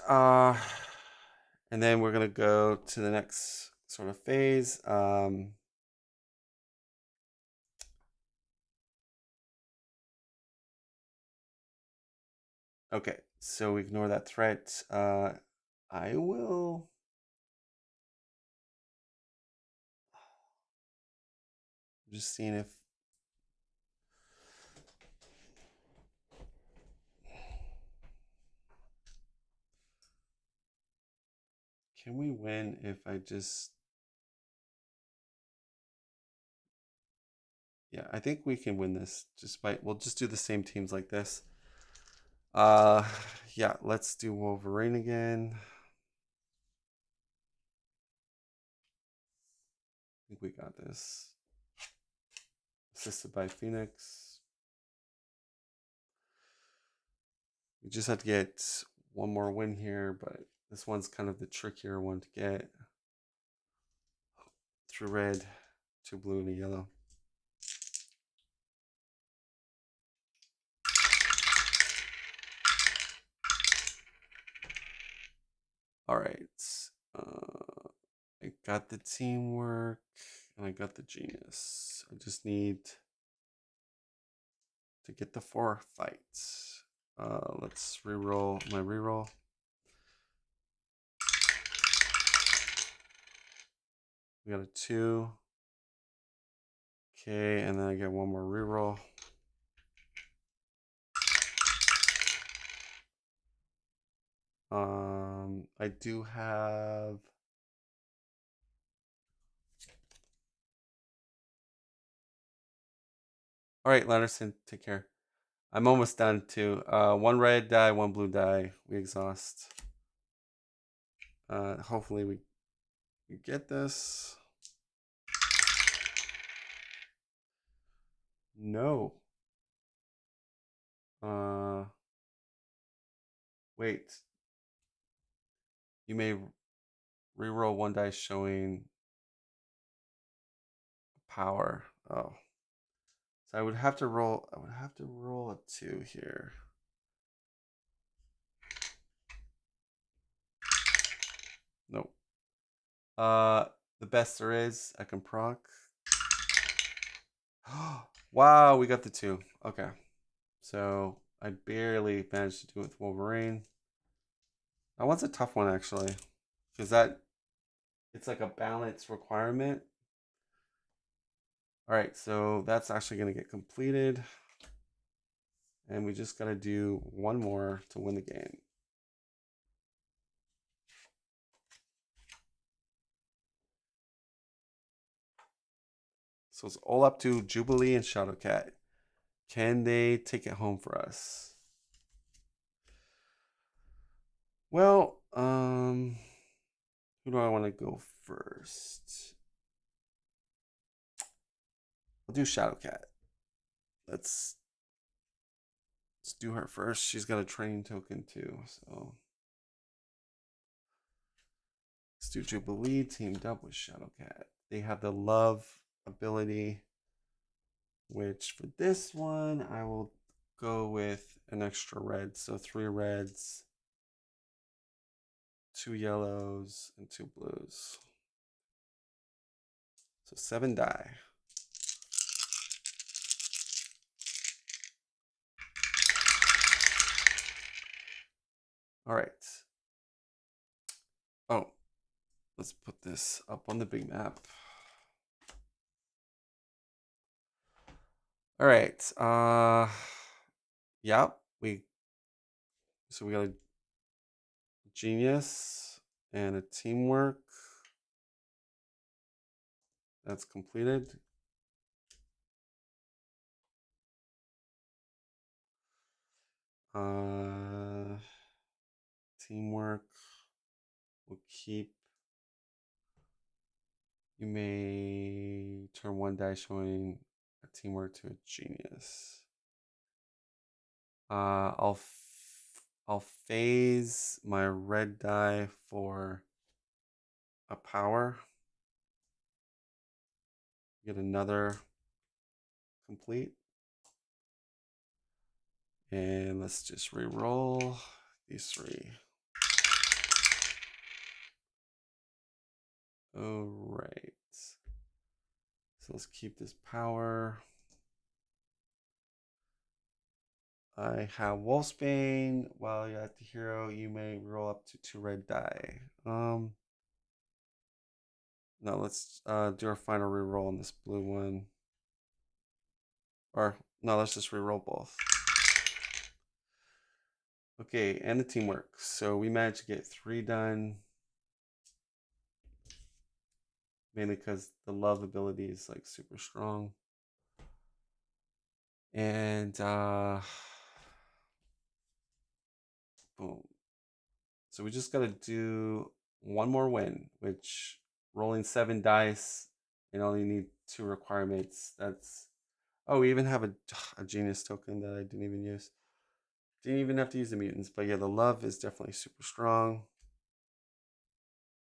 and then we're gonna go to the next sort of phase. Okay, so we ignore that threat. I will. Just seeing if. Can we win if I just. Yeah, I think we can win this just by. We'll just do the same teams like this. Yeah, let's do Wolverine again. I think we got this. Assisted by Phoenix. We just have to get one more win here, but this one's kind of the trickier one to get. 3 red, 2 blue, and a yellow. All right. I got the teamwork and I got the genius. I just need to get the 4 fights. Let's reroll my reroll. We got a 2. Okay, and then I get one more reroll. I do have. All right, Landerson, take care. I'm almost done too. 1 red die, 1 blue die. We exhaust. Hopefully we get this. No. Wait. You may reroll 1 dice showing power. Oh. So I would have to roll a 2 here. Nope. The best there is, I can proc. Wow, we got the 2. Okay. So I barely managed to do it with Wolverine. That one's a tough one, actually. Because it's like a balance requirement. All right, so that's actually going to get completed. And we just got to do one more to win the game. So it's all up to Jubilee and Shadowcat. Can they take it home for us? Well, who do I want to go first? I'll do Shadowcat. Let's do her first. She's got a training token too, so let's do Jubilee teamed up with Shadowcat. They have the love ability, which for this one I will go with an extra red. So 3 reds, 2 yellows, and 2 blues. So 7 die. All right. Oh, let's put this up on the big map. All right. Yeah, we got a genius and a teamwork. That's completed. Teamwork will keep. You may turn 1 die showing a teamwork to a genius. I'll phase my red die for a power. Get another complete. And let's just re-roll these 3. All right. So let's keep this power. I have Wolfsbane. While you're at the hero, you may roll up to 2 red die. No, let's do our final reroll on this blue one. Or no, let's just reroll both. Okay, and the teamwork. So we managed to get 3 done. Mainly because the love ability is like super strong. And boom. So we just gotta do one more win, which rolling 7 dice and only need 2 requirements. That's we even have a genius token that I didn't even use. Didn't even have to use the mutants, but yeah, the love is definitely super strong.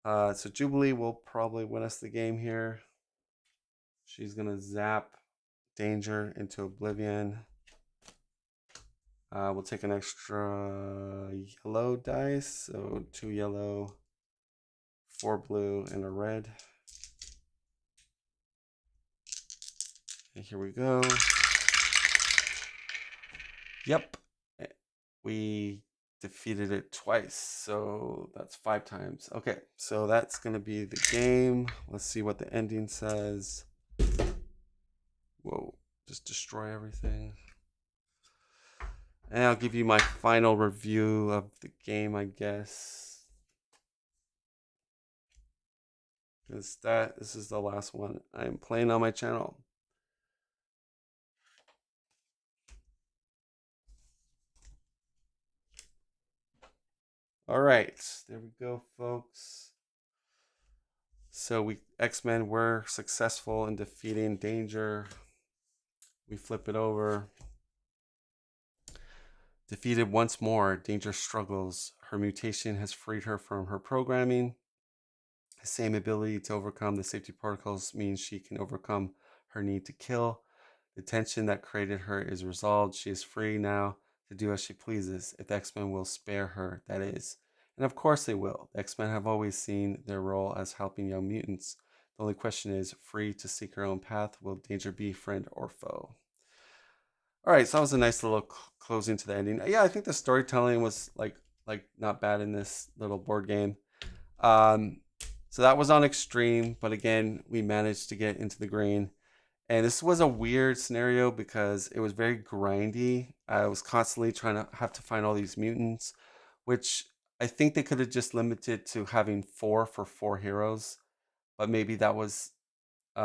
So Jubilee will probably win us the game here. She's gonna zap Danger into Oblivion. We'll take an extra yellow dice, so 2 yellow, 4 blue, and a red. And here we go. Yep, we defeated it twice, so that's 5 times. Okay, so that's gonna be the game. Let's see what the ending says. Whoa, just destroy everything. And I'll give you my final review of the game, I guess. Because this is the last one I'm playing on my channel. All right, there we go, folks. So X-Men were successful in defeating Danger. We flip it over. Defeated once more, Danger struggles. Her mutation has freed her from her programming. The same ability to overcome the safety protocols means she can overcome her need to kill. The tension that created her is resolved. She is free now to do as she pleases, if the X-Men will spare her, that is. And of course they will. The X-Men have always seen their role as helping young mutants. The only question is, free to seek her own path, will Danger be friend or foe? All right, so that was a nice little closing to the ending. Yeah, I think the storytelling was like not bad in this little board game. Um, so that was on extreme, but again, we managed to get into the green. And this was a weird scenario because it was very grindy. I was constantly trying to have to find all these mutants, which I think they could have just limited to having 4 for 4 heroes, but maybe that was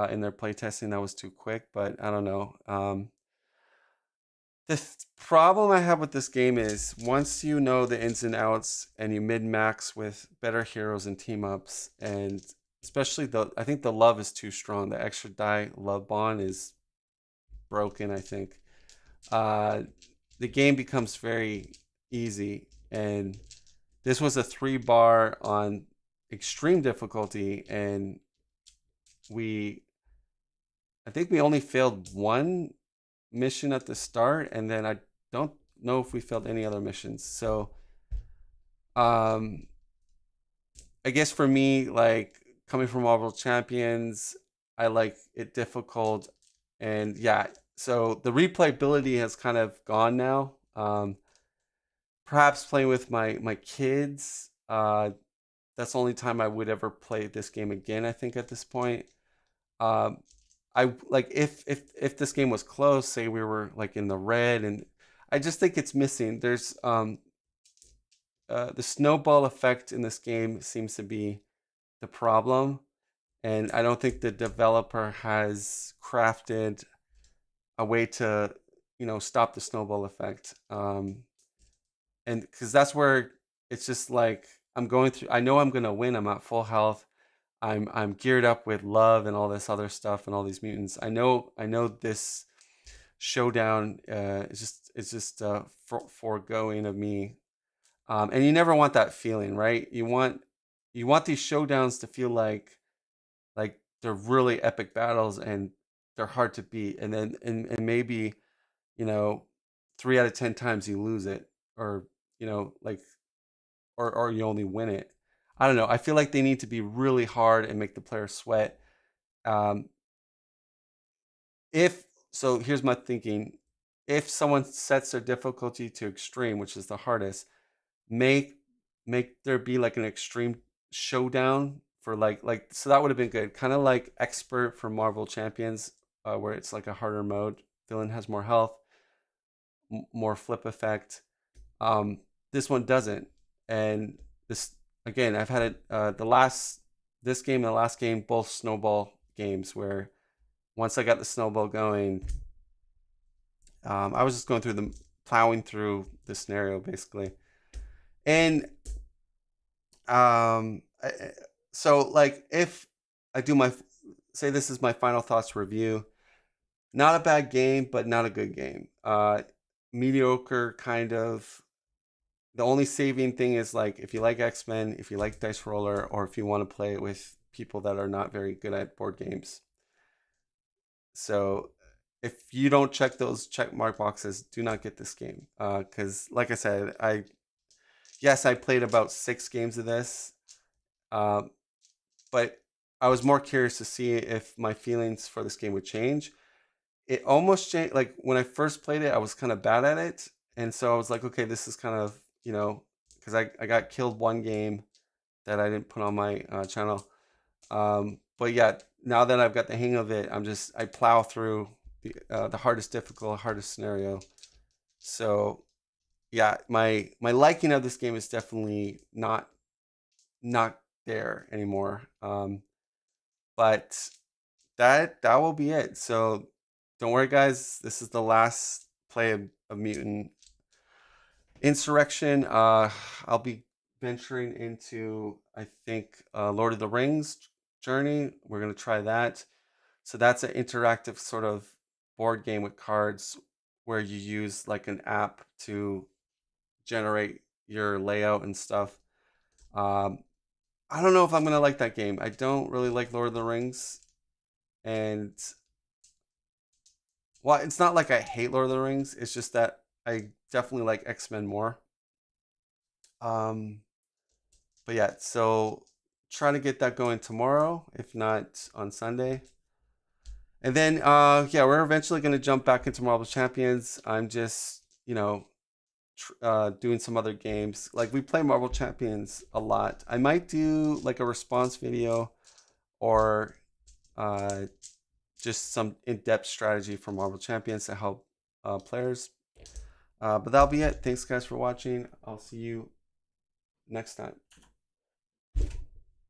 in their playtesting that was too quick. But I don't know. The problem I have with this game is once you know the ins and outs and you mid max with better heroes and team ups, and especially I think the love is too strong. The extra die love bond is broken, I think. Uh, the game becomes very easy, and this was a 3 bar on extreme difficulty, and I think we only failed one mission at the start, and then I don't know if we failed any other missions. So, um, I guess for me, like coming from Marvel Champions, I like it difficult, and yeah. So the replayability has kind of gone now. Perhaps playing with my kids. That's the only time I would ever play this game again. I think at this point. Um, I like if this game was close, say we were like in the red, and I just think it's missing. There's the snowball effect in this game seems to be the problem, and I don't think the developer has crafted a way to stop the snowball effect. And because that's where it's just like I'm going through. I know I'm gonna win. I'm at full health. I'm geared up with love and all this other stuff and all these mutants. I know this showdown is just foregoing of me. And you never want that feeling, right? You want these showdowns to feel like they're really epic battles and they're hard to beat. And then and maybe, you know, 3 out of 10 times you lose it, or like or you only win it. I don't know. I feel like they need to be really hard and make the player sweat. Um, if so, here's my thinking: if someone sets their difficulty to extreme, which is the hardest, make make there be like an extreme showdown for like so that would have been good. Kind of like expert for Marvel Champions, where it's like a harder mode. Villain has more health, more flip effect. This one doesn't, and this again, I've had it. This game and the last game, both snowball games, where once I got the snowball going, I was just going through plowing through the scenario basically, and um, I, so like if I do my say this is my final thoughts review. Not a bad game, but not a good game. Mediocre kind of. The only saving thing is like if you like X-Men, if you like Dice Roller, or if you want to play it with people that are not very good at board games. So if you don't check those check mark boxes, do not get this game. Because like I said, I played about 6 games of this, uh, but I was more curious to see if my feelings for this game would change. It almost changed. Like when I first played it, I was kind of bad at it, and so I was like, okay, this is kind of because I got killed one game that I didn't put on my channel. But yeah, now that I've got the hang of it, I plow through the hardest difficult, hardest scenario. So yeah, my liking of this game is definitely not there anymore. But that will be it. So don't worry, guys. This is the last play of Mutant Insurrection. I'll be venturing into, I think, Lord of the Rings journey. We're gonna try that. So that's an interactive sort of board game with cards where you use like an app to generate your layout and stuff. Um, I don't know if I'm gonna like that game. I don't really like Lord of the Rings, and well, it's not like I hate Lord of the Rings. It's just that I definitely like X-Men more. Um, but yeah, so try to get that going tomorrow, if not on Sunday. And then, yeah, we're eventually going to jump back into Marvel Champions. I'm just, doing some other games. Like, we play Marvel Champions a lot. I might do like a response video or just some in-depth strategy for Marvel Champions to help players. But that'll be it. Thanks, guys, for watching. I'll see you next time.